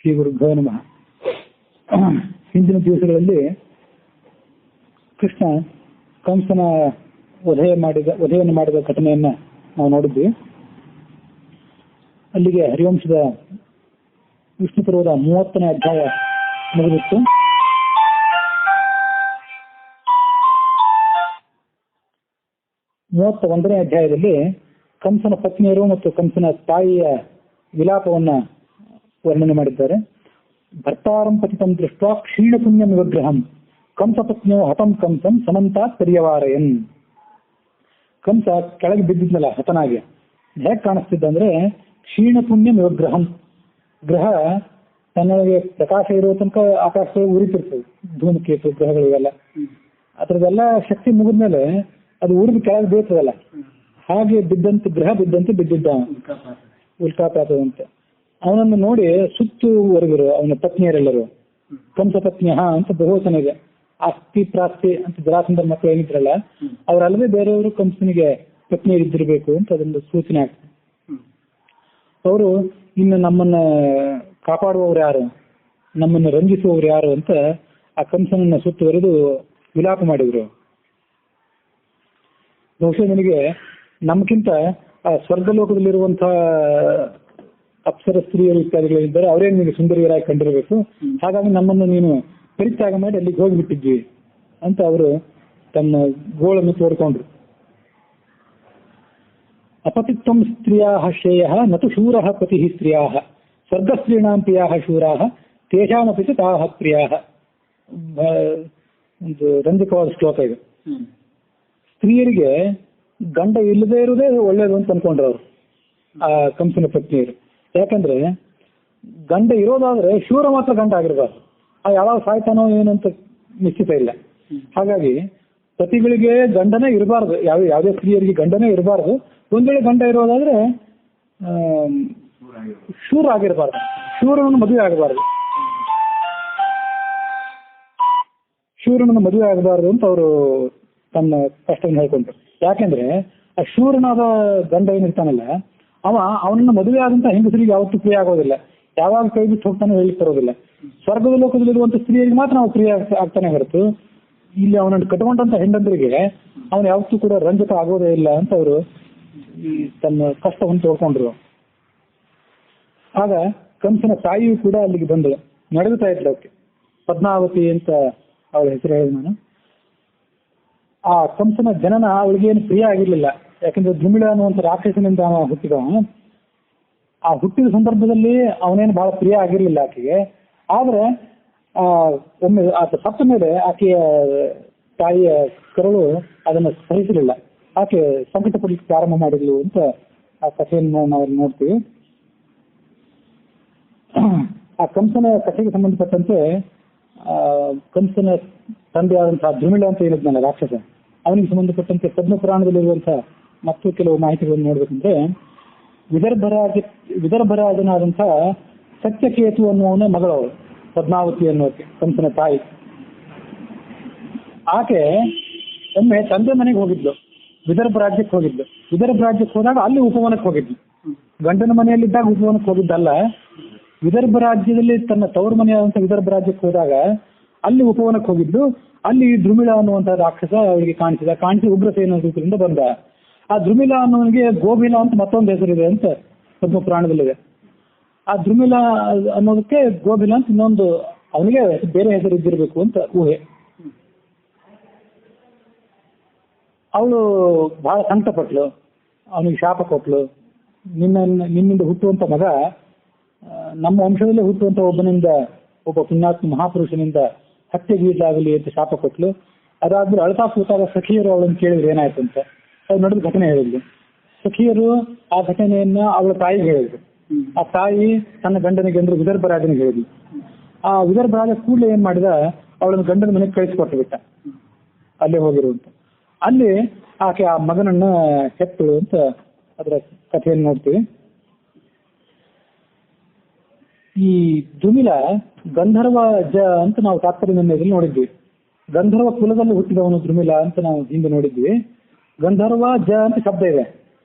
ಶ್ರೀ ಗುರುಭ್ಯೋ ನಮಃ. ಹಿಂದಿನ ದಿವಸಗಳಲ್ಲಿ ಕೃಷ್ಣ ಕಂಸನ ವಧೆಯನ್ನು ಮಾಡಿದ ಘಟನೆಯನ್ನ ನಾವು ನೋಡಿದ್ವಿ. ಅಲ್ಲಿಗೆ ಹರಿವಂಶದ ವಿಷ್ಣು ಪರ್ವದ 30ನೇ ಅಧ್ಯಾಯ ಮುಗಿದಿತ್ತು. ನೇ ಅಧ್ಯಾಯದಲ್ಲಿ ಕಂಸನ ಪತ್ನಿಯರು ಮತ್ತು ಕಂಸನ ತಾಯಿಯ ವಿಲಾಪವನ್ನ ವರ್ಣನೆ ಮಾಡಿದ್ದಾರೆ. ಭರ್ತಾರಂ ಪತಿತಂ ದೃಷ್ಟ ಕ್ಷೀಣ ಪುಣ್ಯಂ ವಿಗ್ರಹಂ ಕಂಸ ಪತ್ನಿಯೋ ಹತಂ ಕಂಸಂ ಸಮಂತಾತ್ ಪರ್ಯವಾರಯನ್. ಕಂಸ ಕೆಳಗೆ ಬಿದ್ದಿದ್ನಲ್ಲ ಹತನಾಗಿ, ಹೇಗೆ ಕಾಣಿಸ್ತಿದ್ದ ಅಂದ್ರೆ ಕ್ಷೀಣ ಪುಣ್ಯಂ ವಿಗ್ರಹಂ. ಗ್ರಹ ತನ್ನೊಳಗೆ ಪ್ರಕಾಶ ಇರೋ ತನಕ ಆಕಾಶದಲ್ಲಿ ಉರಿತಿರ್ತದೆ, ಧೂಮಕೇತು ಗ್ರಹಗಳಿವೆಲ್ಲ. ಅದ್ರದ್ದೆಲ್ಲ ಶಕ್ತಿ ಮುಗಿದ್ಮೇಲೆ ಅದು ಉರಿದು ಕೆಳಗೆ ಬೀಳ್ತದಲ್ಲ, ಹಾಗೆ ಬಿದ್ದಂತೆ ಗ್ರಹ ಬಿದ್ದಿದ್ದ ಉಲ್ಕಾಪಾತದಂತೆ. ಅವನನ್ನು ನೋಡಿ ಸುತ್ತುವರೆದರು ಅವನ ಪತ್ನಿಯರೆಲ್ಲರೂ. ಕಂಸ ಪತ್ನಿ ಅಂತ ಬಹುವಚನ ಇದೆ. ಆಸ್ತಿ ಪ್ರಾಸ್ತಿ ಅಂತ ಜರಾಸಂಧರ ಮಕ್ಕಳು ಏನಿದ್ರಲ್ಲ ಅವರಲ್ಲದೆ ಬೇರೆಯವರು ಕಂಸನಿಗೆ ಪತ್ನಿಯರಿದ್ದಿರಬೇಕು ಅಂತ ಅದೊಂದು ಸೂಚನೆ ಆಗ್ತದೆ. ಅವರು ಇನ್ನು ನಮ್ಮನ್ನ ಕಾಪಾಡುವವರು ಯಾರು, ನಮ್ಮನ್ನು ರಂಜಿಸುವವರು ಯಾರು ಅಂತ ಆ ಕಂಸನನ್ನ ಸುತ್ತುವರೆದು ವಿಲಾಪ ಮಾಡಿದ್ರು. ಬಹುಶಃ ನಿನಗೆ ನಮ್ಗಿಂತ ಆ ಸ್ವರ್ಗಲೋಕದಲ್ಲಿರುವಂತಹ ಅಪ್ಸರ ಸ್ತ್ರೀಯರು ಇತ್ಯಾದಿಗಳಿದ್ದಾರೆ, ಅವರೇ ನಿನಗೆ ಸುಂದರಿಯರಾಗಿ ಕಂಡಿರಬೇಕು. ಹಾಗಾಗಿ ನಮ್ಮನ್ನು ನೀನು ಪರಿತ್ಯಾಗ ಮಾಡಿ ಅಲ್ಲಿಗೆ ಹೋಗಿಬಿಟ್ಟಿದ್ವಿ ಅಂತ ಅವರು ತಮ್ಮ ಗೋಳನ್ನು ತೋಡ್ಕೊಂಡ್ರು. ಅಪತಿತ್ವಂ ಸ್ತ್ರೀಯಾ ಶ್ರೇಯ ನತು ಶೂರ ಪತಿ ಸ್ತ್ರೀಯಾ ಸ್ವರ್ಗಸ್ತ್ರೀಣಾಂ ಪ್ರಿಯಾ ಶೂರಾ ತೇಷಾಮಪಿ ಚ ತಾಃ ಪ್ರಿಯಾ. ಒಂದು ರಂಜಕವಾದ ಶ್ಲೋಕ ಇದು. ಸ್ತ್ರೀಯರಿಗೆ ಗಂಡ ಇಲ್ಲದೆ ಇರುವುದೇ ಒಳ್ಳೇದು ಅಂತ ಅನ್ಕೊಂಡ್ರು ಅವರು, ಆ ಕಂಸನ ಪತ್ನಿಯರು. ಯಾಕಂದ್ರೆ ಗಂಡ ಇರೋದಾದ್ರೆ ಶೂರ ಮಾತ್ರ ಗಂಡ ಆಗಿರಬಾರ್ದು, ಯಾವಾಗ ಸಾಯ್ತಾನೋ ಏನಂತ ನಿಶ್ಚಿತ ಇಲ್ಲ. ಹಾಗಾಗಿ ಪತಿಗಳಿಗೆ ಗಂಡನೇ ಇರಬಾರ್ದು, ಯಾವುದೇ ಸ್ತ್ರೀಯರಿಗೆ ಗಂಡನೇ ಇರಬಾರ್ದು. ಒಂದ್ ವೇಳೆ ಗಂಡ ಇರೋದಾದ್ರೆ ಶೂರ ಆಗಿರಬಾರ್ದು, ಶೂರನನ್ನು ಮದುವೆ ಆಗಬಾರ್ದು, ಶೂರನನ್ನು ಮದುವೆ ಆಗಬಾರ್ದು ಅಂತ ಅವರು ತಮ್ಮ ಕಷ್ಟವನ್ನು ಹೇಳ್ಕೊಂಡ್ರು. ಯಾಕೆಂದ್ರೆ ಆ ಶೂರನಾದ ಗಂಡ ಏನಿರ್ತಾನಲ್ಲ ಅವನನ್ನ ಮದುವೆ ಆದಂತ ಹೆಂಗಸರಿಗೆ ಯಾವತ್ತೂ ಪ್ರಿಯ ಆಗೋದಿಲ್ಲ, ಯಾವಾಗ ಕೈ ಬಿಟ್ಟು ಹೋಗ್ತಾನೆ ಹೇಳಿ ಬರೋದಿಲ್ಲ. ಸ್ವರ್ಗದ ಲೋಕದಲ್ಲಿರುವಂತ ಸ್ತ್ರೀಯರಿಗೆ ಮಾತ್ರ ನಾವು ಪ್ರಿಯ ಆಗ್ತಾನೆ ಹೊರತು ಇಲ್ಲಿ ಅವನನ್ನು ಕಟ್ಕೊಂಡಂತ ಹೆಂಡಂದ್ರಿಗೆ ಅವನು ಯಾವತ್ತೂ ಕೂಡ ರಂಜಕ ಆಗೋದೇ ಇಲ್ಲ ಅಂತ ಅವರು ತಮ್ಮ ಕಷ್ಟವನ್ನು ತೋಡ್ಕೊಂಡ್ರು. ಆಗ ಕಂಸನ ತಾಯಿಯೂ ಕೂಡ ಅಲ್ಲಿಗೆ ಬಂದಳು, ನಡೆದುತ್ತಾ ಇದ್ರು. ಅವಕ್ಕೆ ಪದ್ಮಾವತಿ ಅಂತ ಅವಳ ಹೆಸರು ಹೇಳಿದ ನಾನು. ಆ ಕಂಸನ ಜನನ ಅವಳಿಗೇನು ಪ್ರಿಯ ಆಗಿರ್ಲಿಲ್ಲ. ಯಾಕಂದ್ರೆ ಧೃಮಿಳ ಅನ್ನುವಂಥ ರಾಕ್ಷಸನಿಂದ ಅವ ಹುಟ್ಟಿದವ. ಆ ಹುಟ್ಟಿದ ಸಂದರ್ಭದಲ್ಲಿ ಅವನೇನು ಬಹಳ ಪ್ರಿಯ ಆಗಿರ್ಲಿಲ್ಲ ಆಕೆಗೆ. ಆದ್ರೆ ಒಮ್ಮೆ ಆತ ಸತ್ತ ಮೇಲೆ ಆಕೆಯ ತಾಯಿಯ ಕರಳು ಅದನ್ನು ಸಹಿಸಲಿಲ್ಲ, ಆಕೆ ಸಂಕಟ ಪಡಲಿಕ್ಕೆ ಪ್ರಾರಂಭ ಮಾಡಿದ್ಲು ಅಂತ ಆ ಕಥೆಯನ್ನು ನಾವು ನೋಡ್ತೀವಿ. ಆ ಕಂಸನ ಕಥೆಗೆ ಸಂಬಂಧಪಟ್ಟಂತೆ ಕಂಸನ ತಂದೆಯಾದಂತಹ ಧೃಮಿಳ ಅಂತ ಹೇಳಿದ್ನಲ್ಲ ರಾಕ್ಷಸ, ಅವನಿಗೆ ಸಂಬಂಧಪಟ್ಟಂತೆ ಪದ್ಮ ಪುರಾಣದಲ್ಲಿರುವಂತಹ ಮತ್ತು ಕೆಲವು ಮಾಹಿತಿಗಳನ್ನು ನೋಡ್ಬೇಕಂದ್ರೆ ವಿದರ್ಭರಾಜನಾದಂತಹ ಸತ್ಯಕೇತು ಅನ್ನುವನ ಮಗಳವಳು ಪದ್ಮಾವತಿ ಅನ್ನೋಕೆ, ಕಂಸನ ತಾಯಿ. ಆಕೆ ಒಮ್ಮೆ ತಂದೆ ಮನೆಗೆ ಹೋಗಿದ್ಲು, ವಿದರ್ಭ ರಾಜ್ಯಕ್ಕೆ ಹೋಗಿದ್ಲು. ವಿದರ್ಭ ರಾಜ್ಯಕ್ಕೆ ಹೋದಾಗ ಅಲ್ಲಿ ಉಪವನಕ್ಕೆ ಹೋಗಿದ್ಲು. ಗಂಡನ ಮನೆಯಲ್ಲಿದ್ದಾಗ ಉಪವನಕ್ಕೆ ಹೋಗಿದ್ದಲ್ಲ, ವಿದರ್ಭ ರಾಜ್ಯದಲ್ಲಿ ತನ್ನ ತವರು ಮನೆಯಾದಂಥ ವಿದರ್ಭ ರಾಜ್ಯಕ್ಕೆ ಹೋದಾಗ ಅಲ್ಲಿ ಉಪವನಕ್ಕೆ ಹೋಗಿದ್ದು. ಅಲ್ಲಿ ಧೃಮಿಳ ಅನ್ನುವಂತಹ ರಾಕ್ಷಸ ಅವಳಿಗೆ ಕಾಣಿಸಿ ಉಗ್ರಸೇನ ರೂಪದಿಂದ ಬಂದ. ಆ ಧೃಮಿಳ ಅನ್ನೋನಿಗೆ ಗೋಬಿಲ ಅಂತ ಮತ್ತೊಂದು ಹೆಸರಿದೆ ಅಂತ ಪದ್ಮ ಪುರಾಣದಲ್ಲಿದೆ. ಆ ಧೃಮಿಳ ಅನ್ನೋದಕ್ಕೆ ಗೋಬಿಲ ಅಂತ ಇನ್ನೊಂದು ಅವನಿಗೆ ಬೇರೆ ಹೆಸರು ಇದ್ದಿರಬೇಕು ಅಂತ ಊಹೆ. ಅವಳು ಬಹಳ ಸಂಕಟಪಟ್ಲು, ಅವನಿಗೆ ಶಾಪ ಕೊಟ್ಲು. ನಿನ್ನಿಂದ ಹುಟ್ಟುವಂತ ಮಗ ನಮ್ಮ ವಂಶದಲ್ಲೇ ಹುಟ್ಟುವಂತ ಒಬ್ಬ ಪುಣ್ಯಾತ್ಮ ಮಹಾಪುರುಷನಿಂದ ಹತ್ಯೆಗೀಡಾಗಲಿ ಅಂತ ಶಾಪ ಕೊಟ್ಲು. ಅದಾದ್ಮೇಲೆ ಅಳತಾ ಕೂತಾಗ ಸಖಿಯರು ಅವಳನ್ನು ಕೇಳಿದ್ರು ಏನಾಯ್ತು ಅಂತ. ಅವ್ರು ನಡೆದ ಘಟನೆ ಹೇಳಿದ್ರು. ಸಖಿಯರು ಆ ಘಟನೆಯನ್ನ ಅವಳ ತಾಯಿಗೆ ಹೇಳಿದ್ರು. ಆ ತಾಯಿ ತನ್ನ ಗಂಡನಿಗೆ ಅಂದ್ರೆ ವಿದರ್ಭ ರಾಜನಿಗೆ ಹೇಳಿದ್ಲು. ಆ ವಿದರ್ಭ ರಾಜ ಕೂಡಲೇ ಏನ್ ಮಾಡಿದ, ಅವಳನ್ನು ಗಂಡನ ಮನೆಗೆ ಕಳಿಸಿಕೊಟ್ಟು ಬಿಟ್ಟ, ಅಲ್ಲೇ ಹೋಗಿರುವಂತ. ಅಲ್ಲಿ ಆಕೆ ಆ ಮಗನನ್ನ ಹೆತ್ತಳು ಅಂತ ಅದರ ಕಥೆಯನ್ನು ನೋಡ್ತೀವಿ. ಈ ಧೃಮಿಳ ಗಂಧರ್ವ ಅಂತ ನಾವು ತಾತ್ಪರ್ಯ ನಿರ್ಣಯದಲ್ಲಿ ನೋಡಿದ್ವಿ. ಗಂಧರ್ವ ಕುಲದಲ್ಲಿ ಹುಟ್ಟಿದವನು ಧೃಮಿಳ ಅಂತ ನಾವು ಹಿಂದೆ ನೋಡಿದ್ವಿ. ಗಂಧರ್ವ ಅಂತ ಶಬ್ದ ಇದೆ,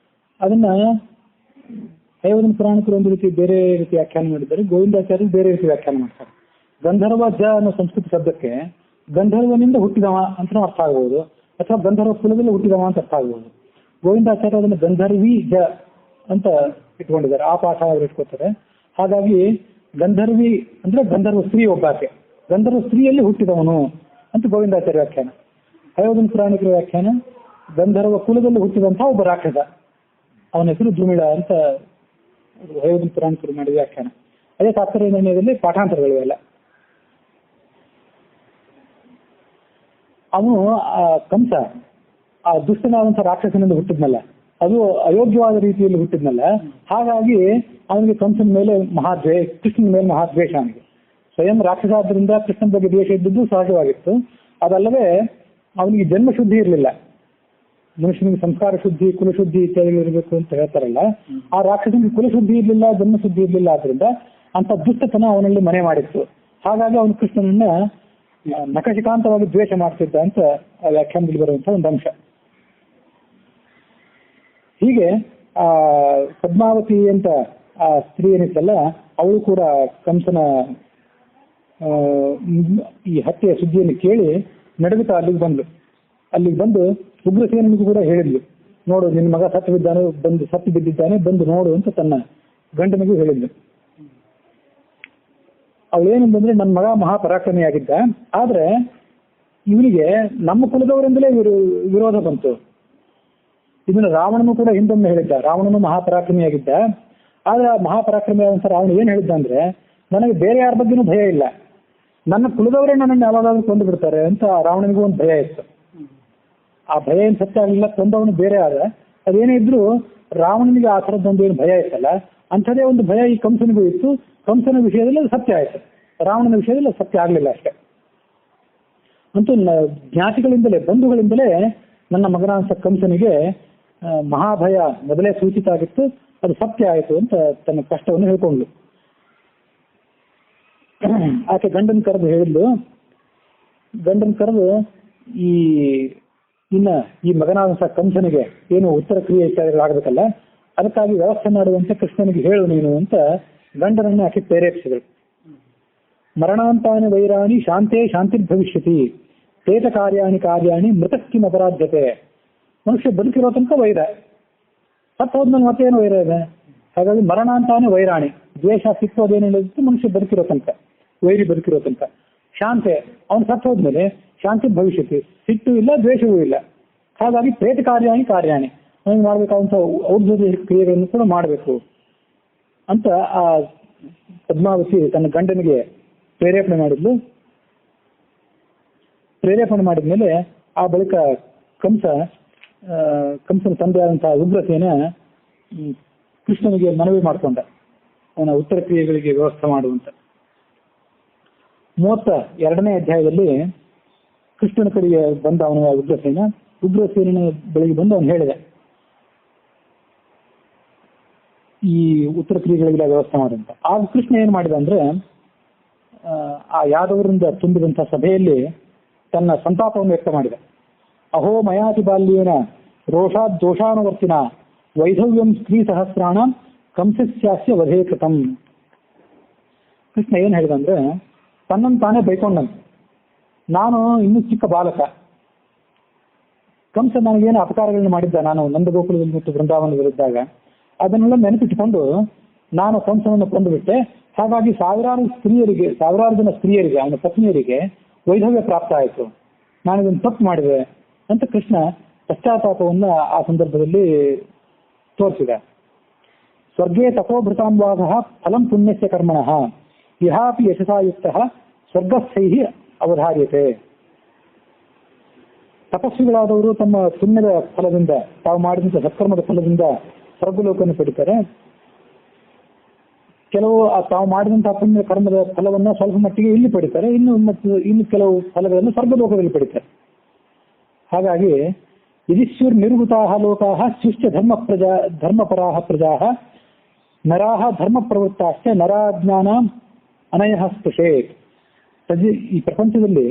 ಅದನ್ನ ಹಯವದನ ಪುರಾಣಿಕರು ಒಂದು ರೀತಿ ಬೇರೆ ರೀತಿ ವ್ಯಾಖ್ಯಾನ ಮಾಡಿದ್ದಾರೆ, ಗೋವಿಂದಾಚಾರ್ಯರು ಬೇರೆ ರೀತಿ ವ್ಯಾಖ್ಯಾನ ಮಾಡ್ತಾರೆ. ಗಂಧರ್ವ ಜ ಅನ್ನೋ ಸಂಸ್ಕೃತ ಶಬ್ದಕ್ಕೆ ಗಂಧರ್ವನಿಂದ ಹುಟ್ಟಿದವ ಅಂತ ಅರ್ಥ ಆಗ್ಬಹುದು, ಅಥವಾ ಗಂಧರ್ವ ಕುಲದಲ್ಲಿ ಹುಟ್ಟಿದವ ಅಂತ ಅರ್ಥ ಆಗ್ಬಹುದು. ಗೋವಿಂದಾಚಾರ್ಯ ಅದನ್ನು ಗಂಧರ್ವಿ ಜ ಅಂತ ಇಟ್ಕೊಂಡಿದ್ದಾರೆ, ಆ ಪಾಠ ಅವರು ಇಟ್ಕೋತಾರೆ. ಹಾಗಾಗಿ ಗಂಧರ್ವಿ ಅಂದ್ರೆ ಗಂಧರ್ವ ಸ್ತ್ರೀ ಒಬ್ಬಾಕೆ, ಗಂಧರ್ವ ಸ್ತ್ರೀಯಲ್ಲಿ ಹುಟ್ಟಿದವನು ಅಂತ ಗೋವಿಂದಾಚಾರ್ಯ ವ್ಯಾಖ್ಯಾನ. ಹಯವದನ ಪುರಾಣಿಕರ ವ್ಯಾಖ್ಯಾನ ಗಂಧರ್ವ ಕುಲದಲ್ಲಿ ಹುಟ್ಟಿದಂತಹ ಒಬ್ಬ ರಾಕ್ಷಸ, ಅವನ ಹೆಸರು ದ್ರುಮಿಳ ಅಂತ ಹಯವದನ ಪುರಾಣಿಕರು ಮಾಡಿದ ವ್ಯಾಖ್ಯಾನ. ಅದೇ ತಾತ್ಪರ್ಯ ನಿರ್ಣಯದಲ್ಲಿ ಪಾಠಾಂತರಗಳಿವೆಲ್ಲ. ಅವನು ಕಂಸ ಆ ದುಷ್ಟನಾದಂತಹ ರಾಕ್ಷಸನಿಂದ ಹುಟ್ಟಿದ್ನಲ್ಲ, ಅದು ಅಯೋಗ್ಯವಾದ ರೀತಿಯಲ್ಲಿ ಹುಟ್ಟಿದ್ನಲ್ಲ, ಹಾಗಾಗಿ ಅವನಿಗೆ ಕಂಸನ ಮೇಲೆ ಮಹಾದ್ವೇಷ, ಕೃಷ್ಣನ ಮೇಲೆ ಮಹಾದ್ವೇಷ. ಅವನಿಗೆ ಸ್ವಯಂ ರಾಕ್ಷಸ ಆದ್ರಿಂದ ಕೃಷ್ಣನ ಬಗ್ಗೆ ದ್ವೇಷ ಇದ್ದದ್ದು ಸಹಜವಾಗಿತ್ತು. ಅದಲ್ಲದೆ ಅವನಿಗೆ ಜನ್ಮ ಶುದ್ಧಿ ಇರಲಿಲ್ಲ. ಮನುಷ್ಯನಿಗೆ ಸಂಸ್ಕಾರ ಶುದ್ಧಿ, ಕುಲಶುದ್ಧಿ ಇತ್ಯಾದಿಗಳು ಇರಬೇಕು ಅಂತ ಹೇಳ್ತಾರಲ್ಲ, ಆ ರಾಕ್ಷಸನಿಗೆ ಕುಲಶುದ್ಧಿ ಇರಲಿಲ್ಲ, ಜನ್ಮ ಶುದ್ಧಿ ಇರಲಿಲ್ಲ. ಆದ್ರಿಂದ ಅಂತ ದುಷ್ಟತನ ಅವನಲ್ಲಿ ಮನೆ ಮಾಡಿತ್ತು. ಹಾಗಾಗಿ ಅವನು ಕೃಷ್ಣನನ್ನ ನಖಶಿಕಾಂತವಾಗಿ ದ್ವೇಷ ಮಾಡ್ತಿದ್ದ ಅಂತ ಆ ವ್ಯಾಖ್ಯಾನದಲ್ಲಿ ಬರುವಂತಹ ಒಂದು ಅಂಶ. ಹೀಗೆ ಆ ಪದ್ಮಾವತಿ ಅಂತ ಆ ಸ್ತ್ರೀ ಏನಿತ್ತಲ್ಲ, ಅವಳು ಕೂಡ ಕಂಸನ ಈ ಹತ್ಯೆಯ ಸುದ್ದಿಯನ್ನು ಕೇಳಿ ನಡುಗುತ್ತಾ ಅಲ್ಲಿಗೆ ಬಂದು ಉಗ್ರಸೇನಿಗೂ ಕೂಡ ಹೇಳಿದ್ಲು, ನೋಡು ನಿನ್ನ ಮಗ ಸತ್ತು ಬಿದ್ದಿದ್ದಾನೆ, ಬಂದು ನೋಡು ಅಂತ ತನ್ನ ಗಂಡನಿಗೂ ಹೇಳಿದ್ಲು. ಅವಳೇನೆಂದ್ರೆ, ನನ್ನ ಮಗ ಮಹಾಪರಾಕ್ರಮಿಯಾಗಿದ್ದ, ಆದ್ರೆ ಇವನಿಗೆ ನಮ್ಮ ಕುಲದವರಿಂದಲೇ ವಿರೋಧ ಬಂತು. ಇದನ್ನು ರಾವಣನು ಕೂಡ ಹಿಂದೊಮ್ಮೆ ಹೇಳಿದ್ದ. ರಾವಣನು ಮಹಾಪರಾಕ್ರಮಿಯಾಗಿದ್ದ, ಆದ್ರೆ ಮಹಾಪರಾಕ್ರಮಿ ಆದಂತ ರಾವಣ ಏನ್ ಹೇಳಿದ್ದ ಅಂದ್ರೆ, ನನಗೆ ಬೇರೆ ಯಾರ ಬಗ್ಗೆನೂ ಭಯ ಇಲ್ಲ, ನನ್ನ ಕುಲದವರೇ ನನ್ನನ್ನು ಯಾವಾಗಾದ್ರೂ ಕೊಂದು ಬಿಡ್ತಾರೆ ಅಂತ ರಾವಣನಿಗೂ ಒಂದು ಭಯ ಇತ್ತು. ಆ ಭಯ ಏನು ಸತ್ಯ ಆಗಲಿಲ್ಲ, ಕೊಂದವನು ಬೇರೆ ಆದ. ಅದೇನೇ ಇದ್ರು ರಾವಣನಿಗೆ ಆ ಥರದ್ದೊಂದು ಏನು ಭಯ ಇತ್ತಲ್ಲ, ಅಂಥದೇ ಒಂದು ಭಯ ಈ ಕಂಸನಿಗೂ ಇತ್ತು. ಕಂಸನ ವಿಷಯದಲ್ಲಿ ಅದು ಸತ್ಯ ಆಯ್ತು, ರಾವಣನ ವಿಷಯದಲ್ಲಿ ಅದು ಸತ್ಯ ಆಗಲಿಲ್ಲ ಅಷ್ಟೇ. ಅಂತೂ ಜ್ಞಾತಿಗಳಿಂದಲೇ, ಬಂಧುಗಳಿಂದಲೇ ನನ್ನ ಮಗನಾಂಶ ಕಂಸನಿಗೆ ಮಹಾಭಯ ಮೊದಲೇ ಸೂಚಿತ ಆಗಿತ್ತು, ಅದು ಸತ್ಯ ಆಯಿತು ಅಂತ ತನ್ನ ಕಷ್ಟವನ್ನು ಹೇಳ್ಕೊಂಡ್ಲು. ಆಕೆ ಗಂಡನ ಕರೆದು ಹೇಳಿದ್ಲು, ಗಂಡನ ಕರೆದು ಈ ಮಗನಾದಂಥ ಕಂಸನಿಗೆ ಏನು ಉತ್ತರ ಕ್ರಿಯೆ ಇತ್ಯಾದಿಗಳಾಗಬೇಕಲ್ಲ, ಅದಕ್ಕಾಗಿ ವ್ಯವಸ್ಥೆ ಮಾಡುವಂತೆ ಕೃಷ್ಣನಿಗೆ ಹೇಳು ನೀನು ಅಂತ ಗಂಡನನ್ನು ಆಕೆ ಪ್ರೇರೇಪಿಸಿದಳು. ಮರಣಾಂತಾನಿ ವೈರಾಣಿ ಶಾಂತೇ ಶಾಂತಿರ್ಭವಿಷ್ಯತಿ ತೇತ ಕಾರ್ಯಾಣಿ ಮೃತಕ್ಕಿಂ ಅಪರಾಧ್ಯತೆ. ಮನುಷ್ಯ ಬದುಕಿರೋ ತನಕ ವೈರ, ಸತ್ತು ಹೋದ್ಮೇಲೆ ಮತ್ತೇನು ವೈರ ಇದೆ. ಹಾಗಾಗಿ ಮರಣಾಂತಾನೆ ವೈರಾಣಿ, ದ್ವೇಷ ಸಿಕ್ಕೋದೇನಿಲ್ಲದಿತ್ತು ಮನುಷ್ಯ ಬದುಕಿರೋ ತನಕ, ವೈರಿ ಬದುಕಿರೋ ತನಕ. ಶಾಂತೆ, ಅವನು ಸತ್ತು ಹೋದ್ಮೇಲೆ ಶಾಂತಿ ಭವಿಷ್ಯತಿ, ಸಿಟ್ಟು ಇಲ್ಲ, ದ್ವೇಷವೂ ಇಲ್ಲ. ಹಾಗಾಗಿ ಪ್ರೇತ ಕಾರ್ಯಾಣಿ ಅವನಿಗೆ ಮಾಡಬೇಕಾದಂಥ ಔಷಧಿ ಕ್ರಿಯೆಗಳನ್ನು ಕೂಡ ಮಾಡಬೇಕು ಅಂತ ಆ ಪದ್ಮಾವತಿ ತನ್ನ ಗಂಡನಿಗೆ ಪ್ರೇರೇಪಣೆ ಮಾಡಿದ್ಲು. ಪ್ರೇರೇಪಣೆ ಮಾಡಿದ್ಮೇಲೆ ಆ ಬಳಿಕ ಕಂಸನ ತಂದೆಯಾದಂತಹ ಉಗ್ರಸೇನ ಕೃಷ್ಣನಿಗೆ ಮನವಿ ಮಾಡಿಕೊಂಡ, ಅವನ ಉತ್ತರ ಕ್ರಿಯೆಗಳಿಗೆ ವ್ಯವಸ್ಥೆ ಮಾಡುವಂತ. 32ನೇ ಅಧ್ಯಾಯದಲ್ಲಿ ಕೃಷ್ಣನ ಕಡೆಗೆ ಬಂದ ಅವನ ಉಗ್ರಸೇನ ಬಳಿಗೆ ಬಂದು ಅವನು ಹೇಳಿದೆ, ಈ ಉತ್ತರ ಕ್ರಿಯೆಗಳಿಗೆಲ್ಲ ವ್ಯವಸ್ಥೆ ಮಾಡುವಂತ. ಆಗ ಕೃಷ್ಣ ಏನ್ ಮಾಡಿದ ಅಂದ್ರೆ, ಆ ಯಾದವರಿಂದ ತುಂಬಿದಂತಹ ಸಭೆಯಲ್ಲಿ ತನ್ನ ಸಂತಾಪವನ್ನು ವ್ಯಕ್ತ ಮಾಡಿದ. ಅಹೋ ಮಯಾತಿ ಬಾಲ್ಯೇನ ರೋಷಾದ್ ದೋಷಾನುವರ್ತಿನ ವೈಧವ್ಯಂ ಸ್ತ್ರೀ ಸಹಸ್ರಾಣ ಕಂಸಸ್ಯಾಸ್ಯ ವಧೇ ಕೃತಂ. ಕೃಷ್ಣ ಏನ್ ಹೇಳಿದ ಅಂದ್ರೆ, ತನ್ನನ್ನು ತಾನೇ ಬೈಕೊಂಡಂತೆ, ನಾನು ಇನ್ನೂ ಚಿಕ್ಕ ಬಾಲಕ, ಕಂಸ ನನಗೇನು ಅಪಕಾರಗಳನ್ನು ಮಾಡಿದ್ದ, ನಾನು ನಂದಗೋಕುಲದಲ್ಲಿ ಮತ್ತು ವೃಂದಾವನದಲ್ಲಿದ್ದಾಗ ಅದನ್ನೆಲ್ಲ ನೆನಪಿಟ್ಟುಕೊಂಡು ನಾನು ಕಂಸನನ್ನು ಕೊಂದುಬಿಟ್ಟೆ. ಹಾಗಾಗಿ ಸಾವಿರಾರು ಜನ ಸ್ತ್ರೀಯರಿಗೆ, ಅವನ ಪತ್ನಿಯರಿಗೆ ವೈಧವ್ಯ ಪ್ರಾಪ್ತ ಆಯಿತು, ನಾನು ಇದನ್ನು ತಪ್ಪು ಮಾಡಿದೆ ಅಂತ ಕೃಷ್ಣ ಪಶ್ಚಾತ್ತಾಪವನ್ನ ಆ ಸಂದರ್ಭದಲ್ಲಿ ತೋರಿಸಿದ. ಸ್ವರ್ಗೇ ತಪೋಭೃತಾಂವಾದ ಫಲಂ ಪುಣ್ಯಸ್ಯ ಕರ್ಮಣಃ ಇಹಾಪಿ ಯಶಸಾಯುಕ್ತ ಸ್ವರ್ಗಸ್ಥೈಃ ಅವಧಾರ್ಯತೆ. ತಪಸ್ವಿಗಳಾದವರು ತಮ್ಮ ಪುಣ್ಯದ ಫಲದಿಂದ, ತಾವು ಮಾಡಿದಂಥ ಸತ್ಕರ್ಮದ ಫಲದಿಂದ ಸ್ವರ್ಗಲೋಕವನ್ನು ಪಡಿತಾರೆ. ಕೆಲವು ತಾವು ಮಾಡಿದಂತಹ ಪುಣ್ಯ ಕರ್ಮದ ಫಲವನ್ನ ಸ್ವಲ್ಪ ಮಟ್ಟಿಗೆ ಇಲ್ಲಿ ಪಡಿತಾರೆ, ಇನ್ನು ಕೆಲವು ಫಲಗಳನ್ನು ಸ್ವರ್ಗಲೋಕದಲ್ಲಿ ಪಡಿತಾರೆ. ಹಾಗಾಗಿ ಇದಿಶ್ವರ್ ನಿರ್ವೃತಾಹ ಲೋಕಾಹ ಶಿಷ್ಟ ಧರ್ಮಪರಾಹ ಪ್ರಜಾಹ ನರಾಹ ಧರ್ಮ ಪ್ರವೃತ್ತಾಶ್ಚ ನರಾಜ್ಞಾನ ಅನಯಃ ಸ್ಪೃಶೇತ್. ಈ ಪ್ರಪಂಚದಲ್ಲಿ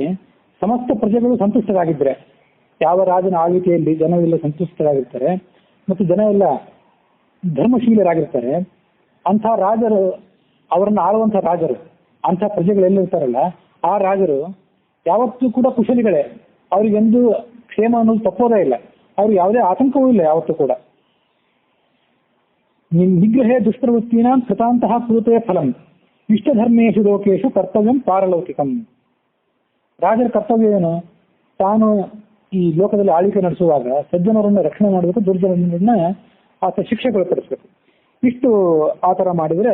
ಸಮಸ್ತ ಪ್ರಜೆಗಳು ಸಂತುಷ್ಟರಾಗಿದ್ರೆ, ಯಾವ ರಾಜನ ಆಳ್ವಿಕೆಯಲ್ಲಿ ಜನರೆಲ್ಲ ಸಂತುಷ್ಟರಾಗಿರ್ತಾರೆ ಮತ್ತು ಜನ ಎಲ್ಲ ಧರ್ಮಶೀಲರಾಗಿರ್ತಾರೆ, ಅಂಥ ರಾಜರು, ಅವರನ್ನು ಆಳುವಂಥ ರಾಜರು, ಅಂಥ ಪ್ರಜೆಗಳು ಎಲ್ಲಿರ್ತಾರಲ್ಲ ಆ ರಾಜರು ಯಾವತ್ತೂ ಕೂಡ ಕುಶಲಿಗಳೇ. ಅವ್ರಿಗೆಂದು ಕ್ಷೇಮ ಅನ್ನೋದು ತಪ್ಪೋದೇ ಇಲ್ಲ, ಅವ್ರಿಗೆ ಯಾವುದೇ ಆತಂಕವೂ ಇಲ್ಲ ಯಾವತ್ತೂ ಕೂಡ. ನಿಗ್ರಹೇ ದುಷ್ಪ್ರವೃತ್ತಿನ ಕೃತಾಂತಹ ಕೃತೇ ಫಲಂ ಇಷ್ಟಧರ್ಮೇಶು ಲೋಕೇಶು ಕರ್ತವ್ಯಂ ಪಾರಲೌಕಿಕಂ. ರಾಜರ ಕರ್ತವ್ಯ ಏನು? ತಾನು ಈ ಲೋಕದಲ್ಲಿ ಆಳ್ವಿಕೆ ನಡೆಸುವಾಗ ಸಜ್ಜನರನ್ನು ರಕ್ಷಣೆ ಮಾಡಬೇಕು, ದುರ್ಜನರನ್ನ ಆತ ಶಿಕ್ಷೆಗೊಳಪಡಿಸಬೇಕು. ಇಷ್ಟು ಆತರ ಮಾಡಿದ್ರೆ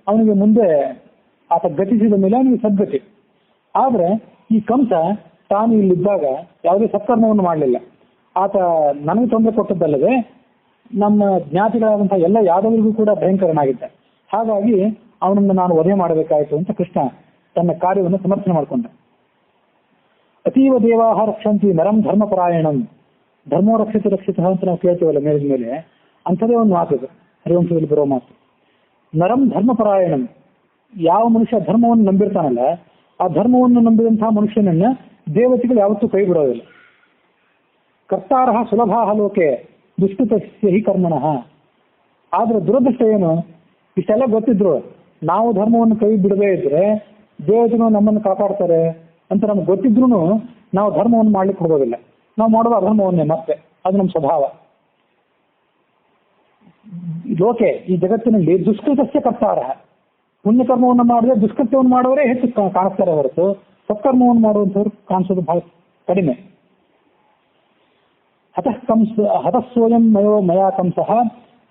ಅವನಿಗೆ ಮುಂದೆ ಆತ ಗತಿಸಿದ ಮೇಲೆ ಅವನಿಗೆ ಸದ್ಗತಿ. ಆದ್ರೆ ಈ ಕಂಸ ತಾನು ಇಲ್ಲಿದ್ದಾಗ ಯಾವುದೇ ಸತ್ಕರ್ಮವನ್ನು ಮಾಡಲಿಲ್ಲ. ಆತ ನನಗೆ ತೊಂದರೆ ಕೊಟ್ಟದ್ದಲ್ಲದೆ ನಮ್ಮ ಜ್ಞಾತಿಗಳಾದಂತಹ ಎಲ್ಲ ಯಾದವರಿಗೂ ಕೂಡ ಭಯಂಕರನಾಗಿದ್ದ. ಹಾಗಾಗಿ ಅವನನ್ನು ನಾನು ವಧೆ ಮಾಡಬೇಕಾಯಿತು ಅಂತ ಕೃಷ್ಣ ತನ್ನ ಕಾರ್ಯವನ್ನು ಸಮರ್ಥನೆ ಮಾಡಿಕೊಂಡ. ಅತೀವ ದೇವಾಹ ರಕ್ಷಂತಿ ನರಂ ಧರ್ಮಪರಾಯಣಂ, ಧರ್ಮೋ ರಕ್ಷಿತ ರಕ್ಷಿತ ಅಂತ ನಾವು ಕೇಳ್ತೀವಲ್ಲ ಮೇಲಿನ ಮೇಲೆ, ಅಂಥದೇ ಒಂದು ಮಾತು ಹರಿವಂಶದಲ್ಲಿ ಬರೋ ಮಾತು. ನರಂ ಧರ್ಮಪರಾಯಣಂ, ಯಾವ ಮನುಷ್ಯ ಧರ್ಮವನ್ನು ನಂಬಿರ್ತಾನಲ್ಲ ಆ ಧರ್ಮವನ್ನು ನಂಬಿದಂತಹ ಮನುಷ್ಯನನ್ನ ದೇವತೆಗಳು ಯಾವತ್ತೂ ಕೈ ಬಿಡೋದಿಲ್ಲ. ಕರ್ತಾರಃ ಸುಲಭಾಹ ಲೋಕೆ ದುಷ್ಕೃತಸ್ಯ ಹಿ ಕರ್ಮಣಃ. ಆದ್ರೆ ದುರದೃಷ್ಟ ಏನು, ಇಷ್ಟೆಲ್ಲ ಗೊತ್ತಿದ್ರು ನಾವು ಧರ್ಮವನ್ನು ಕೈ ಬಿಡದೇ ಇದ್ರೆ ದೇವತೆಗಳು ನಮ್ಮನ್ನು ಕಾಪಾಡ್ತಾರೆ ಅಂತ ನಮ್ಗೆ ಗೊತ್ತಿದ್ರು ನಾವು ಧರ್ಮವನ್ನು ಮಾಡ್ಲಿಕ್ಕೆ ಹೋಗೋದಿಲ್ಲ. ನಾವು ಮಾಡೋದು ಅಧರ್ಮವನ್ನೇ, ಮತ್ತೆ ಅದು ನಮ್ಮ ಸ್ವಭಾವ. ಲೋಕೆ, ಈ ಜಗತ್ತಿನಲ್ಲಿ ದುಷ್ಕೃತಸ್ಯ ಕರ್ತಾರಃ, ಪುಣ್ಯಕರ್ಮವನ್ನು ಮಾಡಿದ್ರೆ ದುಷ್ಕೃತ್ಯವನ್ನು ಮಾಡೋರೇ ಹೆಚ್ಚು ಕಾಣಿಸ್ತಾರೆ ಹೊರತು ಸತ್ಕರ್ಮವನ್ನು ಮಾಡುವಂಥವ್ರು ಕಾಣಿಸೋದು ಬಹಳ ಕಡಿಮೆ. ಹತಸ್ಸೋಯಂ ಮಯಾ ಕಂಸಃ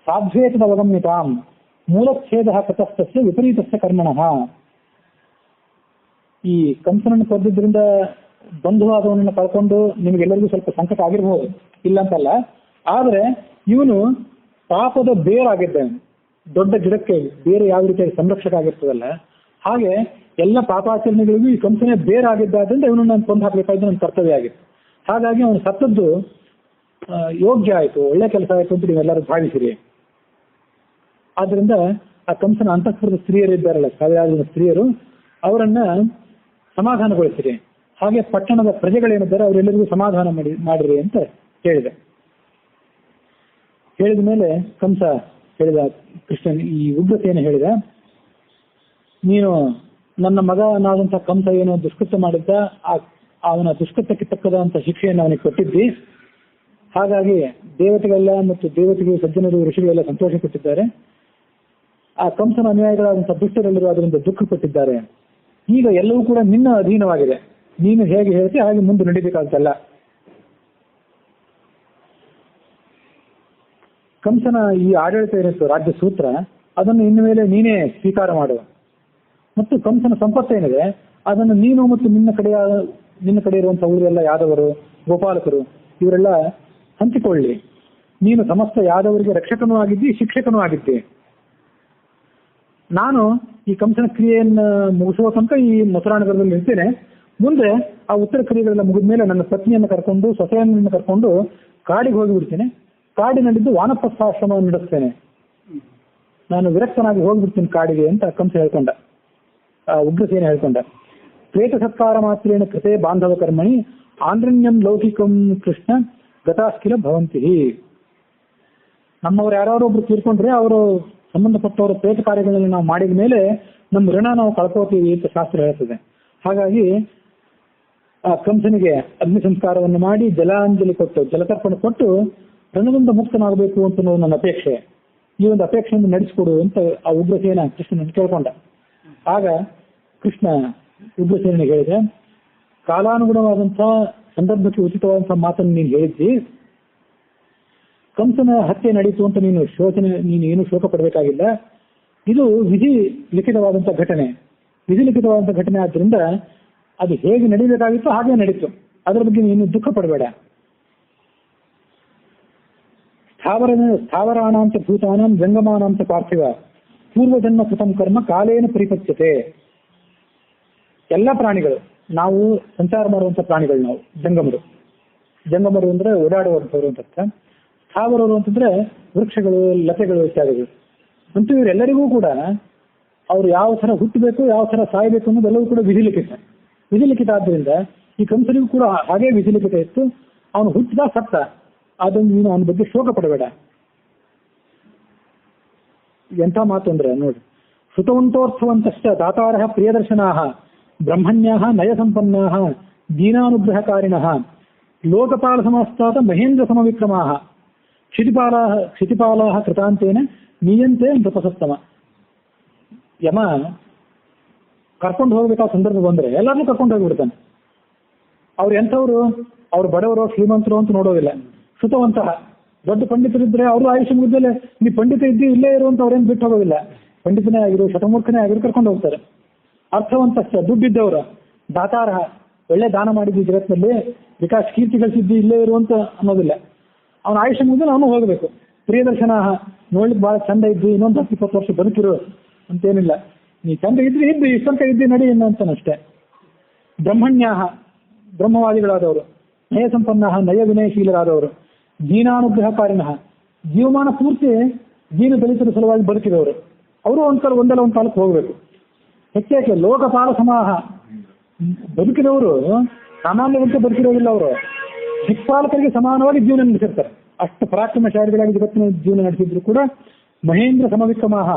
ಸಾಧ್ವೇತದ ಅವಗಮ್ಯತಾಂ ಮೂಲಚ್ಛೇದ ಕೃತಸ್ಥಸ್ಯ ವಿಪರೀತಸ್ಯ ಕರ್ಮಣಃ. ಈ ಕಂಸನನ್ನು ಕೊದ್ದಿದ್ರಿಂದ ಬಂಧುವಾದವನನ್ನು ಕಳ್ಕೊಂಡು ನಿಮಗೆಲ್ಲರಿಗೂ ಸ್ವಲ್ಪ ಸಂಕಟ ಆಗಿರ್ಬೋದು, ಇಲ್ಲ ಅಂತಲ್ಲ. ಆದ್ರೆ ಇವನು ಪಾಪದ ಬೇರಾಗಿದ್ದಾನೆ. ದೊಡ್ಡ ಗಿಡಕ್ಕೆ ಬೇರೆ ಯಾವ ರೀತಿಯಾಗಿ ಸಂರಕ್ಷಕ ಆಗಿರ್ತದಲ್ಲ ಹಾಗೆ ಎಲ್ಲ ಪಾಪಾಚರಣೆಗಳಿಗೂ ಈ ಕಂಸನೇ ಬೇರಾಗಿದ್ದಾದ್ರಿಂದ ಇವನನ್ನು ನಾನು ಕೊಂದು ಹಾಕಬೇಕಾದ್ದು ನನ್ನ ಕರ್ತವ್ಯ ಆಗಿತ್ತು. ಹಾಗಾಗಿ ಅವನು ಸತ್ತದ್ದು ಯೋಗ್ಯ ಆಯಿತು, ಒಳ್ಳೆ ಕೆಲಸ ಆಯಿತು ಅಂತ ನೀವೆಲ್ಲರೂ ಭಾವಿಸಿರಿ. ಆದ್ರಿಂದ ಆ ಕಂಸನ ಅಂತಃಪುರದ ಸ್ತ್ರೀಯರಿದ್ದಾರಲ್ಲ, ಸಾವಿರಾರು ಜನ ಸ್ತ್ರೀಯರು, ಅವರನ್ನ ಸಮಾಧಾನಗೊಳಿಸಿರಿ. ಹಾಗೆ ಪಟ್ಟಣದ ಪ್ರಜೆಗಳೇನಿದ್ದಾರೆ ಅವರೆಲ್ಲರಿಗೂ ಸಮಾಧಾನ ಮಾಡಿರಿ ಅಂತ ಹೇಳಿದೆ. ಹೇಳಿದ ಮೇಲೆ ಕಂಸ ಹೇಳಿದ, ಕೃಷ್ಣನ್ ಈ ಉಗ್ರಸೇನ ಹೇಳಿದ, ನೀನು ನನ್ನ ಮಗನಾದಂಥ ಕಂಸ ಏನು ದುಷ್ಕೃತ್ಯ ಮಾಡಿದ್ದ, ಅವನ ದುಷ್ಕೃತ್ಯಕ್ಕೆ ತಕ್ಕದಂತ ಶಿಕ್ಷೆಯನ್ನು ಅವನಿಗೆ ಕೊಟ್ಟಿದ್ದಿ. ಹಾಗಾಗಿ ದೇವತೆಗಳೆಲ್ಲ ಮತ್ತು ದೇವತೆಗಳು, ಸಜ್ಜನರು, ಋಷಿಗಳೆಲ್ಲ ಸಂತೋಷ ಪಟ್ಟಿದ್ದಾರೆ. ಆ ಕಂಸನ ಅನುಯಾಯಿಗಳಾದಂತಹ ದುಷ್ಟರೆಲ್ಲರೂ ಅದರಿಂದ ದುಃಖ ಪಟ್ಟಿದ್ದಾರೆ. ಈಗ ಎಲ್ಲವೂ ಕೂಡ ನಿನ್ನ ಅಧೀನವಾಗಿದೆ, ನೀನು ಹೇಗೆ ಹೇಳ್ತೀಯ ಹಾಗೆ ಮುಂದೆ ನಡೀಬೇಕಾಗ್ತಲ್ಲ. ಕಂಸನ ಈ ಆಡಳಿತ ಏನಿತ್ತು, ರಾಜ್ಯ ಸೂತ್ರ, ಅದನ್ನು ಇನ್ನು ಮೇಲೆ ನೀನೇ ಸ್ವೀಕಾರ ಮಾಡುವ. ಮತ್ತು ಕಂಸನ ಸಂಪತ್ತೇನಿದೆ ಅದನ್ನು ನೀನು ಮತ್ತು ನಿನ್ನ ಕಡೆ ಇರುವಂತಹ ಉಳಿದೆಲ್ಲ ಯಾದವರು, ಗೋಪಾಲಕರು ಇವರೆಲ್ಲ ಹಂಚಿಕೊಳ್ಳಿ. ನೀನು ಸಮಸ್ತ ಯಾದವರಿಗೆ ರಕ್ಷಕನೂ ಆಗಿದ್ದಿ, ಶಿಕ್ಷಕನೂ ಆಗಿದ್ದಿ. ನಾನು ಈ ಕಂಸನ ಕ್ರಿಯೆಯನ್ನು ಮುಗಿಸುವ ತನಕ ಈ ಮೊಸರಾನಗರದಲ್ಲಿ ಇರ್ತೇನೆ. ಮುಂದೆ ಆ ಉತ್ತರ ಕ್ರಿಯೆಗಳೆಲ್ಲ ಮುಗಿದ ಮೇಲೆ ನನ್ನ ಪತ್ನಿಯನ್ನು ಕರ್ಕೊಂಡು, ಸೊಸೆಯನ್ನು ಕರ್ಕೊಂಡು ಕಾಡಿಗೆ ಹೋಗಿಬಿಡ್ತೇನೆ. ಕಾಡಿನಲ್ಲಿದ್ದು ವಾನಪ್ರಸ್ಥಾಶ್ರಮವನ್ನು ನಡೆಸ್ತೇನೆ. ನಾನು ವಿರಕ್ತನಾಗಿ ಹೋಗ್ಬಿಡ್ತೀನಿ ಕಾಡಿಗೆ ಅಂತ ಕಂಸ ಹೇಳ್ಕೊಂಡ, ಉಗ್ರಸೇನೆ ಹೇಳ್ಕೊಂಡ. ಪ್ರೇತ ಸತ್ಕಾರ ಮಾತ್ರೇನ ಕೃತೆ ಬಾಂಧವ ಕರ್ಮಣಿ ಆಂದ್ರಣ್ಯಂ ಲೌಕಿಕಂ ಕೃಷ್ಣ ಗತಾಸ್ಕಿಲ ಭವಂತಿ. ನಮ್ಮವ್ರು ಯಾರು ಒಬ್ರು ತೀರ್ಕೊಂಡ್ರೆ ಅವರು ಸಂಬಂಧಪಟ್ಟವರ ಪ್ರೇತ ಕಾರ್ಯಗಳಲ್ಲಿ ನಾವು ಮಾಡಿದ ಮೇಲೆ ನಮ್ಮ ಋಣ ನಾವು ಕಳ್ಕೋತೀವಿ ಅಂತ ಶಾಸ್ತ್ರ ಹೇಳ್ತದೆ. ಹಾಗಾಗಿ ಆ ಕಂಸನಿಗೆ ಅಗ್ನಿ ಸಂಸ್ಕಾರವನ್ನು ಮಾಡಿ ಜಲಾಂಜಲಿ ಕೊಟ್ಟು, ಜಲತರ್ಪಣ ಕೊಟ್ಟು ರಣದಿಂದ ಮುಕ್ತನಾಗಬೇಕು ಅಂತ ನನ್ನ ಅಪೇಕ್ಷೆ. ಈ ಒಂದು ಅಪೇಕ್ಷೆಯನ್ನು ನಡೆಸಿಕೊಡು ಅಂತ ಆ ಉಗ್ರಸೇನ ಕೃಷ್ಣನನ್ನು ಕೇಳ್ಕೊಂಡ. ಆಗ ಕೃಷ್ಣ ಉಗ್ರಸೇನಿಗೆ ಹೇಳಿದೆ, ಕಾಲಾನುಗುಣವಾದಂತಹ ಸಂದರ್ಭಕ್ಕೆ ಉಚಿತವಾದಂತಹ ಮಾತನ್ನು ನೀನು ಹೇಳಿದ್ದಿ. ಕಂಸನ ಹತ್ಯೆ ನಡೀತು ಅಂತ ನೀನು ಏನು ಶೋಕ ಪಡಬೇಕಾಗಿಲ್ಲ. ಇದು ವಿಧಿ ಲಿಖಿತವಾದಂತಹ ಘಟನೆ. ವಿಧಿ ಲಿಖಿತವಾದಂತಹ ಘಟನೆ ಆದ್ರಿಂದ ಅದು ಹೇಗೆ ನಡೀಬೇಕಾಗಿತ್ತು ಹಾಗೆ ನಡೀತು. ಅದರ ಬಗ್ಗೆ ನೀನು ದುಃಖ ಪಡಬೇಡ. ಸ್ಥಾವರಾಣಾಂತ ಭೂತಾನಾಂ ಜಂಗಮಾನಾಂತ ಪಾರ್ಥಿವ ಪೂರ್ವಜನ್ಮ ಕೃತಂ ಕರ್ಮ ಕಾಲೇನ ಪರಿಪಚ್ಯತೆ. ಎಲ್ಲ ಪ್ರಾಣಿಗಳು, ನಾವು ಸಂಚಾರ ಮಾಡುವಂತ ಪ್ರಾಣಿಗಳು, ನಾವು ಜಂಗಮರು ಅಂದ್ರೆ ಓಡಾಡುವಂಥವ್ರು ಅಂತ ಅರ್ಥ. ಸ್ಥಾವರರು ಅಂತಂದ್ರೆ ವೃಕ್ಷಗಳು, ಲತೆಗಳು ಇತ್ಯಾದಿಗಳು. ಅಂತೂ ಇವರೆಲ್ಲರಿಗೂ ಕೂಡ ಅವ್ರು ಯಾವ ತರ ಹುಟ್ಟಬೇಕು, ಯಾವ ತರ ಸಾಯಬೇಕು ಅನ್ನೋದೆಲ್ಲವೂ ಕೂಡ ವಿಧಿಲಿಖಿತ ಆದ್ದರಿಂದ ಈ ಕಂಸನಿಗೂ ಕೂಡ ಹಾಗೆ ವಿಧಿಲಿಖಿತ ಇತ್ತು. ಅವನು ಹುಟ್ಟಿದ ಸತ್ತ, ಅದನ್ನು ನೀನು ಅವನ ಬಗ್ಗೆ ಶೋಕ ಪಡಬೇಡ. ಎಂಥ ಮಾತು ಅಂದ್ರೆ ನೋಡಿ, ಶ್ರುತವಂತೋರ್ಥವಂತಶ್ಚ ದಾತಾರಃ ಪ್ರಿಯದರ್ಶನಾಃ ಬ್ರಹ್ಮಣ್ಯಾಃ ನಯ ಸಂಪನ್ನಾಃ ದೀನಾನುಗ್ರಹಕಾರಿಣಃ ಲೋಕಪಾಲ ಸಮಾಸ್ತಾತ ಮಹೇಂದ್ರ ಸಮವಿಕ್ರಮಾಃ ಕ್ಷಿತಿಪಾಲಾಃ ಕೃತಾಂತೇನ ನೀಯಂತೆ ನೃಪಸತ್ತಮ. ಯಮ ಕರ್ಕೊಂಡು ಹೋಗ್ಬೇಕಾದ ಸಂದರ್ಭ ಬಂದ್ರೆ ಎಲ್ಲರನ್ನೂ ಕರ್ಕೊಂಡು ಹೋಗ್ಬಿಡ್ತಾನೆ. ಅವ್ರು ಎಂಥವ್ರು, ಅವ್ರು ಬಡವರು ಶ್ರೀಮಂತರು ಅಂತ ನೋಡೋದಿಲ್ಲ. ಶ್ರುತವಂತಹ ದೊಡ್ಡ ಪಂಡಿತರಿದ್ರೆ ಅವರು ಆಯುಷ್ಯ ಮುಗಿದ್ಮೇಲೆ ನೀವು ಪಂಡಿತ ಇದ್ದು ಇಲ್ಲೇ ಇರುವಂತ ಅವ್ರೇನು ಬಿಟ್ಟು ಹೋಗೋದಿಲ್ಲ. ಪಂಡಿತನೇ ಆಗಿರು, ಶತಮೂರ್ಖನೇ ಆಗಿರು ಕರ್ಕೊಂಡು ಹೋಗ್ತಾರೆ. ಅರ್ಥವಂತಷ್ಟ ದುಡ್ಡಿದ್ದವರು, ದಾತಾರ ಒಳ್ಳೆ ದಾನ ಮಾಡಿದ್ವಿ ಜಗತ್ತಿನಲ್ಲಿ, ವಿಕಾಸ್ ಕೀರ್ತಿ ಗಳಿಸಿದ್ದು ಇಲ್ಲೇ ಇರುವಂತ ಅನ್ನೋದಿಲ್ಲ. ಅವನ ಆಯುಷ್ಯ ಮುಗಿದ್ರೆ ಅವನು ಹೋಗಬೇಕು. ಪ್ರಿಯದರ್ಶನ ನೋಡ್ಲಿಕ್ಕೆ ಬಹಳ ಚಂದ ಇದ್ದು ಇನ್ನೊಂದು 10-20 ವರ್ಷ ಬದುಕಿರು ಅಂತೇನಿಲ್ಲ. ನೀ ಚಂದ ಇದ್ರಿ ಇದ್ದು ಇಷ್ಟಂತ ಇದ್ದು ನಡಿ ಅಂತಾನಷ್ಟೇ. ಬ್ರಹ್ಮಣ್ಯಾಹ ಬ್ರಹ್ಮವಾದಿಗಳಾದವರು, ನಯ ಸಂಪನ್ನ ನಯ ವಿನಯಶೀಲರಾದವರು, ದೀನಾನುಗ್ರಹಕಾರಿಣಃ ಜೀವಮಾನ ಪೂರ್ತಿ ದೀನ ದಲಿತರ ಸಲುವಾಗಿ ಬದುಕಿದವರು, ಅವರು ಒಂದಲ್ಲ ಒಂದು ಕಾಲಕ್ಕೆ ಹೋಗಬೇಕು. ಹೆಚ್ಚಾಕೆ ಲೋಕಪಾಲ ಸಮಾಹ ಬದುಕಿದವರು ಸಾಮಾನ್ಯವಂತೆ ಬದುಕಿರೋದಿಲ್ಲ. ಅವರು ದಿಕ್ಪಾಲಕರಿಗೆ ಸಮಾನವಾಗಿ ಜೀವನ ನಡೆಸಿರ್ತಾರೆ. ಅಷ್ಟು ಪರಾಕ್ರಮಶಾಲಿಗಳಾಗಿ ಜಗತ್ತಿನ ಜೀವನ ನಡೆಸಿದ್ರು ಕೂಡ ಮಹೇಂದ್ರ ಸಮವಿಕ್ರಮಾಹ,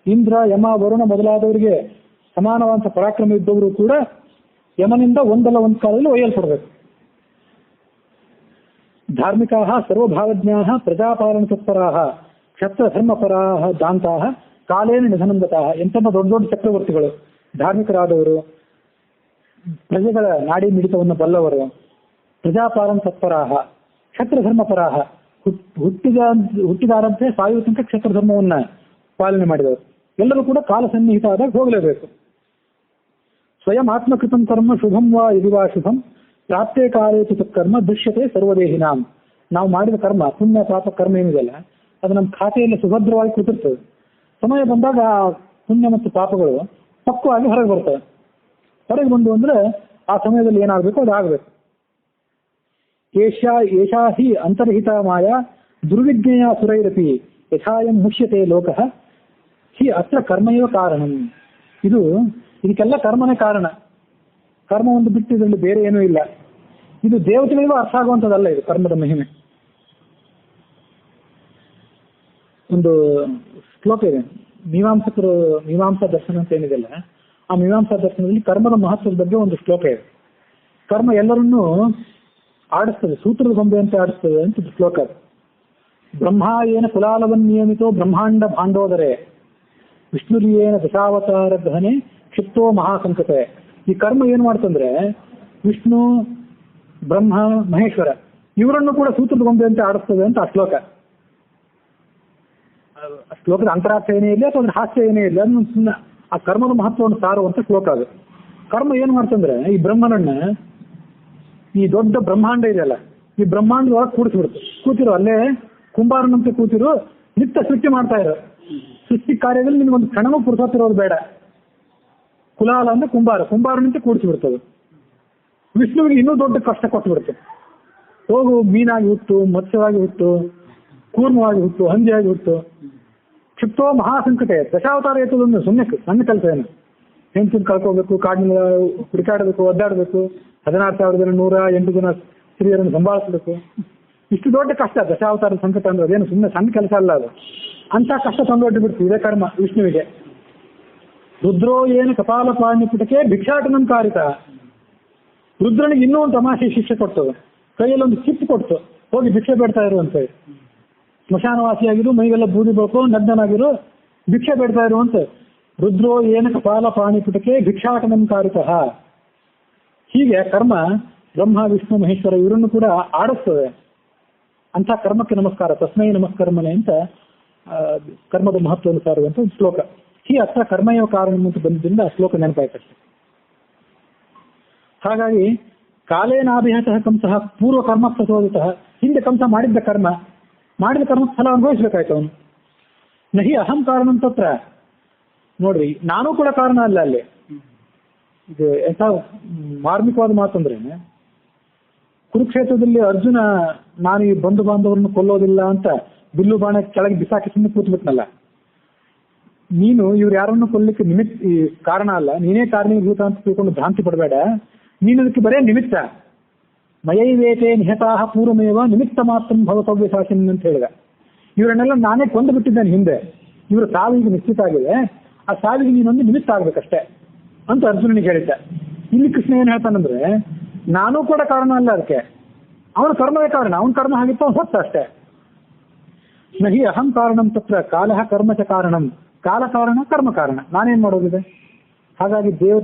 ಇಂದ್ರ ಯಮ ವರುಣ ಮೊದಲಾದವರಿಗೆ ಸಮಾನವಾದ ಪರಾಕ್ರಮ ಇದ್ದವರು ಕೂಡ ಯಮನಿಂದ ಒಂದಲ್ಲ ಒಂದು ಕಾಲದಲ್ಲಿ ಒಯ್ಯಲ್ಪಡಬೇಕು. ಧಾರ್ಮಿಕಾ ಸರ್ವಭಾವಜ್ಞಾ ಪ್ರಜಾಪಾಲನ ತತ್ಪರಾಹ ಕ್ಷತ್ರ ಧರ್ಮಪರಾಹ ದಾಂತಹ ಕಾಲೇನ ನಿಧನಂಗತಃ. ಎಂಥ ದೊಡ್ಡ ದೊಡ್ಡ ಚಕ್ರವರ್ತಿಗಳು, ಧಾರ್ಮಿಕರಾದವರು, ಪ್ರಜೆಗಳ ನಾಡಿ ಮಿಡಿತವನ್ನು ಬಲ್ಲವರು, ಪ್ರಜಾಪಾಲನ ತತ್ಪರಾಹ ಕ್ಷತ್ರ ಧರ್ಮಪರಾಹ ಹುಟ್ಟಿದಾರಂತೆ ಸಾಯುವ ತನಕ ಕ್ಷತ್ರ ಧರ್ಮವನ್ನ ಪಾಲನೆ ಮಾಡಿದವರು. ಎಲ್ಲರೂ ಕೂಡ ಕಾಲ ಸನ್ನಿಹಿತ ಆದಾಗ ಹೋಗಲೇಬೇಕು. ಸ್ವಯಂ ಆತ್ಮಕೃತಂ ಕರ್ಮ ಶುಭಂ ವಾ ಇದು ವಾ ಶುಭಂ ಪ್ರಾಪ್ತೇ ಕಾಲೇತು ತತ್ಕರ್ಮ ದೃಶ್ಯತೆ ಸರ್ವದೇಹಿನಾಂ. ನಾವು ಮಾಡಿದ ಕರ್ಮ, ಪುಣ್ಯ ಪಾಪ ಕರ್ಮ ಏನಿದೆಯಲ್ಲ ಅದು ನಮ್ಮ ಖಾತೆಯಲ್ಲಿ ಸುಭದ್ರವಾಗಿ ಕೂತಿರ್ತದೆ. ಸಮಯ ಬಂದಾಗ ಆ ಪುಣ್ಯ ಮತ್ತು ಪಾಪಗಳು ಪಕ್ವವಾಗಿ ಹೊರಗೆ ಬರ್ತವೆ. ಹೊರಗೆ ಬಂದು ಅಂದ್ರೆ ಆ ಸಮಯದಲ್ಲಿ ಏನಾಗಬೇಕು ಅದು ಆಗಬೇಕು. ಏಷಾ ಹಿ ಅಂತರ್ಹಿತ ಮಾಯ ದುರ್ವಿಜ್ಞೇಯ ಸುರೈರಪಿ ಯಥಾಯಂ ಮುಷ್ಯತೆ ಲೋಕಃ ಹಿ ಅತ್ರ ಕರ್ಮಯೋ ಕಾರಣಂ. ಇದಕ್ಕೆಲ್ಲ ಕರ್ಮನೇ ಕಾರಣ. ಕರ್ಮ ಒಂದು ಬಿಟ್ಟು ಇದರಲ್ಲಿ ಬೇರೆ ಏನೂ ಇಲ್ಲ. ಇದು ದೇವತೆಗಳಿಗೂ ಅರ್ಥ ಆಗುವಂಥದ್ದಲ್ಲ. ಇದು ಕರ್ಮದ ಮಹಿಮೆ. ಒಂದು ಶ್ಲೋಕ ಇದೆ, ಮೀಮಾಂಸಾ ದರ್ಶನ ಅಂತ ಏನಿದೆಲ್ಲ, ಆ ಮೀಮಾಂಸಾ ದರ್ಶನದಲ್ಲಿ ಕರ್ಮದ ಮಹತ್ವದ ಬಗ್ಗೆ ಒಂದು ಶ್ಲೋಕ ಇದೆ. ಕರ್ಮ ಎಲ್ಲರನ್ನೂ ಆಡಿಸ್ತದೆ, ಸೂತ್ರದ ಗೊಂಬೆ ಅಂತ ಆಡಿಸ್ತದೆ ಅಂತ ಶ್ಲೋಕ. ಬ್ರಹ್ಮ ಏನ ಕುಲಾಲವನ್ ನಿಯಮಿತೋ ಬ್ರಹ್ಮಾಂಡ ಭಾಂಡೋದರೇ ವಿಷ್ಣುರಿಯೇನ ದಶಾವತಾರ ಗ್ರಹಣೆ ಕ್ಷಿಪ್ತೋ ಮಹಾಸಂಕತೆ. ಈ ಕರ್ಮ ಏನ್ ಮಾಡ್ತಂದ್ರೆ ವಿಷ್ಣು, ಬ್ರಹ್ಮ, ಮಹೇಶ್ವರ ಇವರನ್ನು ಕೂಡ ಸೂತ್ರದ ಗೊಂಬೆ ಅಂತ ಆಡಿಸ್ತದೆ ಅಂತ ಆ ಶ್ಲೋಕ. ಶ್ಲೋಕದ ಅಂತರಾರ್ಥ ಏನೇ ಇಲ್ಲ ಅಥವಾ ಹಾಸ್ಯ ಏನೇ ಇಲ್ಲ, ಅದನ್ನ ಆ ಕರ್ಮದ ಮಹತ್ವವನ್ನು ಸಾರುವಂತ ಶ್ಲೋಕ ಅದು. ಕರ್ಮ ಏನ್ ಮಾಡ್ತಂದ್ರೆ ಈ ಬ್ರಹ್ಮನನ್ನ, ಈ ದೊಡ್ಡ ಬ್ರಹ್ಮಾಂಡ ಇದೆಯಲ್ಲ, ಈ ಬ್ರಹ್ಮಾಂಡದೊಳಗೆ ಕೂತಿರೋ ಅಲ್ಲೇ ಕುಂಬಾರನಂತೆ ಕೂತಿರೋ ನಿತ್ಯ ಸೃಷ್ಟಿ ಮಾಡ್ತಾ ಇರೋ. ಸೃಷ್ಟಿ ಕಾರ್ಯದಲ್ಲಿ ನಿನ್ಗೊಂದು ಕ್ಷಣವೂ ಪುರುಸತ್ತಿರೋದು ಬೇಡ. ಕುಲಾಲ ಅಂದ್ರೆ ಕುಂಬಾರನಂತೆ ಕೂಡಿಸಿಬಿಡ್ತದೆ. ವಿಷ್ಣುವಿಗೆ ಇನ್ನೂ ದೊಡ್ಡ ಕಷ್ಟ ಕೊಟ್ಟು ಹೋಗು, ಮೀನಾಗಿ ಹುಟ್ಟು, ಮತ್ಸ್ಯವಾಗಿ ಹುಟ್ಟು, ಕೂರ್ಮವಾಗಿ ಹುಟ್ಟು, ಹಂದಿಯಾಗಿ ಹುಟ್ಟು. ಕ್ಷಿಪ್ತೋ ಮಹಾಸಂಕಟೆ. ದಶಾವತಾರ ಎತ್ತದೊಂದು ಸುಮ್ಮನೆ ಸಣ್ಣ ಕೆಲಸ ಏನು? ಹೆಂಡತಿನ ಕಳ್ಕೋಬೇಕು, ಕಾಡಿನ ಹುಡುಕಾಡಬೇಕು, ಒದ್ದಾಡಬೇಕು, 16,000 ಜನ 108 ಜನ ಸ್ತ್ರೀಯರನ್ನು ಸಂಭಾಳಿಸಬೇಕು. ಇಷ್ಟು ದೊಡ್ಡ ಕಷ್ಟ ದಶಾವತಾರದ ಸಂಕಟ ಅಂದ್ರೆ ಅದೇನು ಸುಮ್ಮನೆ ಸಣ್ಣ ಕೆಲಸ ಅಲ್ಲ ಅದು. ಅಂತ ಕಷ್ಟ ತಂದೊಡ್ಡು ಬಿಡ್ತು ಇದೇ ಕರ್ಮ ವಿಷ್ಣುವಿಗೆ. ರುದ್ರೋ ಏನು ಕಪಾಲ ಪಾಣಿಪುಟಕ್ಕೆ ಭಿಕ್ಷಾಟನಂ ಕಾರಿತ. ರುದ್ರನಿಗೆ ಇನ್ನೂ ಒಂದು ತಮಾಷೆ ಶಿಕ್ಷೆ ಕೊಡ್ತು. ಕೈಯಲ್ಲಿ ಒಂದು ಚಿಪ್ ಕೊಡ್ತು, ಹೋಗಿ ಭಿಕ್ಷೆ ಬೇಡ್ತಾ ಇರು ಅಂತ. ಸ್ಮಶಾನವಾಸಿಯಾಗಿರು, ಮೈಗೆಲ್ಲ ಬೂದಿ ಬೇಕು, ನಗ್ನನಾಗಿರು, ಭಿಕ್ಷೆ ಬೇಡ್ತಾ ಇರುವಂತ. ರುದ್ರೋ ಏನು ಕಪಾಲ ಪಾಣಿಪುಟಕ್ಕೆ ಭಿಕ್ಷಾಟನಂ ಕಾರಿತಃ. ಹೀಗೆ ಕರ್ಮ ಬ್ರಹ್ಮ, ವಿಷ್ಣು, ಮಹೇಶ್ವರ ಇವರನ್ನು ಕೂಡ ಆಡಿಸ್ತದೆ. ಅಂತ ಕರ್ಮಕ್ಕೆ ನಮಸ್ಕಾರ, ತಸ್ಮೈ ನಮಸ್ಕರ್ಮನೆ ಅಂತ ಕರ್ಮದ ಮಹತ್ವವನ್ನು ಸಾರುವಂತ ಒಂದು ಶ್ಲೋಕ. ಈ ಅರ್ಥ ಕರ್ಮಯೋ ಕಾರಣ ಅಂತ ಬಂದಿದ್ದರಿಂದ ಆ ಶ್ಲೋಕ ನೆನಪಾಯ್ತಷ್ಟೆ. ಹಾಗಾಗಿ ಕಾಲೇನಾಭಿಹತಃ ಕಂಸಃ ಪೂರ್ವ ಕರ್ಮ ಪ್ರಚೋದಿತಃ. ಹಿಂದೆ ಕಂಸ ಮಾಡಿದ ಕರ್ಮಕ್ಕೆ ಫಲ ಅನುಭವಿಸ್ಬೇಕಾಯ್ತು ಅವನು. ನಹಿ ಅಹಂ ಕಾರಣ ತತ್ರ. ನೋಡ್ರಿ, ನಾನೂ ಕೂಡ ಕಾರಣ ಅಲ್ಲ ಅಲ್ಲಿ. ಇದು ಎಂಥ ಮಾರ್ಮಿಕವಾದ ಮಾತಂದ್ರೆ, ಕುರುಕ್ಷೇತ್ರದಲ್ಲಿ ಅರ್ಜುನ ನಾನು ಈ ಬಂಧು ಬಾಂಧವರನ್ನು ಕೊಲ್ಲೋದಿಲ್ಲ ಅಂತ ಬಿಲ್ಲು ಬಾಣ ಕೆಳಗೆ ಬಿಸಾಕಿ ಸುಮ್ಮನೆ ಕೂತ್ಬಿಟ್ನಲ್ಲ. ನೀನು ಇವ್ರು ಯಾರನ್ನು ಕೊಲ್ಲಲಿಕ್ಕೆ ಈ ಕಾರಣ ಅಲ್ಲ, ನೀನೇ ಕಾರಣೀಭೂತ ಅಂತ ತಿಳ್ಕೊಂಡು ಭ್ರಾಂತಿ ಪಡಬೇಡ. ನೀನು ಅದಕ್ಕೆ ಬರೇ ನಿಮಿತ್ತ. ಮಯೈವೇತೆ ನಿಹತಾಹ ಪೂರ್ವಮೇವ ನಿಮಿತ್ತ ಮಾತ್ರ ಭವತವ್ಯ ಶಾಸನ ಅಂತ ಹೇಳಿದ. ಇವರನ್ನೆಲ್ಲ ನಾನೇ ಕೊಂದು ಬಿಟ್ಟಿದ್ದೇನೆ ಹಿಂದೆ, ಇವರು ಸಾವಿಗೆ ನಿಶ್ಚಿತ ಆಗಿದೆ, ಆ ಸಾವಿಗೆ ನೀನೊಂದು ನಿಮಿತ್ತ ಆಗ್ಬೇಕಷ್ಟೇ ಅಂತ ಅರ್ಜುನನಿಗೆ ಹೇಳಿದ್ದ. ಇಲ್ಲಿ ಕೃಷ್ಣ ಏನ್ ಹೇಳ್ತಾನಂದ್ರೆ, ನಾನೂ ಕೂಡ ಕಾರಣ ಅಲ್ಲ ಅದಕ್ಕೆ, ಅವನ ಕರ್ಮವೇ ಕಾರಣ, ಅವನ ಕರ್ಮ ಆಗಿತ್ತು ಅವನು ಹೊತ್ತ ಅಷ್ಟೇ. ನಹಿ ಅಹಂ ಕಾರಣಂ ತತ್ರ ಕಾಲಃ ಕರ್ಮ ಚ ಕಾರಣಂ, ಕಾಲ ಕಾರಣ ಕರ್ಮ ಕಾರಣ, ನಾನೇನ್ ಮಾಡೋದಿದೆ. ಹಾಗಾಗಿ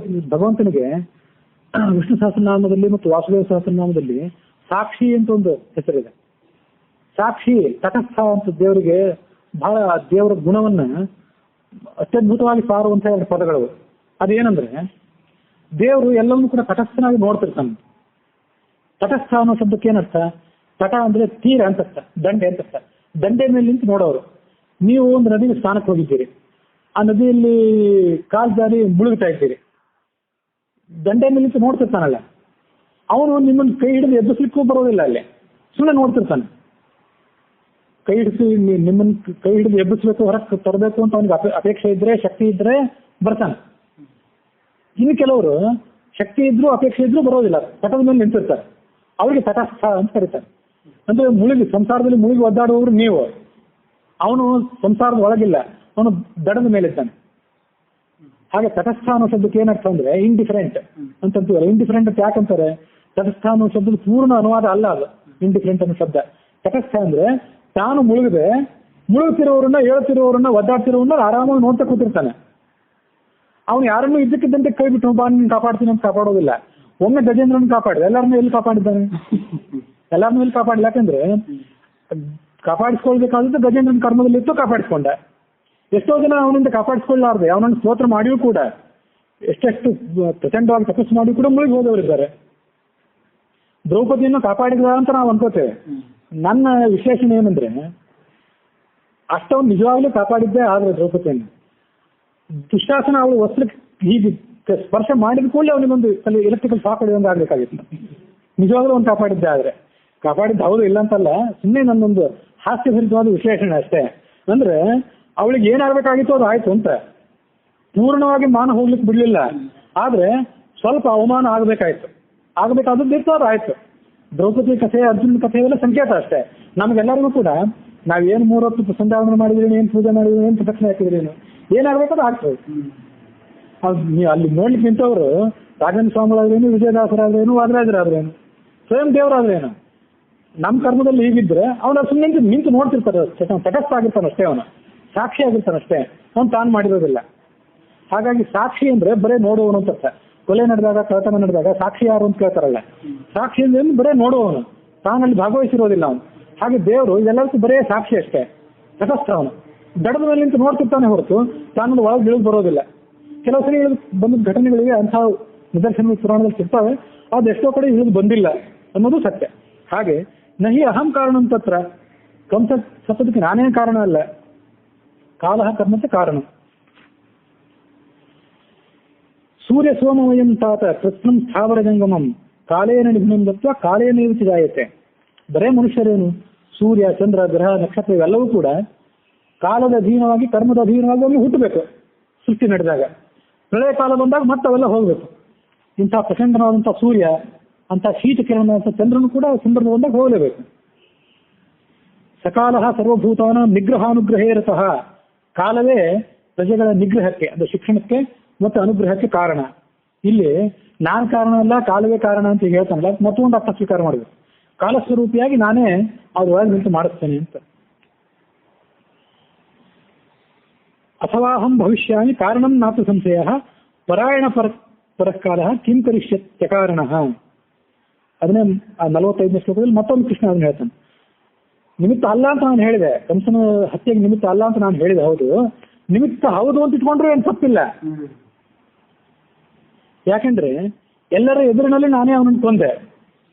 ಭಗವಂತನಿಗೆ ವಿಷ್ಣು ಸಹಸ್ರನಾಮದಲ್ಲಿ ಮತ್ತು ವಾಸುದೇವ ಸಹಸ್ರನಾಮದಲ್ಲಿ ಸಾಕ್ಷಿ ಅಂತ ಒಂದು ಹೆಸರಿದೆ. ಸಾಕ್ಷಿ, ತಟಸ್ಥ ಅಂತ ದೇವರಿಗೆ ಬಹಳ ದೇವರ ಗುಣವನ್ನ ಅತ್ಯದ್ಭುತವಾಗಿ ಸಾರುವಂತ ಎರಡು ಪದಗಳು. ಅದೇನಂದ್ರೆ, ದೇವರು ಎಲ್ಲವನ್ನೂ ಕೂಡ ತಟಸ್ಥನಾಗಿ ನೋಡ್ತಿರ್ತಾನೆ. ತಟಸ್ಥ ಅನ್ನೋ ಶಬ್ದಕ್ಕೆ ಏನರ್ಥ? ತಟ ಅಂದ್ರೆ ತೀರ ಅಂತ ಅರ್ಥ, ದಂಡೆ ಅಂತ ಅರ್ಥ. ದಂಡೆ ಮೇಲೆ ನಿಂತು ನೋಡೋರು. ನೀವು ಒಂದು ನದಿಗೆ ಸ್ನಾನಕ್ಕೆ ಹೋಗಿದ್ದೀರಿ, ಆ ನದಿಯಲ್ಲಿ ಕಾಲ್ ಜಾರಿ ಮುಳುಗ್ತಾ ಇದ್ದೀರಿ, ದಂಡೆ ಮೇಲೆ ನಿಂತು ನೋಡ್ತಿರ್ತಾನಲ್ಲ, ಅವನು ನಿಮ್ಮನ್ನು ಕೈ ಹಿಡಿದು ಎಬ್ಬಿಸ್ಲಿಕ್ಕೂ ಬರೋದಿಲ್ಲ, ಅಲ್ಲೇ ಸುಮ್ಮನೆ ನೋಡ್ತಿರ್ತಾನೆ. ನಿಮ್ಮನ್ನು ಕೈ ಹಿಡಿದು ಎಬ್ಬಿಸ್ಬೇಕು, ಹೊರಗೆ ತರಬೇಕು ಅಂತ ಅವನಿಗೆ ಅಪೇಕ್ಷೆ ಇದ್ರೆ, ಶಕ್ತಿ ಇದ್ರೆ ಬರ್ತಾನೆ. ಇನ್ನು ಕೆಲವರು ಶಕ್ತಿ ಇದ್ರು ಅಪೇಕ್ಷೆ ಇದ್ರು ಬರೋದಿಲ್ಲ, ತಟದ ಮೇಲೆ ನಿಂತಿರ್ತಾರೆ, ಅವರಿಗೆ ತಟಸ್ಥ ಅಂತ ಕರೀತಾರೆ. ಅಂದ್ರೆ ಸಂಸಾರದಲ್ಲಿ ಮುಳುಗಿ ಒದ್ದಾಡುವವರು ನೀವು, ಅವನು ಸಂಸಾರದ ಒಳಗಿಲ್ಲ, ಅವನು ದಡದ ಮೇಲಿದ್ದಾನೆ. ಹಾಗೆ ತಟಸ್ಥ ಅನ್ನೋ ಶಬ್ದಕ್ಕೆ ಏನರ್ಥ ಅಂದ್ರೆ ಇಂಡಿಫರೆಂಟ್ ಅಂತಂತೀವಲ್ಲ. ಇಂಡಿಫರೆಂಟ್ ಅಂತ ಯಾಕಂತಾರೆ? ತಟಸ್ಥ ಅನ್ನೋ ಶಬ್ದದ ಪೂರ್ಣ ಅನುವಾದ ಅಲ್ಲ ಅದು ಇಂಡಿಫರೆಂಟ್ ಅನ್ನೋ ಶಬ್ದ. ತಟಸ್ಥ ಅಂದ್ರೆ ತಾನು ಮುಳುಗುತ್ತಿರೋರನ್ನ, ಹೇಳ್ತಿರೋರನ್ನ, ಒದ್ದಾಡ್ತಿರೋರನ್ನ ಆರಾಮಾಗಿ ನೋಡ್ತಾ ಕೂತಿರ್ತಾನೆ. ಅವನು ಯಾರನ್ನೂ ಇದ್ದಕ್ಕಿದ್ದಂತೆ ಕೈ ಬಿಟ್ಟು ಬಾ ನೀನು ಕಾಪಾಡ್ತೀನಿ ಅಂತ ಕಾಪಾಡೋದಿಲ್ಲ. ಒಮ್ಮೆ ಗಜೇಂದ್ರನ್ ಕಾಪಾಡಿದ, ಎಲ್ಲರನ್ನೂ ಎಲ್ಲಿ ಕಾಪಾಡಿದ್ದಾನೆ? ಎಲ್ಲರನ್ನೂ ಎಲ್ಲಿ ಕಾಪಾಡಲಿ? ಯಾಕಂದ್ರೆ ಕಾಪಾಡಿಸ್ಕೊಳ್ಬೇಕಾದ್ರೆ ಗಜೇಂದ್ರನ್ ಕರ್ಮದಲ್ಲಿ ಇತ್ತು, ಕಾಪಾಡಿಸ್ಕೊಂಡ. ಎಷ್ಟೋ ಜನ ಅವನಿಂದ ಕಾಪಾಡಿಸ್ಕೊಳ್ಳಾರ್ದೆ, ಅವನನ್ನು ಸ್ತೋತ್ರ ಮಾಡಿಯೂ ಕೂಡ, ಎಷ್ಟೆಷ್ಟು ಪ್ರಚಂಡವಾಗಿ ತಪಸ್ಸು ಮಾಡಿಯೂ ಕೂಡ ಮುಳುಗಿ ಹೋದವರಿದ್ದಾರೆ. ದ್ರೌಪದಿಯನ್ನು ಕಾಪಾಡಿದ ಅಂತ ನಾವು ಅನ್ಕೋತೇವೆ. ನನ್ನ ವಿಶ್ಲೇಷಣೆ ಏನಂದ್ರೆ, ಅಷ್ಟೊಂದು ನಿಜವಾಗ್ಲೂ ಕಾಪಾಡಿದ್ದೆ. ಆದ್ರೆ ದ್ರೌಪದಿಯನ್ನು ದುಶ್ಯಾಸನ ಅವಳು ವಸ್ತ್ರಕ್ಕೆ ಹೀಗೆ ಸ್ಪರ್ಶ ಮಾಡಿದ ಕೂಡಲೇ ಅವನಿಗೊಂದು ಎಲೆಕ್ಟ್ರಿಕಲ್ ಶಾಕ್ ಹೊಡೆಯುವಂಗೆ ಆಗ್ಬೇಕಾಗಿತ್ತು. ನಿಜವಾಗ್ಲೂ ಅವ್ನು ಕಾಪಾಡಿದ್ದೆ. ಆದ್ರೆ ಕಾಪಾಡಿದ್ದು ಹೌದು ಇಲ್ಲ ಅಂತಲ್ಲ, ಸುಮ್ಮನೆ ನನ್ನೊಂದು ಹಾಸ್ಯಭರಿತವಾದ ವಿಶ್ಲೇಷಣೆ ಅಷ್ಟೇ. ಅಂದ್ರೆ ಅವಳಿಗೆ ಏನಾಗಬೇಕಾಗಿತ್ತು ಅದು ಆಯ್ತು ಅಂತ. ಪೂರ್ಣವಾಗಿ ಮಾನ ಹೋಗ್ಲಿಕ್ಕೆ ಬಿಡ್ಲಿಲ್ಲ, ಆದ್ರೆ ಸ್ವಲ್ಪ ಅವಮಾನ ಆಗಬೇಕಾದದ್ದು ಅದು ಆಯ್ತು. ದ್ರೌಪದಿ ಕಥೆ, ಅರ್ಜುನ ಕಥೆ ಎಲ್ಲ ಸಂಕೇತ ಅಷ್ಟೇ. ನಮ್ಗೆಲ್ಲರಿಗೂ ಕೂಡ ನಾವೇನು 3 ಹೊತ್ತು ಸಂಧ್ಯಾವಂದನ ಮಾಡಿದ್ರೇನು, ಏನು ಪೂಜೆ ಮಾಡಿದ್ರೇನು, ಏನು ಪ್ರದಕ್ಷಿಣೆ ಹಾಕಿದ್ರೇನು, ಏನಾಗಬೇಕದು ಆಗ್ತದೆ. ಅಲ್ಲಿ ನೋಡ್ಲಿಕ್ಕೆ ನಿಂತವರು ರಾಘವೇಂದ್ರ ಸ್ವಾಮಿಗಳಾದ್ರೇನು, ವಿಜಯದಾಸರಾದ್ರೇನು, ವಾದರಾಜರಾದ್ರೇನು, ಸ್ವಯಂ ದೇವರಾದ್ರೇನು, ನಮ್ಮ ಕರ್ಮದಲ್ಲಿ ಹೀಗಿದ್ರೆ ಅವನ ಸುಮ್ಮನೆ ನಿಂತು ನೋಡ್ತಿರ್ತಾರೆ. ತಟಸ್ಥ ಆಗಿರ್ತಾನೆ ಅಷ್ಟೇ, ಅವನು ಸಾಕ್ಷಿ ಆಗಿರ್ತಾನೆ ಅಷ್ಟೇ, ಅವನು ತಾನು ಮಾಡಿರೋದಿಲ್ಲ. ಹಾಗಾಗಿ ಸಾಕ್ಷಿ ಅಂದ್ರೆ ಬರೇ ನೋಡುವವನು ಅಂತ ಅರ್ಥ. ಕೊಲೆ ನಡೆದಾಗ, ಕಳತನ ನಡೆದಾಗ ಸಾಕ್ಷಿ ಯಾರು ಅಂತ ಕೇಳ್ತಾರಲ್ಲ, ಸಾಕ್ಷಿ ಅಂದ್ರೆ ಬರೇ ನೋಡುವವನು, ತಾನಲ್ಲಿ ಭಾಗವಹಿಸಿರೋದಿಲ್ಲ ಅವನು. ಹಾಗೆ ದೇವರು ಇದೆಲ್ಲದಕ್ಕೂ ಬರೇ ಸಾಕ್ಷಿ ಅಷ್ಟೇ, ತಟಸ್ಥ. ಅವನು ದಡದ ಮೇಲೆ ನಿಂತು ನೋಡ್ತಿರ್ತಾನೆ ಹೊರತು ತಾನಲ್ಲಿ ಒಳಗೆ ಇಳಿದು ಬರೋದಿಲ್ಲ. ಕೆಲವು ಸರಿ ಇಳಿದು ಬಂದ ಘಟನೆಗಳಿಗೆ ಅಂಥ ನಿದರ್ಶನ ಪುರಾಣದಲ್ಲಿ ಸಿಗ್ತವೆ, ಅದು ಎಷ್ಟೋ ಕಡೆ ಇಳಿದು ಬಂದಿಲ್ಲ ಅನ್ನೋದು ಸತ್ಯ. ಹಾಗೆ ನಹಿ ಅಹಂ ಕಾರಣ ತತ್ರ, ಕಂಸ ಸತ್ತದಕ್ಕೆ ನಾನೇ ಕಾರಣ ಅಲ್ಲ, ಕಾಲಃ ಕರ್ಮಕ್ಕೆ ಕಾರಣ. ಸೂರ್ಯ ಸೋಮಮಯಂ ತಾತ ಕೃತ್ನಂ ಸ್ಥಾವರ ಜಂಗಮಂ ಕಾಲೇನ ನಿಘ್ನಂ ದತ್ವ ಕಾಲೇನ ಜಾಯತೆ. ಬರೇ ಮನುಷ್ಯರೇನು, ಸೂರ್ಯ, ಚಂದ್ರ, ಗ್ರಹ, ನಕ್ಷತ್ರ ಇವೆಲ್ಲವೂ ಕೂಡ ಕಾಲದ ಅಧೀನವಾಗಿ, ಕರ್ಮದ ಅಧೀನವಾಗಿ ಒಮ್ಮೆ ಹುಟ್ಟಬೇಕು. ಸೃಷ್ಟಿ ನಡೆದಾಗ ಪ್ರಳಯ ಕಾಲ ಬಂದಾಗ ಮತ್ತೆ ಅವೆಲ್ಲ ಹೋಗ್ಬೇಕು. ಇಂಥ ಪ್ರಚಂಡನಾದಂಥ ಸೂರ್ಯ, ಅಂತ ಶೀತ ಕಿರಣದಂಥ ಚಂದ್ರನು ಕೂಡ ಸಂದರ್ಭ ಬಂದಾಗ ಹೋಗಲೇಬೇಕು. ಸಕಾಲಃ ಸರ್ವಭೂತಾನ ನಿಗ್ರಹಾನುಗ್ರಹೇ ರತಃ, ಕಾಲವೇ ಪ್ರಜೆಗಳ ನಿಗ್ರಹಕ್ಕೆ, ಅದು ಶಿಕ್ಷಣಕ್ಕೆ ಮತ್ತು ಅನುಗ್ರಹಕ್ಕೆ ಕಾರಣ. ಇಲ್ಲಿ ನಾನು ಕಾರಣ ಅಲ್ಲ, ಕಾಲವೇ ಕಾರಣ ಅಂತ ಈಗ ಹೇಳ್ತಾನಲ್ಲ, ಮತ್ತೊಂದು ಅರ್ಥ ಸ್ವೀಕಾರ ಮಾಡಬೇಕು. ಕಾಲಸ್ವರೂಪಿಯಾಗಿ ನಾನೇ ಅವ್ರ ಒಳಗೆ ನಿಂತು ಮಾಡಿಸ್ತೇನೆ ಅಂತ. ಅಥವಾಹಂ ಭವಿಷ್ಯಾಮಿ ಕಾರಣಂ ನಾತು ಸಂಶಯ ಪರಾಯಣ ಪರಕಾಲ ಕಿಂ ಕರಿಷ್ಯತ್ಯಕಾರಣ. ಅದನ್ನೇ 45ನೇ ಶ್ಲೋಕದಲ್ಲಿ ಮತ್ತೊಂದು ಕೃಷ್ಣ ಅದನ್ನ ಹೇಳ್ತಾನೆ. ನಿಮಿತ್ತ ಅಲ್ಲ ಅಂತ ನಾನು ಹೇಳಿದೆ, ಕಂಸನ ಹತ್ಯೆಗೆ ನಿಮಿತ್ತ ಅಲ್ಲ ಅಂತ ನಾನು ಹೇಳಿದೆ. ಹೌದು, ನಿಮಿತ್ತ ಹೌದು ಅಂತ ಇಟ್ಕೊಂಡ್ರೆ ಏನು ತಪ್ಪಿಲ್ಲ. ಯಾಕೆಂದ್ರೆ ಎಲ್ಲರ ಎದುರಿನಲ್ಲಿ ನಾನೇ ಅವನನ್ನು ಕೊಂದೆ.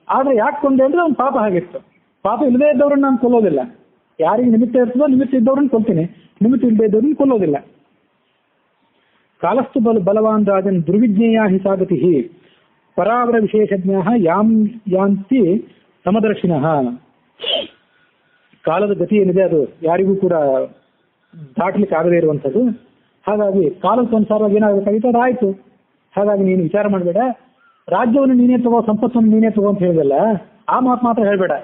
ಆದ್ರೆ ಯಾಕೆ ಕೊಂದೆ ಅಂದ್ರೆ ಅವ್ನ ಪಾಪ ಆಗಿತ್ತು. ಪಾಪ ಇಲ್ಲದೇ ಇದ್ದವ್ರನ್ನ ನಾನು ಕೊಲ್ಲೋದಿಲ್ಲ. ಯಾರಿಗೆ ನಿಮಿತ್ತ ಇರ್ತದೋ ನಿಮಿತ್ತ ಇದ್ದವ್ರನ್ನ ಕೊಲ್ತೀನಿ, ನಿಮಿತ್ತ ಇಲ್ಲದೇ ಇದ್ದವ್ರನ್ನ ಕೊಲ್ಲೋದಿಲ್ಲ. ಕಾಲಸ್ತು ಬಲವಾನ್ ರಾಜನ್ ದುರ್ವಿಜ್ಞೇಯ ಹಿ ಸಾಗತಿ ಪರಾವರ ವಿಶೇಷಜ್ಞ ಯಾಂತಿ ಸಮದರ್ಶಿನಃ. ಕಾಲದ ಗತಿ ಏನಿದೆ ಅದು ಯಾರಿಗೂ ಕೂಡ ದಾಟ್ಲಿಕ್ಕೆ ಆಗದೇ ಇರುವಂಥದ್ದು. ಹಾಗಾಗಿ ಕಾಲಕ್ಕನುಸಾರವಾಗಿ ಏನಾಗಬೇಕಾಗಿತ್ತು ಅದಾಯ್ತು. ಹಾಗಾಗಿ ನೀನು ವಿಚಾರ ಮಾಡಬೇಡ, ರಾಜ್ಯವನ್ನು ನೀನೇ ತಗೋ, ಸಂಪತ್ತನ್ನು ನೀನೇ ತಗೋ ಅಂತ ಹೇಳಿದಲ್ಲ, ಆ ಮಾತು ಮಾತ್ರ ಹೇಳಬೇಡ.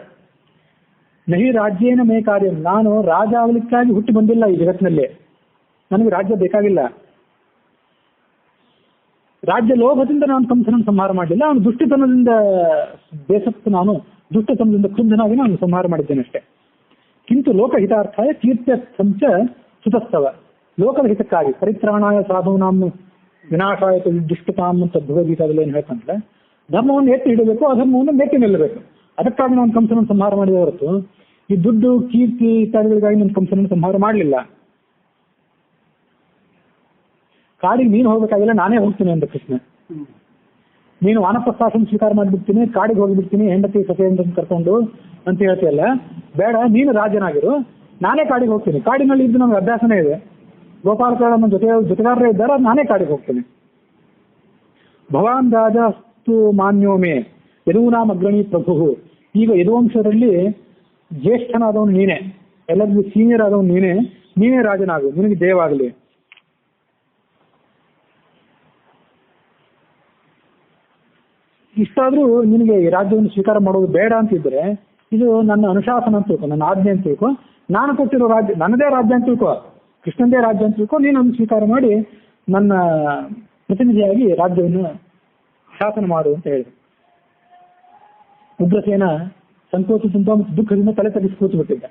ನಹಿ ರಾಜ್ಯೇನ ಮೇ ಕಾರ್ಯ, ನಾನು ರಾಜ ಆಗಲಿಕ್ಕಾಗಿ ಹುಟ್ಟಿ ಬಂದಿಲ್ಲ ಈ ಜಗತ್ತಿನಲ್ಲಿ. ನನಗೆ ರಾಜ್ಯ ಬೇಕಾಗಿಲ್ಲ. ರಾಜ್ಯ ಲೋಭದಿಂದ ನಾನು ಕಂಸನನ್ನು ಸಂಹಾರ ಮಾಡಲಿಲ್ಲ, ಅವನು ದುಷ್ಟತನದಿಂದ ಬೇಸತ್ತು, ನಾನು ದುಷ್ಟತನದಿಂದ ಕ್ರುದ್ಧನಾಗಿ ನಾನು ಸಂಹಾರ ಮಾಡಿದ್ದೇನೆ ಅಷ್ಟೇ. ಕಿಂತು ಲೋಕಹಿತಾರ್ಥಾಯ ಕೀರ್ತ್ಯರ್ಥಂಚ ಸುತಸ್ತವ, ಲೋಕದ ಹಿತಕ್ಕಾಗಿ ಪರಿತ್ರಾಣಾಯ ಸಾಧೂನಾಂ ವಿನಾಶಾಯ ದುಷ್ಟತಾಂ ಅಂತ ಭಗವದ್ಗೀತಾದಲ್ಲಿ ಏನು ಹೇಳ್ತಂದ್ರೆ, ಧರ್ಮವನ್ನು ಎತ್ತಿ ಹಿಡಬೇಕು, ಅಧರ್ಮವನ್ನು ಮೆಟ್ಟಿ ನಿಲ್ಲಬೇಕು. ಅದಕ್ಕಾಗಿ ನಾನು ಕಂಸನನ್ನು ಸಂಹಾರ ಮಾಡಿದ ಹೊರತು ಈ ದುಡ್ಡು ಕೀರ್ತಿ ಇತ್ಯಾದಿಗಳಿಗಾಗಿ ನಾನು ಕಂಸನನ್ನು ಸಂಹಾರ ಮಾಡಲಿಲ್ಲ. ಕಾಡಿಗೆ ನೀನು ಹೋಗ್ಬೇಕಾಗಿಲ್ಲ, ನಾನೇ ಹೋಗ್ತೀನಿ ಅಂತ ಕೃಷ್ಣ. ನೀನು ವಾನಪ್ರಸ್ಥಾಶ್ರಮ ಸ್ವೀಕಾರ ಮಾಡಿಬಿಡ್ತೀನಿ, ಕಾಡಿಗೆ ಹೋಗಿಬಿಡ್ತೀನಿ ಹೆಂಡತಿ ಸೊಸೆಯಿಂದ ಕರ್ಕೊಂಡು ಅಂತ ಹೇಳ್ತೀಯಲ್ಲ, ಬೇಡ, ನೀನು ರಾಜನಾಗಿರು, ನಾನೇ ಕಾಡಿಗೆ ಹೋಗ್ತೀನಿ. ಕಾಡಿನಲ್ಲಿ ಇದ್ದು ನಮ್ಗೆ ಅಭ್ಯಾಸನೇ ಇದೆ, ಗೋಪಾಲಕ ನಮ್ಮ ಜೊತೆಗಾರರೇ ಇದ್ದಾರೆ, ನಾನೇ ಕಾಡಿಗೆ ಹೋಗ್ತೀನಿ. ಭವಾನ್ ರಾಜಸ್ತು ಮಾನ್ಯೋಮೆ ಯದೂನಾಂ ಅಗ್ರಣಿ ಪ್ರಭು, ಈಗ ಯದುವಂಶದಲ್ಲಿ ಜ್ಯೇಷ್ಠನಾದವನು ನೀನೇ, ಎಲ್ಲರಿಗೂ ಸೀನಿಯರ್ ಆದವನು ನೀನೇ, ನೀನೇ ರಾಜನಾಗು, ನಿನಗೆ ಜಯವಾಗಲಿ. ಇಷ್ಟಾದ್ರೂ ನಿನಗೆ ಈ ರಾಜ್ಯವನ್ನು ಸ್ವೀಕಾರ ಮಾಡೋದು ಬೇಡ ಅಂತಿದ್ರೆ, ಇದು ನನ್ನ ಅನುಶಾಸನ ಅಂತ ತಿಳ್ಕೊ, ನನ್ನ ಆಜ್ಞೆ ಅಂತ ತಿಳ್ಕೊ, ನಾನು ಕೊಟ್ಟಿರೋ ರಾಜ್ಯ ನನ್ನದೇ ರಾಜ್ಯ ಅಂತ ತಿಳ್ಕೊ, ಕೃಷ್ಣಂದೇ ರಾಜ್ಯ ಅಂತ ತಿಳ್ಕೊ, ನೀನು ಅದನ್ನು ಸ್ವೀಕಾರ ಮಾಡಿ ನನ್ನ ಪ್ರತಿನಿಧಿಯಾಗಿ ರಾಜ್ಯವನ್ನು ಶಾಸನ ಮಾಡು ಅಂತ ಹೇಳಿದ್ರು. ಉಗ್ರಸೇನ ಸಂಕೋಚದಿಂದ ಮತ್ತು ದುಃಖದಿಂದ ತಲೆ ತಗ್ಗಿಸಿ ಕೂತು ಬಿಟ್ಟಿದ್ದ.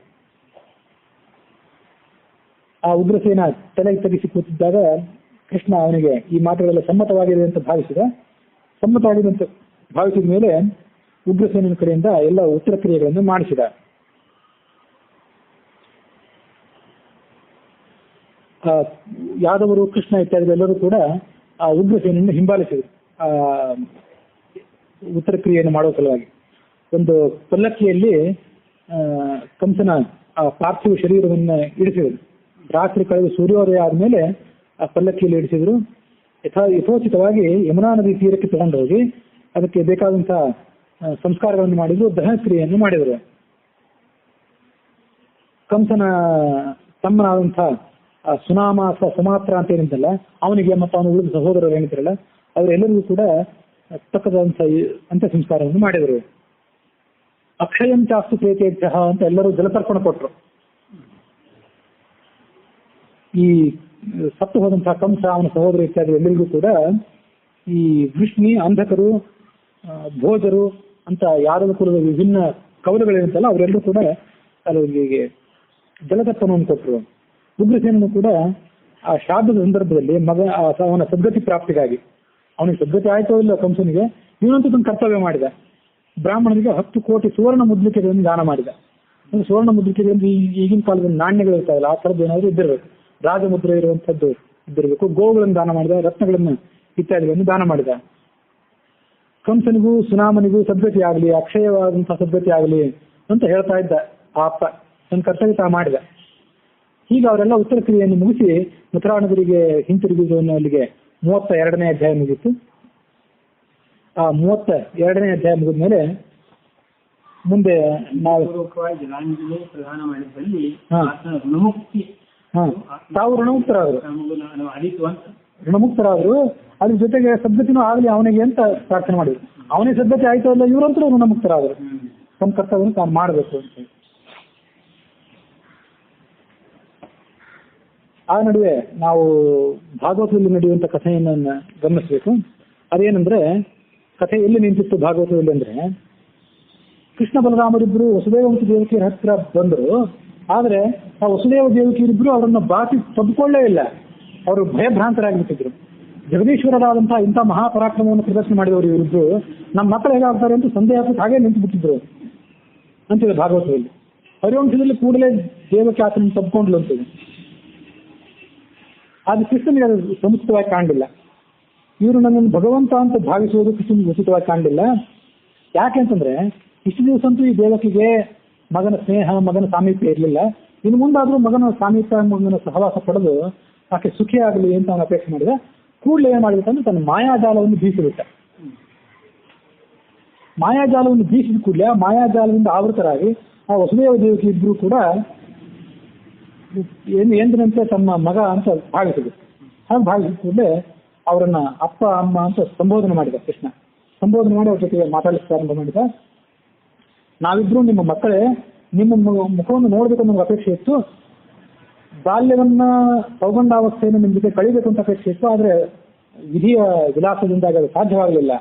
ಆ ಉಗ್ರಸೇನ ತಲೆ ತಗ್ಗಿಸಿ ಕೂತಿದ್ದಾಗ ಕೃಷ್ಣ ಅವನಿಗೆ ಈ ಮಾತುಗಳೆಲ್ಲ ಸಮ್ಮತವಾಗಿದೆ ಅಂತ ಸಮ್ಮತವಾಗಿದೆ ಅಂತ ಭಾವಿಸಿದ ಮೇಲೆ ಉಗ್ರಸೇನ ಕಡೆಯಿಂದ ಎಲ್ಲ ಉತ್ತರ ಕ್ರಿಯೆಗಳನ್ನು ಮಾಡಿಸಿದ. ಯಾದವರು, ಕೃಷ್ಣ ಇತ್ಯಾದಿಗಳೆಲ್ಲರೂ ಕೂಡ ಆ ಉಗ್ರಸೇನೆಯನ್ನು ಹಿಂಬಾಲಿಸಿದರು ಆ ಉತ್ತರ ಕ್ರಿಯೆಯನ್ನು ಮಾಡುವ ಸಲುವಾಗಿ. ಒಂದು ಪಲ್ಲಕ್ಕಿಯಲ್ಲಿ ಕಂಸನ ಆ ಪಾರ್ಥಿವ ಶರೀರವನ್ನು ಇಡಿಸಿದರು. ರಾತ್ರಿ ಕಳೆದು ಸೂರ್ಯೋದಯ ಆದಮೇಲೆ ಆ ಪಲ್ಲಕ್ಕಿಯಲ್ಲಿ ಇಡಿಸಿದ್ರು. ಯಥೋಚಿತವಾಗಿ ಯಮುನಾ ನದಿ ತೀರಕ್ಕೆ ತಗೊಂಡು ಹೋಗಿ ಅದಕ್ಕೆ ಬೇಕಾದಂತಹ ಸಂಸ್ಕಾರಗಳನ್ನು ಮಾಡಿದ್ರು, ದಹನ ಕ್ರಿಯೆಯನ್ನು ಮಾಡಿದರು. ಕಂಸನ ತಮ್ಮನಾದಂಥ ಸುನಾಮ ಸುಮಾತ್ರ ಅಂತ ಏನಿದ್ದಲ್ಲ ಅವನಿಗೆ ಮತ್ತು ಅವನು ಉಳಿದ ಸಹೋದರರು ಏನಿದ್ರಲ್ಲ ಅವರೆಲ್ಲರಿಗೂ ಕೂಡ ತಕ್ಕದಂಥ ಅಂತ್ಯ ಸಂಸ್ಕಾರವನ್ನು ಮಾಡಿದರು. ಅಕ್ಷಯಂ ಚಾಸ್ತು ಪ್ರೇತೇಭ್ಯ ಅಂತ ಎಲ್ಲರೂ ಜಲತರ್ಪಣ ಕೊಟ್ಟರು. ಈ ಸತ್ತು ಹೋದಂತಹ ಕಂಸ, ಅವನ ಸಹೋದರ ಇತ್ಯಾದಿ ಎಲ್ಲರಿಗೂ ಕೂಡ ಈ ವೃಷ್ಣಿ, ಅಂಧಕರು, ಭೋಜರು ಅಂತ ಯಾರದ ಕುಲದ ವಿಭಿನ್ನ ಕವಲುಗಳೇನಿರ್ತಲ್ಲ ಅವರೆಲ್ಲರೂ ಕೂಡ ಅವರಿಗೆ ಜಲತರ್ಪಣವನ್ನು ಕೊಟ್ಟರು. ಉಗ್ರಸೇನನು ಕೂಡ ಆ ಶ್ರಾದ್ದದ ಸಂದರ್ಭದಲ್ಲಿ ಅವನ ಸದ್ಗತಿ ಪ್ರಾಪ್ತಿಗಾಗಿ, ಅವನಿಗೆ ಸದ್ಗತಿ ಆಯ್ತೋ ಇಲ್ಲ ಕಂಸನಿಗೆ, ಇವನಂತೂ ತನ್ನ ಕರ್ತವ್ಯ ಮಾಡಿದ. ಬ್ರಾಹ್ಮಣರಿಗೆ 10 ಕೋಟಿ ಸುವರ್ಣ ಮುದ್ರಿಕೆಗಳನ್ನು ದಾನ ಮಾಡಿದ. ಸುವರ್ಣ ಮುದ್ರಿಕೆಗಳಿಂದ ಈಗಿನ ಕಾಲದಲ್ಲಿ ನಾಣ್ಯಗಳು ಇರ್ತಾವಲ್ಲ, ಆ ಥರದ್ದು ಏನಾದರೂ ಇದ್ದಿರಬೇಕು, ರಾಜಮುದ್ರೆ ಇರುವಂಥದ್ದು ಇದ್ದಿರಬೇಕು. ಗೋವುಗಳನ್ನು ದಾನ ಮಾಡಿದ, ರತ್ನಗಳನ್ನು ಇತ್ಯಾದಿಗಳನ್ನು ದಾನ ಮಾಡಿದ. ಕಂಸನಿಗೂ ಸುನಾಮನಿಗೂ ಸದ್ಗತಿ ಆಗಲಿ, ಅಕ್ಷಯವಾದಂತಹ ಸದ್ಗತಿ ಆಗಲಿ ಅಂತ ಹೇಳ್ತಾ ಇದ್ದ ಆ ಅಪ್ಪ. ತನ್ನ ಕರ್ತವ್ಯ ಮಾಡಿದ. ಹೀಗೆ ಅವರೆಲ್ಲ ಉತ್ತರ ಕ್ರಿಯೆಯನ್ನು ಮುಗಿಸಿ ಮಥುರಾನಗರಿಗೆ ಹಿಂತಿರುಗಿದ ಅಲ್ಲಿಗೆ 32ನೇ ಅಧ್ಯಾಯ ಮುಗಿತು. ಆ 32ನೇ ಅಧ್ಯಾಯ ಮುಗಿದ ಮೇಲೆ ಮುಂದೆ ನಾವು ತಾವು ಋಣಮುಕ್ತರಾದ್ರು, ಅದ್ರ ಜೊತೆಗೆ ಸದ್ಗತಿನೂ ಆಗಲಿ ಅವನಿಗೆ ಅಂತ ಪ್ರಾರ್ಥನೆ ಮಾಡಿದ್ರು. ಅವನಿಗೆ ಸದ್ಗತಿ ಆಯ್ತು ಅಲ್ಲ, ಇವರಂತೂ ಋಣಮುಕ್ತರಾದ್ರು, ತಮ್ಮ ಕರ್ತವ್ಯವನ್ನು ತಾನು ಮಾಡಬೇಕು ಅಂತ. ಆ ನಡುವೆ ನಾವು ಭಾಗವತದಲ್ಲಿ ನಡೆಯುವಂಥ ಕಥೆಯನ್ನು ಗಮನಿಸಬೇಕು. ಅದೇನೆಂದ್ರೆ, ಕಥೆ ಎಲ್ಲಿ ನಿಂತಿತ್ತು ಭಾಗವತದಲ್ಲಿ ಅಂದ್ರೆ, ಕೃಷ್ಣ ಬಲರಾಮರಿಬ್ಬರು ವಸುದೇವ ಮತ್ತು ದೇವಕಿಯರ ಹತ್ರ ಬಂದರು. ಆದರೆ ಆ ವಸುದೇವ ದೇವಕಿಯರಿಬ್ಬರು ಅವರನ್ನು ಬಾಕಿ ತಬ್ಕೊಳ್ಳೇ ಇಲ್ಲ. ಅವರು ಭಯಭ್ರಾಂತರಾಗಿಬಿಟ್ಟಿದ್ರು. ಜಗದೀಶ್ವರರಾದಂತಹ ಇಂಥ ಮಹಾಪರಾಕ್ರಮವನ್ನು ಪ್ರದರ್ಶನ ಮಾಡಿದವರು ಇವರಿಬ್ರು ನಮ್ಮ ಮಕ್ಕಳು ಹೇಗಾಗ್ತಾರೆ ಅಂತ ಸಂದೇಹ ಹಾಗೆ ನಿಂತು ಬಿಟ್ಟಿದ್ರು ಅಂತಿದೆ ಭಾಗವತದಲ್ಲಿ. ಹರಿವಂಶದಲ್ಲಿ ಕೂಡಲೇ ದೇವಕಿ ಆತನ ತಬ್ಕೊಂಡ್ಲು ಅಂತಿದೆ. ಅದು ಕೃಷ್ಣನಿಗೆ ಅದು ಸಮುಚಿತವಾಗಿ ಕಾಣಲಿಲ್ಲ. ಇವರು ನನ್ನನ್ನು ಭಗವಂತ ಅಂತ ಭಾವಿಸುವುದು ಕೃಷ್ಣನಿಗೆ ಉಚಿತವಾಗಿ ಕಾಣಲಿಲ್ಲ. ಯಾಕೆಂತಂದ್ರೆ ಇಷ್ಟು ದಿವಸ ಅಂತೂ ಈ ದೇವಕಿಗೆ ಮಗನ ಸ್ನೇಹ, ಮಗನ ಸಾಮೀಪ್ಯ ಇರಲಿಲ್ಲ. ಇನ್ನು ಮುಂದಾದ್ರೂ ಮಗನ ಸಾಮೀಪ್ಯ, ಮಗನ ಸಹವಾಸ ಪಡೆದು ಆಕೆ ಸುಖಿ ಆಗಲಿ ಅಂತ ಅವನು ಅಪೇಕ್ಷೆ ಮಾಡಿದ. ಕೂಡಲೇ ಏನ್ ಮಾಡಿಬಿಟ್ಟಂದ್ರೆ ತನ್ನ ಮಾಯಾಜಾಲವನ್ನು ಬೀಸಿಬಿಟ್ಟ. ಮಾಯಾಜಾಲವನ್ನು ಬೀಸಿದ ಕೂಡಲೇ ಆ ಮಾಯಾಜಾಲದಿಂದ ಆವೃತರಾಗಿ ಆ ವಸುದೇವ ದೇವಕಿ ಇಬ್ಬರು ಕೂಡ ಎಂದಿನಂತೆ ತಮ್ಮ ಮಗ ಅಂತ ಭಾವಿಸಿದ್ರು. ಹಾಗೆ ಭಾವಿಸಿದ ಕೂಡಲೇ ಅವರನ್ನ ಅಪ್ಪ ಅಮ್ಮ ಅಂತ ಸಂಬೋಧನೆ ಮಾಡಿದ ಕೃಷ್ಣ. ಸಂಬೋಧನೆ ಮಾಡಿ ಅವ್ರ ಜೊತೆಗೆ ಮಾತಾಡಲಿಕ್ಕೆ ಪ್ರಾರಂಭ ಮಾಡಿದ. ನಾವಿಬ್ರು ನಿಮ್ಮ ಮಕ್ಕಳೇ, ನಿಮ್ಮ ಮುಖವನ್ನು ನೋಡ್ಬೇಕು ನಮ್ಗೆ ಅಪೇಕ್ಷೆ ಇತ್ತು. ಬಾಲ್ಯವನ್ನ ಸೌಗಂಧಾವಸ್ಥೆಯನ್ನು ನಿಮ್ಮ ಜೊತೆ ಕಳಿಬೇಕು ಅಂತ ಅಪೇಕ್ಷೆ ಇತ್ತು. ಆದರೆ ವಿಧಿಯ ವಿಲಾಸದಿಂದಾಗಿ ಅದು ಸಾಧ್ಯವಾಗಲಿಲ್ಲ.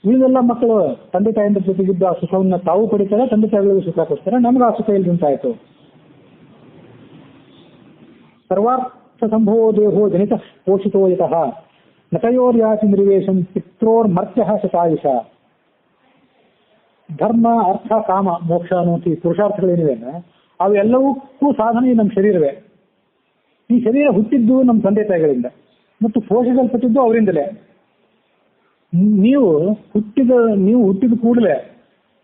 ಉಳಿದೆಲ್ಲ ಮಕ್ಕಳು ತಂದೆ ತಾಯಿಯಿಂದ ಜೊತೆಗಿದ್ದ ಆ ಸುಖವನ್ನ ತಾವು ಪಡಿತಾರೆ, ತಂದೆ ತಾಯಿಗಳಿಗೂ ಸುಖ ಕೊಡ್ತಾರೆ. ನಮ್ಗೆ ಆ ಸುಖ ಇಲ್ಲದಂತಾಯ್ತು. ಸರ್ವಾರ್ಥ ಸಂಭವೋ ದೇಹೋ ಜನಿತ ಪೋಷಿತೋ ಯತಃ ನತಯೋರ್ಯಾತಿ ನಿರ್ವೇಶಂ ಪಿತ್ರೋರ್ ಮರ್ತ್ಯ ಶತಾಯುಷ. ಧರ್ಮ, ಅರ್ಥ, ಕಾಮ, ಮೋಕ್ಷ ಅನ್ನುವಂಥ ಈ ಪುರುಷಾರ್ಥಗಳೇನಿವೆ ಅವೆಲ್ಲವಕ್ಕೂ ಸಾಧನೆ ನಮ್ಮ ಶರೀರವೇ. ಈ ಶರೀರ ಹುಟ್ಟಿದ್ದು ನಮ್ಮ ತಂದೆ ತಾಯಿಗಳಿಂದ ಮತ್ತು ಪೋಷಿಸಲ್ಪಟ್ಟಿದ್ದು ಅವರಿಂದಲೇ. ನೀವು ಹುಟ್ಟಿದ ಕೂಡಲೇ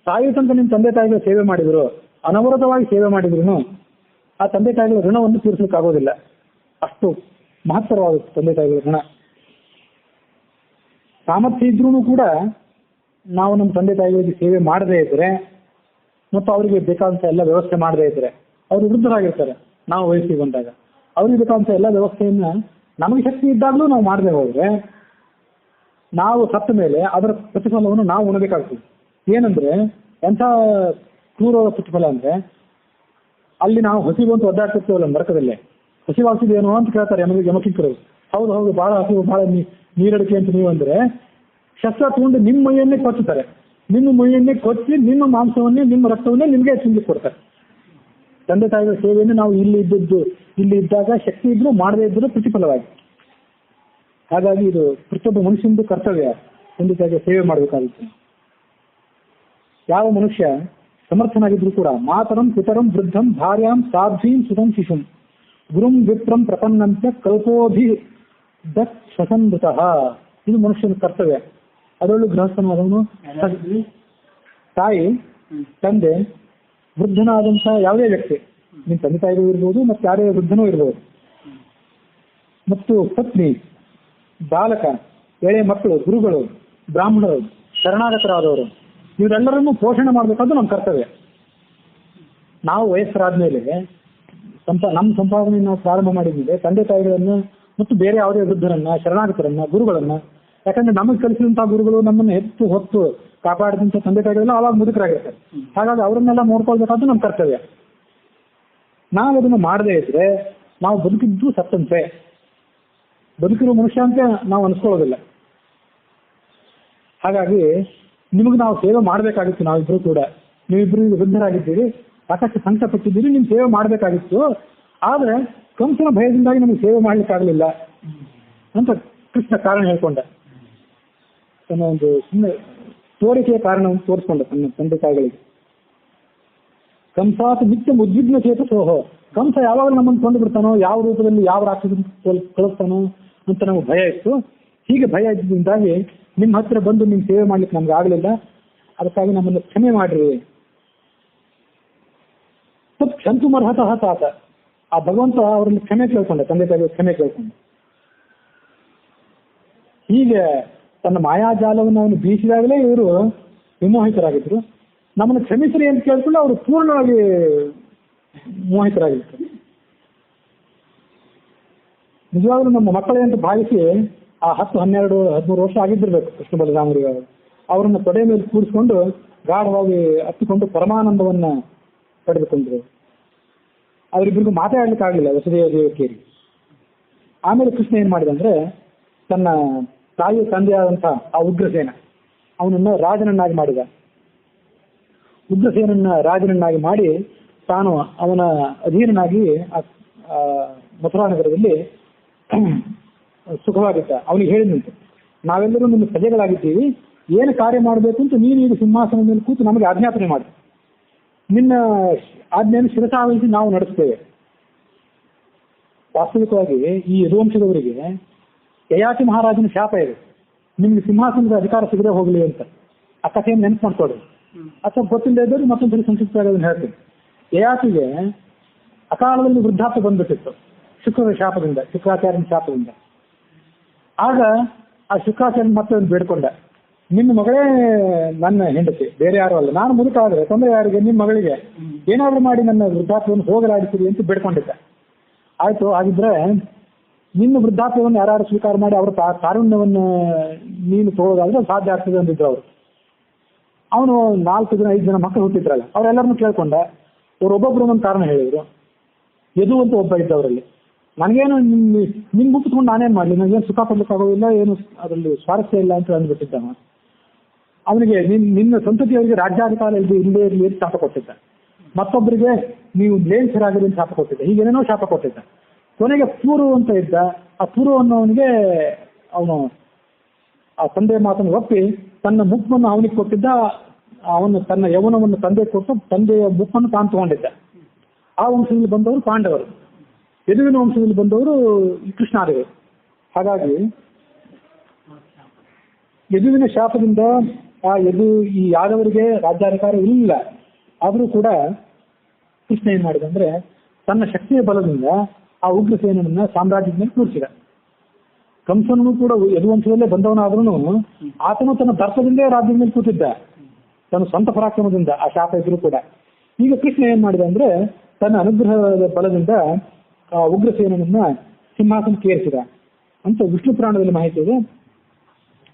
ಸಾಯೋ ತನಕ ನಿಮ್ಮ ತಂದೆ ತಾಯಿಗಳ ಸೇವೆ ಮಾಡಿದ್ರು, ಅನವರತವಾಗಿ ಸೇವೆ ಮಾಡಿದ್ರು ಆ ತಂದೆ ತಾಯಿಗಳ ಋಣವನ್ನು ತೀರಿಸಲಿಕ್ಕಾಗೋದಿಲ್ಲ. ಅಷ್ಟು ಮಹತ್ತರವಾಗುತ್ತೆ ತಂದೆ ತಾಯಿಗಳ ಋಣ. ಸಾಮರ್ಥ್ಯ ಇದ್ರೂ ಕೂಡ ನಾವು ನಮ್ಮ ತಂದೆ ತಾಯಿಗಳಿಗೆ ಸೇವೆ ಮಾಡದೇ ಇದ್ರೆ ಮತ್ತು ಅವರಿಗೆ ಬೇಕಾದಂಥ ಎಲ್ಲ ವ್ಯವಸ್ಥೆ ಮಾಡದೇ ಇದ್ರೆ, ಅವರು ವೃದ್ಧರಾಗಿರ್ತಾರೆ ನಾವು ವಯಸ್ಸಿಗೆ ಬಂದಾಗ, ಅವ್ರಿಗೆ ಬೇಕಾದಂಥ ಎಲ್ಲ ವ್ಯವಸ್ಥೆಯನ್ನ ನಮಗೆ ಶಕ್ತಿ ಇದ್ದಾಗಲೂ ನಾವು ಮಾಡದೆ ಹೋದ್ರೆ ನಾವು ಸತ್ತ ಮೇಲೆ ಅದರ ಪ್ರತಿಫಲವನ್ನು ನಾವು ಉಣಬೇಕಾಗ್ತದೆ. ಏನಂದ್ರೆ ಎಂಥ ಕ್ರೂರ ಪ್ರತಿಫಲ ಅಂದ್ರೆ, ಅಲ್ಲಿ ನಾವು ಹಸಿವು ಅಂತ ಒದ್ದಾಡ್ತಿರ್ತೀವಲ್ಲ ನರಕದಲ್ಲೇ, ಹಸಿವಾಗ್ತಿದೇನೋ ಅಂತ ಕೇಳ್ತಾರೆ ಯಮಕಿಂಕರು. ಹೌದು ಬಹಳ ಹಸಿವು, ಬಹಳ ನೀರಡಿಕೆ ಅಂತ ನೀವು ಅಂದ್ರೆ ಶಸ್ತ್ರ ತಗೊಂಡು ನಿಮ್ಮ ಮೈಯನ್ನೇ ಕೊಚ್ಚುತ್ತಾರೆ. ನಿಮ್ಮ ಮೈಯನ್ನೇ ಕೊಚ್ಚಿ ನಿಮ್ಮ ಮಾಂಸವನ್ನೇ ನಿಮ್ಮ ರಕ್ತವನ್ನೇ ನಿಮಗೆ ತಿನ್ಲಿಕ್ಕೆ ಕೊಡ್ತಾರೆ. ತಂದೆ ತಾಯಿಗಳ ಸೇವೆಯನ್ನು ನಾವು ಇಲ್ಲಿ ಇದ್ದಾಗ ಶಕ್ತಿ ಇದ್ರೂ ಮಾಡದೇ ಇದ್ರೂ ಪ್ರತಿಫಲವಾಗಿ. ಹಾಗಾಗಿ ಇದು ಪ್ರತಿಯೊಬ್ಬ ಮನುಷ್ಯನದು ಕರ್ತವ್ಯ, ತಂದೆ ತಾಯಿಗೆ ಸೇವೆ ಮಾಡಬೇಕಾಗುತ್ತೆ. ಯಾವ ಮನುಷ್ಯ ಸಮರ್ಥನಾಗಿದ್ರು ಕೂಡ ಮಾತರಂ ಪಿತರಂ ವೃದ್ಧಂ ಭಾರ್ಯಾಂ ಸಾಧ್ವೀಂ ಸುತಂ ಶಿಶುಂ ಗುರುಂ ವಿಪ್ರಂ ಪ್ರಪನ್ನಂತೆ ಕಲ್ಪೋಭಿ ದತ್ ಸ್ವಸಂಭೃತಃ. ಇದು ಮನುಷ್ಯನ ಕರ್ತವ್ಯ. ಅದರಲ್ಲೂ ಗೃಹಸ್ಥನಾದವನು ತಾಯಿ, ತಂದೆ, ವೃದ್ಧನಾದಂಥ ಯಾವುದೇ ವ್ಯಕ್ತಿ, ನಿಮ್ಮ ತಂದೆ ತಾಯಿಗೂ ಇರ್ಬೋದು ಮತ್ತು ಯಾರೇ ವೃದ್ಧನೂ ಇರ್ಬೋದು, ಮತ್ತು ಪತ್ನಿ, ಬಾಲಕ, ಎಳೆ ಮಕ್ಕಳು, ಗುರುಗಳು, ಬ್ರಾಹ್ಮಣರು, ಶರಣಾಗತರಾದವರು, ಇವರೆಲ್ಲರನ್ನೂ ಪೋಷಣೆ ಮಾಡಬೇಕಾದ್ದು ನಮ್ಮ ಕರ್ತವ್ಯ. ನಾವು ವಯಸ್ಸರಾದ್ಮೇಲೆ ನಮ್ಮ ಸಂಪಾದನೆ ನಾವು ಪ್ರಾರಂಭ ಮಾಡಿದ್ಮೇಲೆ ತಂದೆ ತಾಯಿಗಳನ್ನ ಮತ್ತು ಬೇರೆ ಯಾವುದೇ ವೃದ್ಧರನ್ನ, ಶರಣಾಗತರನ್ನ, ಗುರುಗಳನ್ನ, ಯಾಕಂದ್ರೆ ನಮಗೆ ಕಲಿಸಿದಂತಹ ಗುರುಗಳು ನಮ್ಮನ್ನು ಹೆಚ್ಚು ಹೊತ್ತು ಕಾಪಾಡಿದಂಥ ತಂದೆ ತಾಯಿಗಳೆಲ್ಲ ಆವಾಗ ಮುದುಕರಾಗಿರ್ತಾರೆ. ಹಾಗಾಗಿ ಅವರನ್ನೆಲ್ಲ ನೋಡ್ಕೊಳ್ಬೇಕಾದ್ದು ನಮ್ಮ ಕರ್ತವ್ಯ. ನಾವು ಅದನ್ನು ಮಾಡದೇ ಇದ್ರೆ ನಾವು ಬದುಕಿದ್ದು ಸತ್ತಂತೆ, ಬದುಕಿರೋ ಮನುಷ್ಯ ಅಂತ ನಾವು ಅನ್ಸ್ಕೊಳ್ಳೋದಿಲ್ಲ. ಹಾಗಾಗಿ ನಿಮಗೆ ನಾವು ಸೇವೆ ಮಾಡಬೇಕಾಗಿತ್ತು. ನಾವಿಬ್ರು ಕೂಡ, ನೀವಿಬ್ರು ವೃದ್ಧರಾಗಿದ್ದೀರಿ, ಸಾಕಷ್ಟು ಸಂಕಟ ಪಟ್ಟಿದ್ದೀರಿ, ನಿಮ್ ಸೇವೆ ಮಾಡಬೇಕಾಗಿತ್ತು. ಆದ್ರೆ ಕಂಸನ ಭಯದಿಂದಾಗಿ ನಮಗೆ ಸೇವೆ ಮಾಡ್ಲಿಕ್ಕಾಗಲಿಲ್ಲ ಅಂತ ಕೃಷ್ಣ ಕಾರಣ ಹೇಳ್ಕೊಂಡ. ತನ್ನ ಒಂದು ಸುಮ್ಮನೆ ತೋರಿಕೆಯ ಕಾರಣವನ್ನು ತೋರಿಸ್ಕೊಂಡ ತನ್ನ ತಂದೆ ತಾಯಿಗಳಿಗೆ. ಕಂಸಾತ್ ನಿತ್ಯ ಉದ್ವಿಗ್ನ ಚೇತ ಸೋಹೋ. ಕಂಸ ಯಾವಾಗಲೂ ನಮ್ಮನ್ನು ಕೊಂದು ಬಿಡ್ತಾನೋ, ಯಾವ ರೂಪದಲ್ಲಿ ಯಾವ ರಾಕ್ಷಸನ ಕಳಿಸ್ತಾನೋ ಅಂತ ನಮಗೆ ಭಯ ಇತ್ತು. ಹೀಗೆ ಭಯ ಇದ್ದಿಂದಾಗಿ ನಿಮ್ಮ ಹತ್ರ ಬಂದು ನಿಮ್ ಸೇವೆ ಮಾಡ್ಲಿಕ್ಕೆ ನಮ್ಗೆ ಆಗಲಿಲ್ಲ. ಅದಕ್ಕಾಗಿ ನಮ್ಮನ್ನು ಕ್ಷಮೆ ಮಾಡ್ರಿ. ಕ್ಷಂತು ಮರ್ಹತಃ ತಾತ. ಆ ಭಗವಂತ ಅವರಲ್ಲಿ ಕ್ಷಮೆ ಕೇಳ್ಕೊಂಡ, ತಂದೆ ತಾಯಿಗೆ ಕ್ಷಮೆ ಕೇಳ್ಕೊಂಡ. ಹೀಗೆ ತನ್ನ ಮಾಯಾಜಾಲವನ್ನು ಅವನು ಬೀಸಿದಾಗಲೇ ಇವರು ವಿಮೋಹಿತರಾಗಿದ್ರು. ನಮ್ಮನ್ನು ಕ್ಷಮಿಸ್ರಿ ಅಂತ ಕೇಳ್ಕೊಂಡು ಅವರು ಪೂರ್ಣವಾಗಿ ಮೋಹಿತರಾಗಿದ್ರು. ನಿಜವಾಗ್ಲೂ ನಮ್ಮ ಮಕ್ಕಳೇ ಅಂತ ಭಾವಿಸಿ ಆ 10, 12, 13 ವರ್ಷ ಆಗಿದ್ದಿರ್ಬೇಕು ಕೃಷ್ಣ ಬಲರಾಮರಿಗೆ. ಅವರನ್ನ ತೊಡೆ ಮೇಲೆ ಕೂಡಿಸ್ಕೊಂಡು ಗಾಢವಾಗಿ ಹತ್ತಿಕೊಂಡು ಪರಮಾನಂದವನ್ನ ಪಡೆದುಕೊಂಡ್ರು. ಅವರಿಬ್ಬರಿಗೂ ಮಾತಾಡ್ಲಿಕ್ಕೆ ಆಗಲಿಲ್ಲ ವಸುದೇವ ದೇವಕಿಯರಿಗೆ. ಆಮೇಲೆ ಕೃಷ್ಣ ಏನ್ ಮಾಡಿದ ಅಂದ್ರೆ, ತನ್ನ ತಾಯಿಯ ತಂದೆಯಾದಂಥ ಆ ಉಗ್ರಸೇನ ಅವನನ್ನ ರಾಜನನ್ನಾಗಿ ಮಾಡಿದ. ಉಗ್ರಸೇನನ್ನ ರಾಜನನ್ನಾಗಿ ಮಾಡಿ ತಾನು ಅವನ ಅಧೀನನಾಗಿ ಮಥುರಾ ನಗರದಲ್ಲಿ ಸುಖವಾಗಿದ್ದ. ಅವನಿಗೆ ಹೇಳಿದಂತೆ, ನಾವೆಲ್ಲರೂ ನಿಮ್ಮ ಪ್ರಜೆಗಳಾಗಿದ್ದೀವಿ, ಏನು ಕಾರ್ಯ ಮಾಡಬೇಕು ಅಂತ ನೀನು ಈಗ ಸಿಂಹಾಸನದ ಮೇಲೆ ಕೂತು ನಮಗೆ ಆಜ್ಞಾಪನೆ ಮಾಡಿ, ನಿನ್ನ ಆಜ್ಞೆಯನ್ನು ಶಿರಸಾವಹಿಸಿ ನಾವು ನಡೆಸ್ತೇವೆ. ವಾಸ್ತವಿಕವಾಗಿ ಈ ಯದುವಂಶದವರಿಗೆ ಯಯಾತಿ ಮಹಾರಾಜನ ಶಾಪ ಇದೆ, ನಿಮ್ಗೆ ಸಿಂಹಾಸನದ ಅಧಿಕಾರ ಸಿಗದೆ ಹೋಗಲಿ ಅಂತ. ಆ ಕಥೆಯನ್ನು ನೆನಪು ಮಾಡ್ಕೊಡ್ರಿ. ಅಥವಾ ಗೊತ್ತಿಲ್ಲದೆ ಇದ್ದವರು ಮತ್ತೊಂದ್ಸರಿ ಸಂಕ್ಷಿಪ್ತ ಆಗೋದನ್ನು ಹೇಳ್ತೀನಿ. ಯಯಾತಿಗೆ ಅಕಾಲದಲ್ಲಿ ವೃದ್ಧಾಪ್ಯ ಬಂದ್ಬಿಟ್ಟಿತ್ತು ಶುಕ್ರಾಚಾರ್ಯನ ಶಾಪದಿಂದ. ಆಗ ಆ ಶುಕ್ರಾಚಾರ್ಯ ಮತ್ತೆ ಒಂದು ಬೇಡ್ಕೊಂಡ, ನಿನ್ನ ಮಗಳೇ ನನ್ನ ಹೆಂಡತಿ, ಬೇರೆ ಯಾರು ಅಲ್ಲ, ನಾನು ಮುದುಕ ಆದ್ರೆ ತೊಂದರೆ ಯಾರಿಗೆ, ನಿಮ್ಮ ಮಗಳಿಗೆ ಏನಾದ್ರೂ ಮಾಡಿ ನನ್ನ ವೃದ್ಧಾಪ್ಯವನ್ನು ಹೋಗಲಾಡಿಸಿರಿ ಅಂತ ಬೇಡ್ಕೊಂಡಿದ್ದ. ಆಯ್ತು, ಹಾಗಿದ್ರೆ ನಿನ್ನ ವೃದ್ಧಾಪ್ಯವನ್ನು ಯಾರು ಸ್ವೀಕಾರ ಮಾಡಿ ಅವರ ಕಾರುಣ್ಯವನ್ನು ನೀನು ತಗೊಳ್ಳೋದಾದ್ರೆ ಸಾಧ್ಯ ಆಗ್ತದೆ ಅಂದಿದ್ರು ಅವರು. ಅವನು 4 ಜನ 5 ಜನ ಮಕ್ಕಳು ಹುಟ್ಟಿದ್ರಲ್ಲ, ಅವರೆಲ್ಲರನ್ನು ಕೇಳ್ಕೊಂಡ, ಅವರೊಬ್ಬೊಬ್ರು ಒಂದೊಂದು ಕಾರಣ ಹೇಳಿದ್ರು. ಯದು ಅಂತ ಒಬ್ಬ ಇದ್ದವರಲ್ಲಿ, ನನಗೇನು ನಿನ್ ಮುಟ್ಟಿಸ್ಕೊಂಡು ನಾನೇನು ಮಾಡಲಿ, ನನಗೇನು ಸುಖ ಪಡ್ಲಿಕ್ಕಾಗೋದಿಲ್ಲ, ಏನು ಅದರಲ್ಲಿ ಸ್ವಾರಸ್ಯ ಇಲ್ಲ ಅಂತ ಅಂದ್ಬಿಟ್ಟಿದ್ದ. ಅವನಿಗೆ ನಿನ್ನ ಸಂತತಿಯವರಿಗೆ ರಾಜ್ಯಾಧಿಕಾರ ಇಲ್ಲದೆ ಇರಲಿ ಅಂತ ಶಾಪ ಕೊಟ್ಟಿದ್ದ. ಮತ್ತೊಬ್ಬರಿಗೆ ನೀವು ಲೇನ್ಸರಾಗಿರಿ ಅಂತ ಶಾಪ ಕೊಟ್ಟಿದ್ದ. ಹೀಗೇನೇನೋ ಶಾಪ ಕೊಟ್ಟಿದ್ದ. ಕೊನೆಗೆ ಪೂರು ಅಂತ ಇದ್ದ. ಆ ಪೂರು ಅನ್ನೋವನಿಗೆ ಅವನು ಆ ತಂದೆ ಮಾತನ್ನು ಒಪ್ಪಿ ತನ್ನ ಮುಖವನ್ನು ಅವನಿಗೆ ಕೊಟ್ಟಿದ್ದ. ಅವನು ತನ್ನ ಯೌವನವನ್ನು ತಂದೆ ಕೊಟ್ಟು ತಂದೆಯ ಮುಖವನ್ನು ತಾನು ತಗೊಂಡಿದ್ದ. ಆ ವಂಶದಲ್ಲಿ ಬಂದವರು ಪಾಂಡವರು, ಯದುವಿನ ವಂಶದಲ್ಲಿ ಬಂದವರು ಕೃಷ್ಣಾದಿಗಳು. ಹಾಗಾಗಿ ಯದುವಿನ ಶಾಪದಿಂದ ಆ ಈ ಯಾದವರಿಗೆ ರಾಜ್ಯಾಧಿಕಾರ ಇಲ್ಲ. ಆದರೂ ಕೂಡ ಕೃಷ್ಣ ಏನ್ ಮಾಡಿದ ಅಂದ್ರೆ ತನ್ನ ಶಕ್ತಿಯ ಬಲದಿಂದ ಆ ಉಗ್ರಸೇನನ್ನ ಸಾಮ್ರಾಜ್ಯದ ಮೇಲೆ ಕೂರಿಸಿದ. ಕಂಸನೂ ಕೂಡ ಯದುವಂಶದಲ್ಲೇ ಬಂದವನಾದ್ರೂ ಆತನು ತನ್ನ ದರ್ಪದಿಂದೇ ರಾಜ್ಯದ ಮೇಲೆ ಕೂತಿದ್ದ, ತನ್ನ ಸ್ವಂತ ಪರಾಕ್ರಮದಿಂದ. ಆ ಶಾಪ ಇದ್ರೂ ಕೂಡ ಈಗ ಕೃಷ್ಣ ಏನ್ ಮಾಡಿದ ಅಂದ್ರೆ ತನ್ನ ಅನುಗ್ರಹದ ಬಲದಿಂದ ಆ ಉಗ್ರಸೇನನ್ನ ಸಿಂಹಾಸನಕ್ಕೆ ಏರಿಸಿದ ಅಂತ ವಿಷ್ಣು ಪುರಾಣದಲ್ಲಿ ಮಾಹಿತಿ ಇದೆ.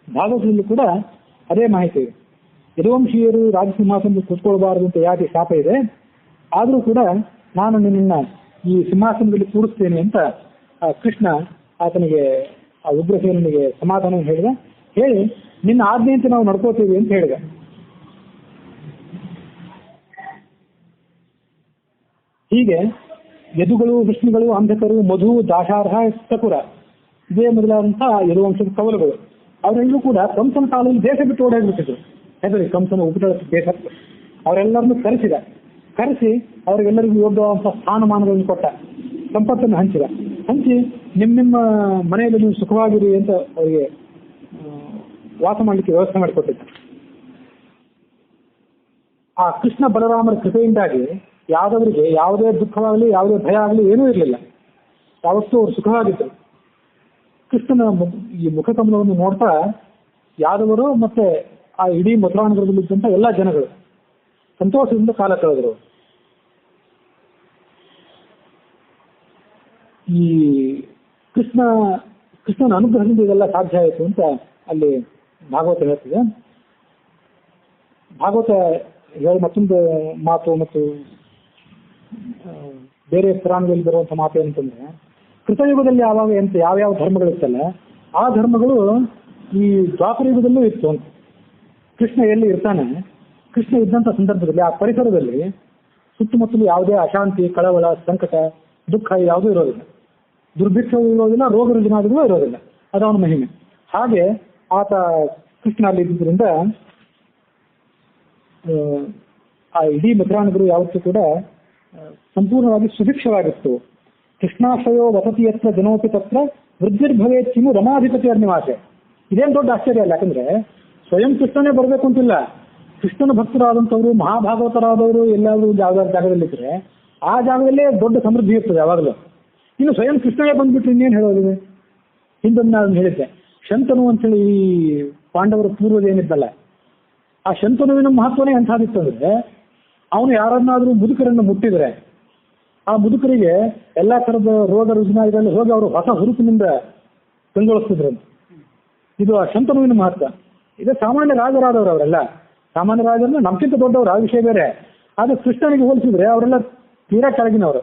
ಭಾಗವತದಲ್ಲೂ ಕೂಡ ಅದೇ ಮಾಹಿತಿ ಇದೆ. ಯದುವಂಶೀಯರು ರಾಜಸಿಂಹಾಸನದಲ್ಲಿ ಕೂತ್ಕೊಳ್ಬಾರದು ಅಂತ ಯಾಕೆ ಶಾಪ ಇದೆ, ಆದರೂ ಕೂಡ ನಾನು ನಿನ್ನ ಈ ಸಿಂಹಾಸನದಲ್ಲಿ ಕೂರಿಸ್ತೇನೆ ಅಂತ ಕೃಷ್ಣ ಆತನಿಗೆ ಆ ಉಗ್ರಸೇನಿಗೆ ಸಮಾಧಾನ ಹೇಳಿದ. ಹೇಳಿ ನಿನ್ನ ಆಜ್ಞೆಯಂತೆ ನಾವು ನಡ್ಕೋತೀವಿ ಅಂತ ಹೇಳಿದ. ಹೀಗೆ ಯದುಗಳು, ವಿಷ್ಣುಗಳು, ಅಂಧಕರು, ಮಧು, ದಾಶಾರ್ಹ, ಸಕುರ ಇದೇ ಮೊದಲಾದಂತಹ ಯದುವಂಶದ ಕವಲುಗಳು ಅವರೆಲ್ಲರೂ ಕೂಡ ಕಂಸನ ಕಾಲದಲ್ಲಿ ದೇಶ ಬಿಟ್ಟು ಓಡಾಡ್ಬಿಟ್ಟಿದ್ರು. ಹೆದರಿ ಕಂಸನ ಉಪಟಳ ದೇಶ ಅವರೆಲ್ಲರನ್ನು ಕರೆಸಿ ಅವರಿಗೆಲ್ಲರಿಗೂ ಯೋಗ್ಯವಾದಂಥ ಸ್ಥಾನಮಾನಗಳನ್ನು ಕೊಟ್ಟ, ಸಂಪತ್ತನ್ನು ಹಂಚಿ ನಿಮ್ಮ ಮನೆಯಲ್ಲಿ ನೀವು ಸುಖವಾಗಿರಿ ಅಂತ ಅವರಿಗೆ ವಾಸ ಮಾಡಲಿಕ್ಕೆ ವ್ಯವಸ್ಥೆ ಮಾಡಿಕೊಟ್ಟಿದ್ದ. ಆ ಕೃಷ್ಣ ಬಲರಾಮರ ಕೃಪೆಯಿಂದಾಗಿ ಯಾದವರಿಗೆ ಯಾವುದೇ ದುಃಖವಾಗಲಿ ಯಾವುದೇ ಭಯ ಆಗಲಿ ಏನೂ ಇರಲಿಲ್ಲ. ಯಾವತ್ತೂ ಅವರು ಸುಖವಾಗಿದ್ದರು. ಕೃಷ್ಣನ ಈ ಮುಖಕಮಲವನ್ನು ನೋಡ್ತಾ ಯಾದವರು ಮತ್ತೆ ಆ ಇಡೀ ಮಥುರಾನಗರದಲ್ಲಿದ್ದಂಥ ಎಲ್ಲ ಜನಗಳು ಸಂತೋಷದಿಂದ ಕಾಲ ಕಳೆದರು. ಈ ಕೃಷ್ಣನ ಅನುಗ್ರಹದಿಂದ ಇದೆಲ್ಲ ಸಾಧ್ಯ ಆಯಿತು ಅಂತ ಅಲ್ಲಿ ಭಾಗವತ ಹೇಳ್ತಿದೆ. ಭಾಗವತ ಹೇಳಿ ಮತ್ತೊಂದು ಮಾತು ಮತ್ತು ಬೇರೆ ಪುರಾಣದಲ್ಲಿ ಬರುವಂಥ ಮಾತು ಏನಂತಂದ್ರೆ, ಕೃತಯುಗದಲ್ಲಿ ಯಾವ್ಯಾವ ಧರ್ಮಗಳಿತ್ತಲ್ಲ ಆ ಧರ್ಮಗಳು ಈ ದ್ವಾಪರ ಯುಗದಲ್ಲೂ ಇತ್ತು ಅಂತ. ಕೃಷ್ಣ ಎಲ್ಲಿ ಇರ್ತಾನೆ, ಕೃಷ್ಣ ಇದ್ದಂಥ ಸಂದರ್ಭದಲ್ಲಿ ಆ ಪರಿಸರದಲ್ಲಿ ಸುತ್ತಮುತ್ತಲು ಯಾವುದೇ ಅಶಾಂತಿ, ಕಳವಳ, ಸಂಕಟ, ದುಃಖ ಯಾವುದೂ ಇರೋದಿಲ್ಲ. ದುರ್ಭಿಕ್ಷವೂ ಇರೋದಿಲ್ಲ, ರೋಗ ರುಜಿನಾದಿಗಳು ಇರೋದಿಲ್ಲ. ಅದು ಅವನ ಮಹಿಮೆ. ಹಾಗೆ ಆತ ಕೃಷ್ಣ ಅಲ್ಲಿ ಇದ್ದುದರಿಂದ ಆ ಇಡೀ ಮಥುರಾನಗರು ಯಾವತ್ತೂ ಕೂಡ ಸಂಪೂರ್ಣವಾಗಿ ಸುಭಿಕ್ಷವಾಗಿತ್ತು. ಕೃಷ್ಣಾಶ್ರಯೋ ವಸತಿ ಯತ್ರ ಜನೋಪಿ ತತ್ರ ವೃದ್ಧಿರ್ಭವೇತ್ ಕಿಮು ರಮಾಧಿಪತಿ ಅರ್ನಿವಾಸೆ. ಇದೇನು ದೊಡ್ಡ ಆಶ್ಚರ್ಯ ಅಲ್ಲ. ಯಾಕಂದ್ರೆ ಸ್ವಯಂ ಕೃಷ್ಣನೇ ಬರಬೇಕು ಅಂತಿಲ್ಲ. ಕೃಷ್ಣನ ಭಕ್ತರಾದಂಥವ್ರು, ಮಹಾಭಾಗವತರಾದವರು ಎಲ್ಲಾದ್ರೂ ಯಾವ್ದಾದ್ರು ಜಾಗದಲ್ಲಿದ್ರೆ ಆ ಜಾಗದಲ್ಲೇ ದೊಡ್ಡ ಸಮೃದ್ಧಿ ಇರ್ತದೆ ಯಾವಾಗಲೂ. ಇನ್ನು ಸ್ವಯಂ ಕೃಷ್ಣನೇ ಬಂದ್ಬಿಟ್ರೆ ಇನ್ನೇನು ಹೇಳೋದಿದೆ. ಹಿಂದೊಮ್ಮೆ ನಾನು ಹೇಳಿದ್ದೆ, ಶಂತನು ಅಂತೇಳಿ ಈ ಪಾಂಡವರ ಪೂರ್ವಜ ಏನಿದ್ದಲ್ಲ, ಆ ಶಂತನುವಿನ ಮಹತ್ವನೇ ಎಂಥಾದಿತ್ತು ಅಂದ್ರೆ ಅವನು ಯಾರನ್ನಾದ್ರೂ ಮುದುಕರನ್ನು ಮುಟ್ಟಿದ್ರೆ ಆ ಮುದುಕರಿಗೆ ಎಲ್ಲಾ ತರದ ರೋಗ ರುಜಿನಾದಿಗಳಲ್ಲಿ ಹೋಗಿ ಅವರು ಹೊಸ ಹುರುಪಿನಿಂದ ಕಂಗೊಳಿಸ್ತಿದ್ರು. ಇದು ಆ ಶಂತನುವಿನ ಮಹತ್ವ. ಇದು ಸಾಮಾನ್ಯ ರಾಜರಾದವರು ಅವರೆಲ್ಲ. ಸಾಮಾನ್ಯ ರಾಜರನ್ನ ನಮ್ಗಿಂತ ದೊಡ್ಡವರು, ಆ ವಿಷಯ ಬೇರೆ. ಆದ್ರೆ ಕೃಷ್ಣನಿಗೆ ಹೋಲಿಸಿದ್ರೆ ಅವರೆಲ್ಲ ತೀರಾ ಕೆಳಗಿನವರು.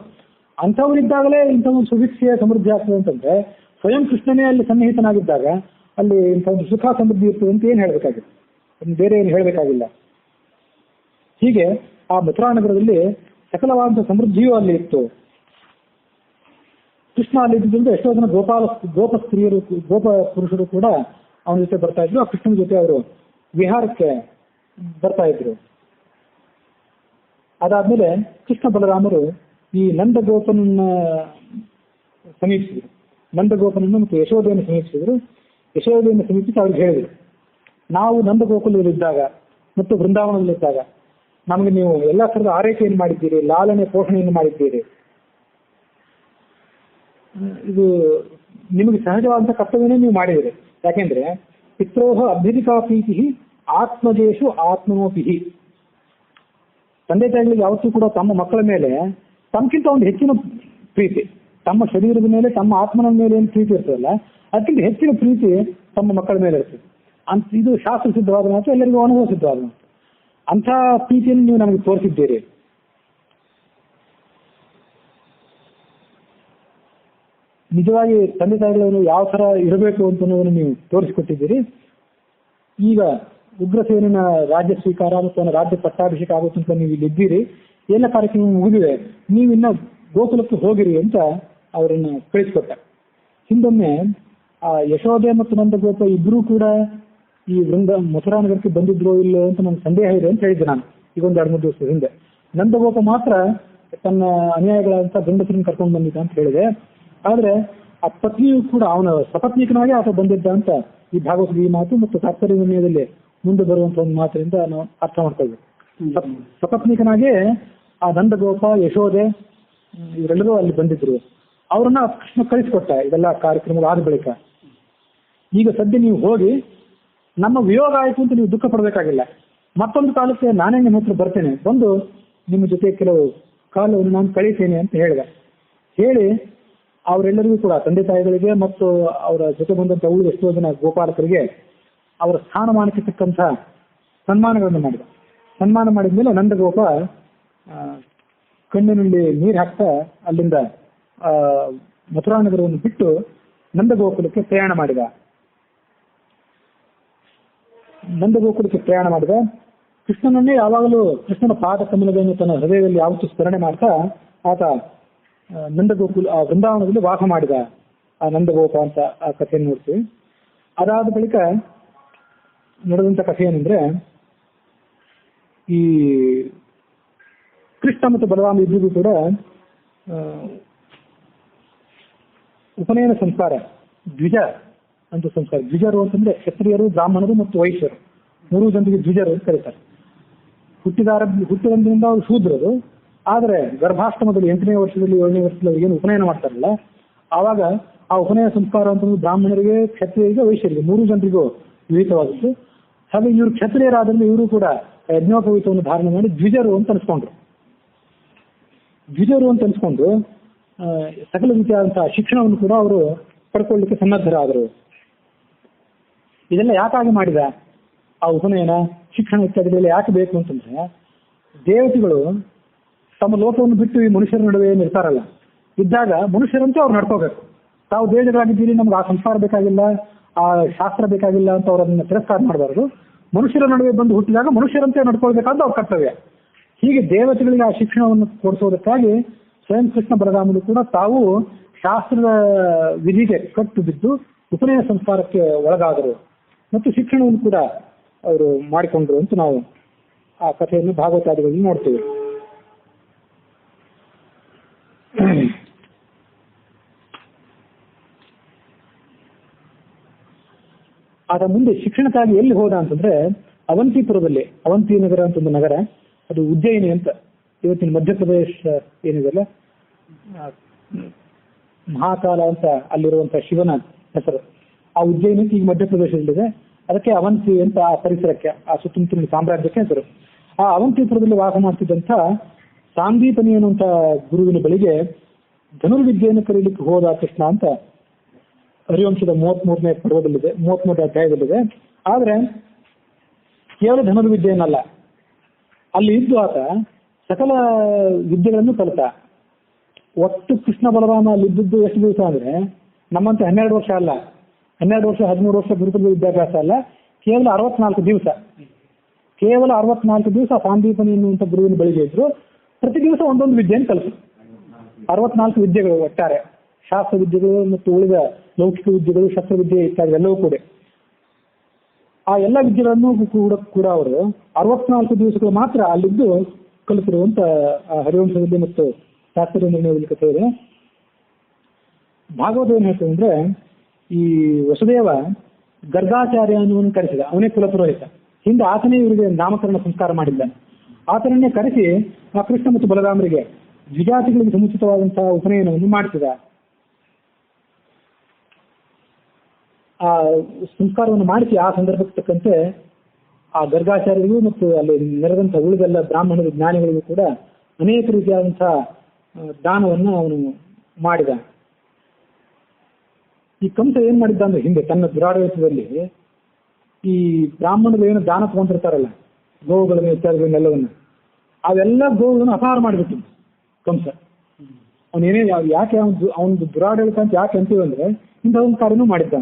ಅಂಥವರಿದ್ದಾಗಲೇ ಇಂಥ ಒಂದು ಸುಭಿಕ್ಷೆಯ ಸಮೃದ್ಧಿ ಆಗ್ತದೆ ಅಂತಂದ್ರೆ ಸ್ವಯಂ ಕೃಷ್ಣನೇ ಅಲ್ಲಿ ಸನ್ನಿಹಿತನಾಗಿದ್ದಾಗ ಅಲ್ಲಿ ಇಂಥ ಒಂದು ಸುಖ ಸಮೃದ್ಧಿ ಇರ್ತದೆ ಅಂತ ಏನು ಹೇಳಬೇಕಾಗಿದೆ, ಬೇರೆ ಏನು ಹೇಳಬೇಕಾಗಿಲ್ಲ. ಹೀಗೆ ಆ ಮಥುರಾನಗರದಲ್ಲಿ ಸಕಲವಾದಂಥ ಸಮೃದ್ಧಿಯೂ ಅಲ್ಲಿ ಇತ್ತು. ಕೃಷ್ಣ ಅಲ್ಲಿ ಇದ್ದಿದ್ದರಿಂದ ಎಷ್ಟೋ ಜನ ಗೋಪ ಸ್ತ್ರೀಯರು, ಗೋಪ ಪುರುಷರು ಕೂಡ ಅವನ ಜೊತೆ ಬರ್ತಾ ಇದ್ರು. ಆ ಕೃಷ್ಣನ ಜೊತೆ ಅವರು ವಿಹಾರಕ್ಕೆ ಬರ್ತಾ ಇದ್ರು. ಅದಾದ್ಮೇಲೆ ಕೃಷ್ಣ ಬಲರಾಮರು ಈ ನಂದಗೋಪನನ್ನ ಸಮೀಪಿಸಿದ್ರು. ನಂದಗೋಪನನ್ನು ಮತ್ತು ಯಶೋಧೆಯನ್ನು ಸಮೀಪಿಸಿದ್ರು. ಯಶೋಧೆಯನ್ನು ಸಮೀಪಿಸಿ ಅವ್ರಿಗೆ ಹೇಳಿದರು, ನಾವು ನಂದಗೋಕುಲದಲ್ಲಿದ್ದಾಗ ಮತ್ತು ವೃಂದಾವನದಲ್ಲಿದ್ದಾಗ ನಮಗೆ ನೀವು ಎಲ್ಲ ಥರದ ಆರೈಕೆಯನ್ನು ಮಾಡಿದ್ದೀರಿ, ಲಾಲನೆ ಪೋಷಣೆಯನ್ನು ಮಾಡಿದ್ದೀರಿ. ಇದು ನಿಮಗೆ ಸಹಜವಾದಂಥ ಕರ್ತವ್ಯನೇ ನೀವು ಮಾಡಿದಿರಿ. ಯಾಕೆಂದ್ರೆ ಪಿತ್ರೋಹ ಅಭ್ಯುದಿಕಾ ಪ್ರೀತಿ ಆತ್ಮಜೇಶು ಆತ್ಮನೋಪಿಹಿ. ತಂದೆ ತಾಯಿಗಳಿಗೆ ಯಾವತ್ತೂ ಕೂಡ ತಮ್ಮ ಮಕ್ಕಳ ಮೇಲೆ ತಮ್ಗಿಂತ ಒಂದು ಹೆಚ್ಚಿನ ಪ್ರೀತಿ, ತಮ್ಮ ಶರೀರದ ಮೇಲೆ, ತಮ್ಮ ಆತ್ಮನ ಮೇಲೆ ಏನು ಪ್ರೀತಿ ಇರ್ತದಲ್ಲ ಅದಕ್ಕಿಂತ ಹೆಚ್ಚಿನ ಪ್ರೀತಿ ತಮ್ಮ ಮಕ್ಕಳ ಮೇಲೆ ಇರ್ತದೆ ಅಂತ. ಇದು ಶಾಸ್ತ್ರ ಸಿದ್ಧವಾದ ಮಾತು, ಎಲ್ಲರಿಗೂ ಅನುಭವ ಸಿದ್ಧವಾದ ಮಾತು. ಅಂಥ ಪ್ರೀತಿಯನ್ನು ನೀವು ನಮಗೆ ತೋರಿಸಿದ್ದೀರಿ. ನಿಜವಾಗಿ ತಂದೆ ತಾಯಿಗಳನ್ನು ಯಾವ ತರ ಇರಬೇಕು ಅಂತ ನೀವು ತೋರಿಸಿಕೊಟ್ಟಿದ್ದೀರಿ. ಈಗ ಉಗ್ರಸೇನಿನ ರಾಜ್ಯ ಸ್ವೀಕಾರ ಮತ್ತು ಅವನ ರಾಜ್ಯ ಪಟ್ಟಾಭಿಷೇಕ ಆಗುತ್ತೆ ಅಂತ ನೀವು ಇಲ್ಲಿ ಇದ್ದೀರಿ, ಎಲ್ಲ ಕಾರ್ಯಕ್ರಮ ಮುಗಿದಿವೆ, ನೀವಿನ್ನ ಗೋಕುಲಕ್ಕೆ ಹೋಗಿರಿ ಅಂತ ಅವರನ್ನ ಕಳಿಸ್ಕೊಟ್ಟ. ಹಿಂದೊಮ್ಮೆ ಆ ಯಶೋದೆ ಮತ್ತು ನಂದಗೋಪ ಇಬ್ರು ಕೂಡ ಈ ಮಥುರಾ ನಗರಕ್ಕೆ ಬಂದಿದ್ರೋ ಇಲ್ಲೋ ಅಂತ ನನಗೆ ಸಂದೇಹ ಇದೆ ಅಂತ ಹೇಳಿದ್ದೆ ನಾನು ಈಗ ಒಂದು 2-3 ದಿವಸದ ಹಿಂದೆ. ನಂದಗೋಪ ಮಾತ್ರ ತನ್ನ ಅನುಯಾಯಿಗಳಂತ ಗಂಡಸರನ್ನು ಕರ್ಕೊಂಡು ಬಂದಿದ್ದ ಅಂತ ಹೇಳಿದೆ. ಆದ್ರೆ ಆ ಪತ್ನಿಯು ಕೂಡ ಅವನ ಸಪತ್ನಿಕನಾಗೆ ಆತ ಬಂದಿದ್ದ ಅಂತ ಈ ಭಾಗವತದ ಈ ಮಾತು ಮತ್ತು ತಾತ್ಪರ್ಯ ನಿರ್ಣಯದಲ್ಲಿ ಮುಂದೆ ಬರುವಂತ ಒಂದು ಮಾತಿನಿಂದ ನಾವು ಅರ್ಥ ಮಾಡ್ಕೊಳ್ಬೇಕು. ಸಪತ್ನಿಕನಾಗೆ ಆ ನಂದಗೋಪ ಯಶೋದೆ ಇವರೆಲ್ಲರೂ ಅಲ್ಲಿ ಬಂದಿದ್ರು. ಅವರನ್ನ ಕೃಷ್ಣ ಕಳಿಸ್ಕೊಟ್ಟ ಇದೆಲ್ಲ ಕಾರ್ಯಕ್ರಮಗಳು ಆದ ಬಳಿಕ. ಈಗ ಸದ್ಯ ನೀವು ಹೋಗಿ ನಮ್ಮ ವಿಯೋಗ ಆಯಿತು ಅಂತ ನೀವು ದುಃಖ ಪಡಬೇಕಾಗಿಲ್ಲ, ಮತ್ತೊಂದು ಕಾಲಕ್ಕೆ ನಾನೇ ನಿಮ್ಮ ಹತ್ರ ಬರ್ತೇನೆ, ಬಂದು ನಿಮ್ಮ ಜೊತೆ ಕೆಲವು ಕಾಲವನ್ನು ನಾನು ಕಳೀತೇನೆ ಅಂತ ಹೇಳಿದೆ. ಹೇಳಿ ಅವರೆಲ್ಲರಿಗೂ ಕೂಡ ತಂದೆ ತಾಯಿಗಳಿಗೆ ಮತ್ತು ಅವರ ಜೊತೆ ಬಂದಂತ ಉಳಿದ ಎಷ್ಟೋ ಜನ ಗೋಪಾಲಕರಿಗೆ ಅವರ ಸ್ಥಾನಮಾನಕ್ಕೆ ತಕ್ಕಂಥ ಸನ್ಮಾನಗಳನ್ನು ಮಾಡಿದ. ಸನ್ಮಾನ ಮಾಡಿದ ಮೇಲೆ ನಂದಗೋಪ ಕಣ್ಣಿನಲ್ಲಿ ನೀರು ಹಾಕ್ತಾ ಅಲ್ಲಿಂದ ಮಥುರಾ ನಗರವನ್ನು ಬಿಟ್ಟು ನಂದಗೋಕುಲಕ್ಕೆ ಪ್ರಯಾಣ ಮಾಡಿದ. ಕೃಷ್ಣನನ್ನೇ ಯಾವಾಗಲೂ ಕೃಷ್ಣನ ಪಾದ ಕಮಲಗಳನ್ನು ತನ್ನ ಹೃದಯದಲ್ಲಿ ಯಾವತ್ತೂ ಸ್ಮರಣೆ ಮಾಡ್ತಾ ಆತ ವೃಂದಾವನದಲ್ಲಿ ವಾಸ ಮಾಡಿದ ಆ ನಂದಗೋಪ ಅಂತ ಆ ಕಥೆಯನ್ನು ನೋಡ್ತೀವಿ. ಅದಾದ ಬಳಿಕ ನಡೆದಂತ ಕಥೆ ಏನಂದ್ರೆ, ಈ ಕೃಷ್ಣ ಮತ್ತು ಬಲರಾಮ ಇಬ್ಬರಿಗೂ ಕೂಡ ಉಪನಯನ ಸಂಸ್ಕಾರ ದ್ವಿಜ ಅಂತ ಸಂಸ್ಕಾರ. ದ್ವಿಜರು ಅಂತಂದ್ರೆ ಕ್ಷತ್ರಿಯರು, ಬ್ರಾಹ್ಮಣರು ಮತ್ತು ವೈಶ್ಯರು 3 ಜನರಿಗೆ ದ್ವಿಜರು ಅಂತ ಕರೀತಾರೆ. ಹುಟ್ಟಿದಂದಿನಿಂದ ಅವರು ಶೂದ್ರರು, ಆದರೆ ಗರ್ಭಾಷ್ಟಮದಲ್ಲಿ 8ನೇ ವರ್ಷದಲ್ಲಿ 7ನೇ ವರ್ಷದಲ್ಲಿ ಅವ್ರಿಗೆ ಏನು ಉಪನಯನ ಮಾಡ್ತಾರಲ್ಲ, ಆವಾಗ ಆ ಉಪನಯನ ಸಂಸ್ಕಾರ ಅಂತಂದ್ರೆ ಬ್ರಾಹ್ಮಣರಿಗೆ, ಕ್ಷತ್ರಿಯರಿಗೆ, ವೈಶ್ಯರಿಗೆ 3 ಜನರಿಗೂ ವಿಹಿತವಾಗಿತ್ತು. ಹಾಗೆ ಇವರು ಕ್ಷತ್ರಿಯರಾದ್ರಿಂದ ಇವರು ಕೂಡ ಯಜ್ಞೋಪವೀತವನ್ನು ಧಾರಣೆ ಮಾಡಿ ದ್ವಿಜರು ಅಂತ ಅನ್ಸ್ಕೊಂಡ್ರು. ಸಕಲ ರೀತಿಯಾದಂತಹ ಶಿಕ್ಷಣವನ್ನು ಕೂಡ ಅವರು ಪಡ್ಕೊಳ್ಳಿಕ್ಕೆ ಸನ್ನದ್ಧರಾದರು. ಇದೆಲ್ಲ ಯಾಕಾಗಿ ಮಾಡಿದ ಆ ಉಪನಯನ ಶಿಕ್ಷಣ ಇತ್ಯಾದಿಗಳೆಲ್ಲ ಯಾಕೆ ಬೇಕು ಅಂತಂದ್ರೆ, ದೇವತೆಗಳು ತಮ್ಮ ಲೋಕವನ್ನು ಬಿಟ್ಟು ಈ ಮನುಷ್ಯರ ನಡುವೆ ಏನು ಇರ್ತಾರಲ್ಲ, ಇದ್ದಾಗ ಮನುಷ್ಯರಂತೆ ಅವ್ರು ನಡ್ಕೋಬೇಕು. ತಾವು ದೇವತೆಗಳಾಗಿದ್ದೀರಿ, ನಮ್ಗೆ ಆ ಸಂಸ್ಕಾರ ಬೇಕಾಗಿಲ್ಲ, ಆ ಶಾಸ್ತ್ರ ಬೇಕಾಗಿಲ್ಲ ಅಂತ ಅವರನ್ನ ತಿರಸ್ಕಾರ ಮಾಡಬಾರದು. ಮನುಷ್ಯರ ನಡುವೆ ಬಂದು ಹುಟ್ಟಿದಾಗ ಮನುಷ್ಯರಂತೆ ನಡ್ಕೊಳ್ಬೇಕಾದ ಅವ್ರ ಕರ್ತವ್ಯ. ಹೀಗೆ ದೇವತೆಗಳಿಗೆ ಆ ಶಿಕ್ಷಣವನ್ನು ಕೊಡಿಸೋದಕ್ಕಾಗಿ ಸ್ವಯಂ ಕೃಷ್ಣ ಬಲರಾಮರು ಕೂಡ ತಾವು ಶಾಸ್ತ್ರದ ವಿಧಿಗೆ ಕಟ್ಟು ಬಿದ್ದು ಉಪನಯನ ಸಂಸ್ಕಾರಕ್ಕೆ ಒಳಗಾದರು ಮತ್ತು ಶಿಕ್ಷಣವನ್ನು ಕೂಡ ಅವರು ಮಾಡಿಕೊಂಡ್ರು ಅಂತ ನಾವು ಆ ಕಥೆಯನ್ನು ಭಾಗವತಾದಿಗಳಲ್ಲಿ ನೋಡ್ತೇವೆ. ಆದ ಮುಂದೆ ಶಿಕ್ಷಣಕ್ಕಾಗಿ ಎಲ್ಲಿ ಹೋದ ಅಂತಂದ್ರೆ, ಅವಂತಿಪುರದಲ್ಲಿ, ಅವಂತಿ ನಗರ ಅಂತ ಒಂದು ನಗರ, ಅದು ಉಜ್ಜಯಿನಿ ಅಂತ ಇವತ್ತಿನ ಮಧ್ಯಪ್ರದೇಶ ಏನಿದೆಲ್ಲ, ಮಹಾಕಾಲ ಅಂತ ಅಲ್ಲಿರುವಂತಹ ಶಿವನ ಹೆಸರು. ಆ ಉಜ್ಜಯಿನಿ ಈಗ ಮಧ್ಯಪ್ರದೇಶದಲ್ಲಿದೆ. ಅದಕ್ಕೆ ಅವಂತಿ ಅಂತ ಆ ಪರಿಸರಕ್ಕೆ, ಆ ಸುತ್ತಮುತ್ತಲಿನ ಸಾಮ್ರಾಜ್ಯಕ್ಕೆ ಹೆಸರು. ಆ ಅವಂತಿಪುರದಲ್ಲಿ ವಾಸ ಮಾಡ್ತಿದ್ದಂಥ ಸಾಂದೀಪನಿ ಅನ್ನುವಂಥ ಗುರುವಿನ ಬಳಿಗೆ ಧನುರ್ವಿದ್ಯೆಯನ್ನು ಕರೀಲಿಕ್ಕೆ ಹೋದ ಕೃಷ್ಣ ಅಂತ ಹರಿವಂಶದ 33ನೇ ಪರ್ವದಲ್ಲಿದೆ, 33ನೇ ಅಧ್ಯಾಯದಲ್ಲಿದೆ. ಆದ್ರೆ ಕೇವಲ ಧನುರ್ವಿದ್ಯೆಯನ್ನಲ್ಲ, ಅಲ್ಲಿ ಇದ್ದು ಆತ ಸಕಲ ವಿದ್ಯೆಗಳನ್ನು ಕಲಿತ. ಒಟ್ಟು ಕೃಷ್ಣ ಬಲರಾಮ ಅಲ್ಲಿದ್ದು ಎಷ್ಟು ದಿವಸ ಅಂದ್ರೆ, ನಮ್ಮಂತೆ 12 ವರ್ಷ ಅಲ್ಲ, 12 ವರ್ಷ 13 ವರ್ಷ ಗುರುಕುಲ ವಿದ್ಯಾಭ್ಯಾಸ ಅಲ್ಲ, ಕೇವಲ 64 ದಿವಸ. ಕೇವಲ 64 ದಿವಸ ಸಾಂದೀಪನಿ ಎನ್ನುವಂಥ ಗುರುವಿನ ಬಳಿಗೆ ಇದ್ರು. ಪ್ರತಿ ದಿವಸ ಒಂದೊಂದು ವಿದ್ಯೆಯನ್ನು ಕಲಿತು. 64 ವಿದ್ಯೆಗಳು ಒಟ್ಟಾರೆ, ಶಾಸ್ತ್ರ ವಿದ್ಯೆಗಳು ಮತ್ತು ಉಳಿದ ಲೌಕಿಕ ವಿದ್ಯೆಗಳು, ಶಸ್ತ್ರವಿದ್ಯೆ ಇತ್ಯಾದಿ ಎಲ್ಲವೂ ಕೂಡ. ಆ ಎಲ್ಲ ವಿದ್ಯೆಗಳನ್ನು ಕೂಡ ಅವರು 64 ದಿವಸಗಳು ಮಾತ್ರ ಅಲ್ಲಿದ್ದು ಕಲಿತಿರುವಂತ ಹರಿವಂಶದಲ್ಲಿ ಮತ್ತು ಶಾಸ್ತ್ರೀಯ ನಿರ್ಣಯದಲ್ಲಿ ಕಥೆ ಇದೆ. ಭಾಗವತ ಏನ್ ಹೇಳ್ತದೆ ಅಂದ್ರೆ, ಈ ವಸುದೇವ ಗರ್ಗಾಚಾರ್ಯ ಅನ್ನುವನ್ನು ಕರೆಸಿದ, ಅವನೇ ಕುಲಪುರೋಹಿತ. ಹಿಂದೆ ಆತನೇ ಇವರಿಗೆ ನಾಮಕರಣ ಸಂಸ್ಕಾರ ಮಾಡಿದ್ದ. ಆತನನ್ನೇ ಕರೆಸಿ ಆ ಕೃಷ್ಣ ಮತ್ತು ಬಲರಾಮರಿಗೆ ದ್ವಿಜಾತಿಗಳಿಗೆ ಸಮುಚಿತವಾದಂತಹ ಉಪನಯನವನ್ನು ಮಾಡಿಸಿದ. ಆ ಸಂಸ್ಕಾರವನ್ನು ಮಾಡಿಸಿ ಆ ಸಂದರ್ಭಕ್ಕೆ ತಕ್ಕಂತೆ ಆ ಗರ್ಗಾಚಾರ್ಯರಿಗೂ ಮತ್ತು ಅಲ್ಲಿ ನೆರೆದಂಥ ಉಳಿದೆಲ್ಲ ಬ್ರಾಹ್ಮಣರು ಜ್ಞಾನಿಗಳಿಗೂ ಕೂಡ ಅನೇಕ ರೀತಿಯಾದಂತಹ ದಾನವನ್ನು ಅವನು ಮಾಡಿದ. ಈ ಕಂಸ ಏನ್ ಮಾಡಿದ್ದ ಅಂದ್ರೆ, ಹಿಂದೆ ತನ್ನ ದುರಾಡಳಿತದಲ್ಲಿ ಈ ಬ್ರಾಹ್ಮಣರು ಏನು ದಾನ ತಗೊಂಡಿರ್ತಾರಲ್ಲ, ಗೋವುಗಳನ್ನು ಇತ್ಯಾದಿಗಳನ್ನೆಲ್ಲವನ್ನು, ಅವೆಲ್ಲ ಗೋವುಗಳನ್ನು ಅಪಹಾರ ಮಾಡಿಬಿಟ್ಟು ಕಂಸ. ಅವನೇನೇ ಯಾಕೆ ಅವನು ದುರಾಡಳಿತ ಅಂತ ಯಾಕೆ ಅಂತೀವಿ ಅಂದ್ರೆ ಇಂಥದೊಂದು ಕಾರ್ಯನೂ ಮಾಡಿದ್ದ.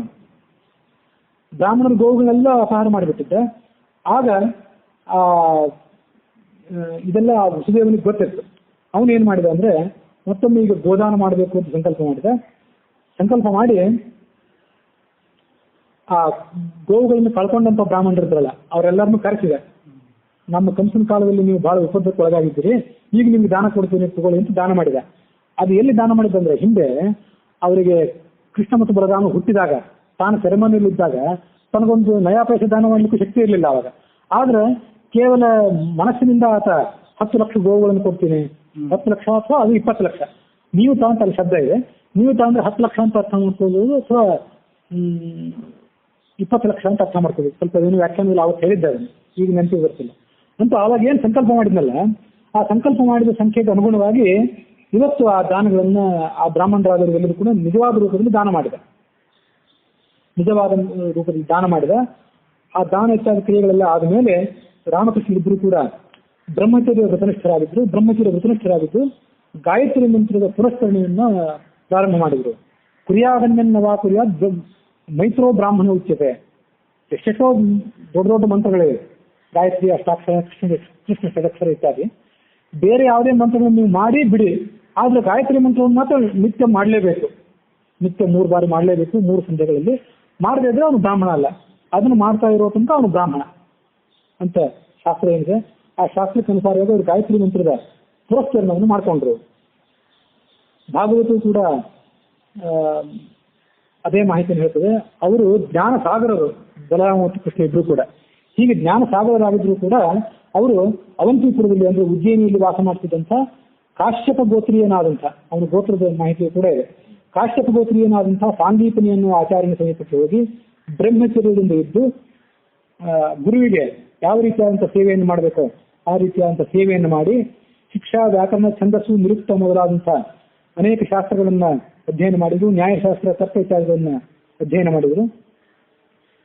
ಬ್ರಾಹ್ಮಣರ ಗೋವುಗಳೆಲ್ಲ ಅಪಹಾರ ಮಾಡಿಬಿಟ್ಟಿದ್ದ. ಆಗ ಇದೆಲ್ಲ ವಸುದೇವನಿಗೆ ಗೊತ್ತಿತ್ತು. ಅವನೇನ್ ಮಾಡಿದ ಅಂದ್ರೆ ಮತ್ತೊಮ್ಮೆ ಈಗ ಗೋದಾನ ಮಾಡಬೇಕು ಅಂತ ಸಂಕಲ್ಪ ಮಾಡಿ ಆ ಗೋವುಗಳನ್ನು ಕಳ್ಕೊಂಡಂತ ಬ್ರಾಹ್ಮಣರಿದ್ರಲ್ಲ ಅವರೆಲ್ಲರನ್ನೂ ಕರೆಸಿದೆ. ನಮ್ಮ ಕಂಸನ ಕಾಲದಲ್ಲಿ ನೀವು ಬಹಳ ಉಪದ್ರಕ್ಕೆ ಒಳಗಾಗಿದ್ದೀರಿ, ಈಗ ನಿಮ್ಗೆ ದಾನ ಕೊಡ್ತೀನಿ ತಗೊಳ್ಳಿ ಅಂತ ದಾನ ಮಾಡಿದ. ಅದು ಎಲ್ಲಿ ದಾನ ಮಾಡಿದಂದ್ರೆ ಹಿಂದೆ ಅವರಿಗೆ ಕೃಷ್ಣ ಮತ್ತು ಬಲರಾಮ ಹುಟ್ಟಿದಾಗ ತಾನು ಸೆರೆಮನಿಯಲ್ಲಿ ಇದ್ದಾಗ ತನಗೊಂದು ನಯಾಪೈಸೆ ದಾನ ಮಾಡಲಿಕ್ಕೂ ಶಕ್ತಿ ಇರಲಿಲ್ಲ ಅವಾಗ. ಆದ್ರೆ ಕೇವಲ ಮನಸ್ಸಿನಿಂದ ಆತ 10 ಲಕ್ಷ ಗೋವುಗಳನ್ನು ಕೊಡ್ತೀನಿ, 10 ಲಕ್ಷ ಅಥವಾ ಅದು 20 ಲಕ್ಷ, ನೀವು ತಗೊಂತ ಶಬ್ದ ಇದೆ, ನೀವು ತಗೊಂಡ್ರೆ 10 ಲಕ್ಷ ಅಂತ ಅರ್ಥ ಮಾಡ್ಕೋಬಹುದು ಅಥವಾ 20 ಲಕ್ಷ ಅಂತ ಅರ್ಥ ಮಾಡ್ಕೋಬೇಕು. ಸ್ವಲ್ಪ ಏನು ವ್ಯಾಖ್ಯಾನದಲ್ಲಿ ಅವತ್ತು ಹೇಳಿದ್ದಾರೆ, ಈಗ ನೆನಪಿಗೆ ಬರ್ತಿಲ್ಲ. ಅಂತೂ ಆವಾಗ ಏನು ಸಂಕಲ್ಪ ಮಾಡಿದ್ನಲ್ಲ, ಆ ಸಂಕಲ್ಪ ಮಾಡಿದ ಸಂಖ್ಯೆಗೆ ಅನುಗುಣವಾಗಿ ಇವತ್ತು ಆ ದಾನಗಳನ್ನ ಆ ಬ್ರಾಹ್ಮಣರಾದವರಿಗೆಲ್ಲರೂ ಕೂಡ ನಿಜವಾದ ರೂಪದಲ್ಲಿ ದಾನ ಮಾಡಿದ. ಆ ದಾನ ಇತ್ಯಾದಿ ಕ್ರಿಯೆಗಳೆಲ್ಲ ಆದಮೇಲೆ ರಾಮಕೃಷ್ಣರಿಬ್ಬರು ಕೂಡ ಬ್ರಹ್ಮಚರ್ಯ ವ್ರತನಿಷ್ಠರಾಗಿದ್ದು ಗಾಯತ್ರಿ ಮಂತ್ರದ ಪುರಸ್ಕರಣೆಯನ್ನ ಪ್ರಾರಂಭ ಮಾಡಿದರು. ಕುರಿಯಾಗನ್ಯನ್ನವಾ ಕುರಿಯಾದ್ ಮೈತ್ರೋ ಬ್ರಾಹ್ಮಣ ಉಚ್ಯತೆ. ಎಷ್ಟೆಷ್ಟೋ ದೊಡ್ಡ ದೊಡ್ಡ ಮಂತ್ರಗಳಿವೆ, ಗಾಯತ್ರಿ, ಅಷ್ಟಾಕ್ಷರ, ಕೃಷ್ಣ ಷಡಕ್ಷರ ಇತ್ಯಾದಿ. ಬೇರೆ ಯಾವುದೇ ಮಂತ್ರಗಳನ್ನು ನೀವು ಮಾಡಿ ಬಿಡಿ, ಆದ್ರೆ ಗಾಯತ್ರಿ ಮಂತ್ರವನ್ನು ಮಾತ್ರ ನಿತ್ಯ ಮಾಡಲೇಬೇಕು. ನಿತ್ಯ 3 ಬಾರಿ ಮಾಡಲೇಬೇಕು, 3 ಸಂಧ್ಯೆಗಳಲ್ಲಿ. ಮಾಡದೇ ಇದ್ರೆ ಅವನು ಬ್ರಾಹ್ಮಣ ಅಲ್ಲ. ಅದನ್ನು ಮಾಡ್ತಾ ಇರೋ ತನಕ ಅವನು ಬ್ರಾಹ್ಮಣ ಅಂತ ಶಾಸ್ತ್ರ ಏನಿದೆ. ಆ ಶಾಸ್ತ್ರಕ್ಕೆ ಅನುಸಾರವಾಗಿ ಅವರು ಗಾಯತ್ರಿ ಮಂತ್ರದ ಪುರಸ್ಕರಣವನ್ನು ಮಾಡ್ಕೊಂಡ್ರು. ಭಾಗವತವು ಕೂಡ ಅದೇ ಮಾಹಿತಿಯನ್ನು ಹೇಳ್ತದೆ. ಅವರು ಜ್ಞಾನ ಸಾಗರರು, ಬಲರಾಮ ಮತ್ತು ಕೃಷ್ಣ ಇಬ್ರು ಕೂಡ. ಹೀಗೆ ಜ್ಞಾನ ಸಾಗರರಾಗಿದ್ರು ಕೂಡ ಅವರು ಅವಂತಿಪುರದಲ್ಲಿ ಅಂದ್ರೆ ಉಜ್ಜಯಿನಿಯಲ್ಲಿ ವಾಸ ಮಾಡ್ತಿದ್ದಂಥ ಕಾಶ್ಯಪ ಗೋತ್ರೀಯನಾದಂಥ, ಅವನ ಗೋತ್ರದ ಮಾಹಿತಿಯು ಕೂಡ ಇದೆ. ಕಾಶ್ಯಪ ಗೋತ್ರೀಯನಾದಂತಹ ಸಾಂದೀಪನಿ ಅನ್ನುವ ಆಚಾರ್ಯನ ಸಮೀಪಕ್ಕೆ ಹೋಗಿ ಬ್ರಹ್ಮಚರ್ಯದಿಂದ ಇದ್ದು ಗುರುವಿಗೆ ಯಾವ ರೀತಿಯಾದಂಥ ಸೇವೆಯನ್ನು ಮಾಡಬೇಕೋ ಆ ರೀತಿಯಾದಂಥ ಸೇವೆಯನ್ನು ಮಾಡಿ ಶಿಕ್ಷಾ, ವ್ಯಾಕರಣ, ಛಂದಸ್ಸು, ನಿರುಕ್ತ ಮೊದಲಾದಂಥ ಅನೇಕ ಶಾಸ್ತ್ರಗಳನ್ನ ಅಧ್ಯಯನ ಮಾಡಿದ್ರು. ನ್ಯಾಯಶಾಸ್ತ್ರ, ತರ್ಕ ಇತ್ಯಾದಿಗಳನ್ನ ಅಧ್ಯಯನ ಮಾಡಿದ್ರು.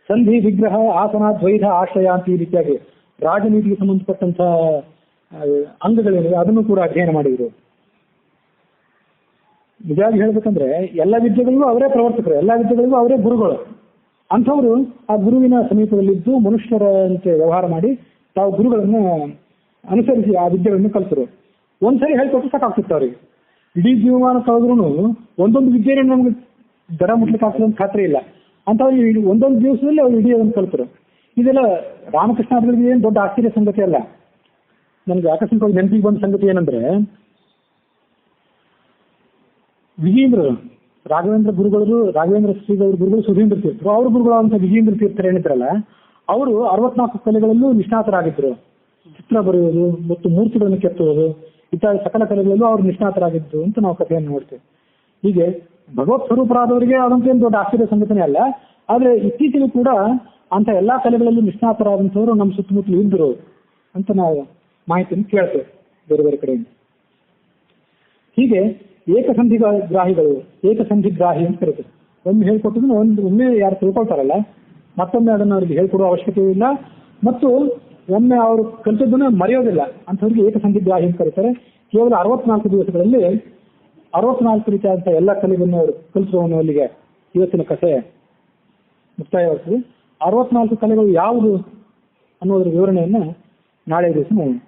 ಸಂಧಿ, ವಿಗ್ರಹ, ಆಸನ, ದ್ವೈತ, ಆಶ್ರಯ ಅಂತ ಈ ರೀತಿಯಾಗಿ ರಾಜನೀತಿಗೆ ಸಂಬಂಧಪಟ್ಟಂತ ಅಂಗಗಳೇನಿವೆ ಅದನ್ನು ಕೂಡ ಅಧ್ಯಯನ ಮಾಡಿದ್ರು. ನಿಜವಾಗಿ ಹೇಳ್ಬೇಕಂದ್ರೆ ಎಲ್ಲ ವಿದ್ಯೆಗಳಿಗೂ ಅವರೇ ಪ್ರವರ್ತಕರು, ಎಲ್ಲ ವಿದ್ಯೆಗಳಿಗೂ ಅವರೇ ಗುರುಗಳು. ಅಂಥವರು ಆ ಗುರುವಿನ ಸಮೀಪದಲ್ಲಿದ್ದು ಮನುಷ್ಯರಂತೆ ವ್ಯವಹಾರ ಮಾಡಿ ತಾವು ಗುರುಗಳನ್ನ ಅನುಸರಿಸಿ ಆ ವಿದ್ಯೆಗಳನ್ನು ಕಲಿತರು. ಒಂದ್ಸರಿ ಹೇಳ್ಕೊಟ್ಟು ಸಾಕಾಗ್ತಿತ್ತು ಅವರಿಗೆ. ಇಡೀ ಜೀವಮಾನ ಕಳೆದ್ರೂ ಒಂದೊಂದು ವಿದ್ಯೆಯನ್ನು ನಮ್ಗೆ ದಡ ಮುಟ್ಲಿಕ್ಕೆ ಆಗ್ತದೆ ಅಂತ ಖಾತ್ರಿ ಇಲ್ಲ. ಅಂಥವ್ರಿಗೆ ಒಂದೊಂದು ದಿವಸದಲ್ಲಿ ಅವ್ರು ಇಡೀ ಅದನ್ನು ಕಲಿತರು. ಇದೆಲ್ಲ ರಾಮಕೃಷ್ಣಾದಿಗಳಿಗೆ ಏನು ದೊಡ್ಡ ಆಶ್ಚರ್ಯ ಸಂಗತಿ ಅಲ್ಲ. ನನಗೆ ಆಕಸ್ಮಿಕವಾಗಿ ನೆನಪಿಗೆ ಬಂದ ಸಂಗತಿ ಏನಂದ್ರೆ, ವಿಜೇಂದ್ರರು, ರಾಘವೇಂದ್ರ ಶ್ರೀಗಳ ಗುರುಗಳು ಸುಧೀಂದ್ರ ತೀರ್ಥರು, ಅವ್ರ ಗುರುಗಳಾದಂಥ ವಿಜೇಂದ್ರ ತೀರ್ಥರು ಏನಿದ್ರಲ್ಲ, ಅವರು 64 ಕಲೆಗಳಲ್ಲೂ ನಿಷ್ಣಾತರಾಗಿದ್ದರು. ಚಿತ್ರ ಬರೆಯುವುದು ಮತ್ತು ಮೂರ್ತಿಗಳನ್ನು ಕೆತ್ತುವುದು ಇತ್ಯಾದಿ ಸಕಲ ಕಲೆಗಳಲ್ಲೂ ಅವರು ನಿಷ್ಣಾತರಾಗಿದ್ದು ಅಂತ ನಾವು ಕಥೆಯನ್ನು ನೋಡ್ತೇವೆ. ಹೀಗೆ ಭಗವತ್ ಸ್ವರೂಪರಾದವರಿಗೆ ಅದಂತೇನು ದೊಡ್ಡ ಆಶ್ಚರ್ಯ ಸಂಗತಿನೇ ಅಲ್ಲ. ಆದ್ರೆ ಇತ್ತೀಚೆಗೆ ಕೂಡ ಅಂತ ಎಲ್ಲಾ ಕಲೆಗಳಲ್ಲೂ ನಿಷ್ಣಾತರಾದಂಥವರು ನಮ್ಮ ಸುತ್ತಮುತ್ತಲು ಇದ್ದರು ಅಂತ ನಾವು ಮಾಹಿತಿಯನ್ನು ಕೇಳ್ತೇವೆ ಬೇರೆ ಬೇರೆ ಕಡೆಯಿಂದ. ಹೀಗೆ ಏಕಸಂಧಿಗ್ರಾಹಿ ಅಂತ ಕರೀತಾರೆ. ಒಮ್ಮೆ ಹೇಳ್ಕೊಟ್ಟಿದ್ರು ಒಮ್ಮೆ ಯಾರು ತಿಳ್ಕೊಳ್ತಾರಲ್ಲ ಮತ್ತೊಮ್ಮೆ ಅದನ್ನು ಅವ್ರಿಗೆ ಹೇಳ್ಕೊಡುವ ಅವಶ್ಯಕತೆ ಇಲ್ಲ, ಮತ್ತು ಒಮ್ಮೆ ಅವರು ಕಲಿತದ್ದನ್ನು ಮರೆಯೋದಿಲ್ಲ ಅಂಥವ್ರಿಗೆ ಏಕಸಂಧಿಗ್ರಾಹಿ ಅಂತ ಕರೀತಾರೆ. ಕೇವಲ 64 ದಿವಸಗಳಲ್ಲಿ 64 ರೀತಿಯಾದಂಥ ಎಲ್ಲ ಕಲೆಗಳನ್ನು ಅವರು ಕಲಿಸುವ ಅಲ್ಲಿಗೆ ಇವತ್ತಿನ ಕಥೆ ಮುಕ್ತಾಯವಾಗ್ತದೆ. 64 ಕಲೆಗಳು ಯಾವುದು ಅನ್ನೋದ್ರ ವಿವರಣೆಯನ್ನು ನಾಳೆ ದಿವಸ ನೋಡೋಣ.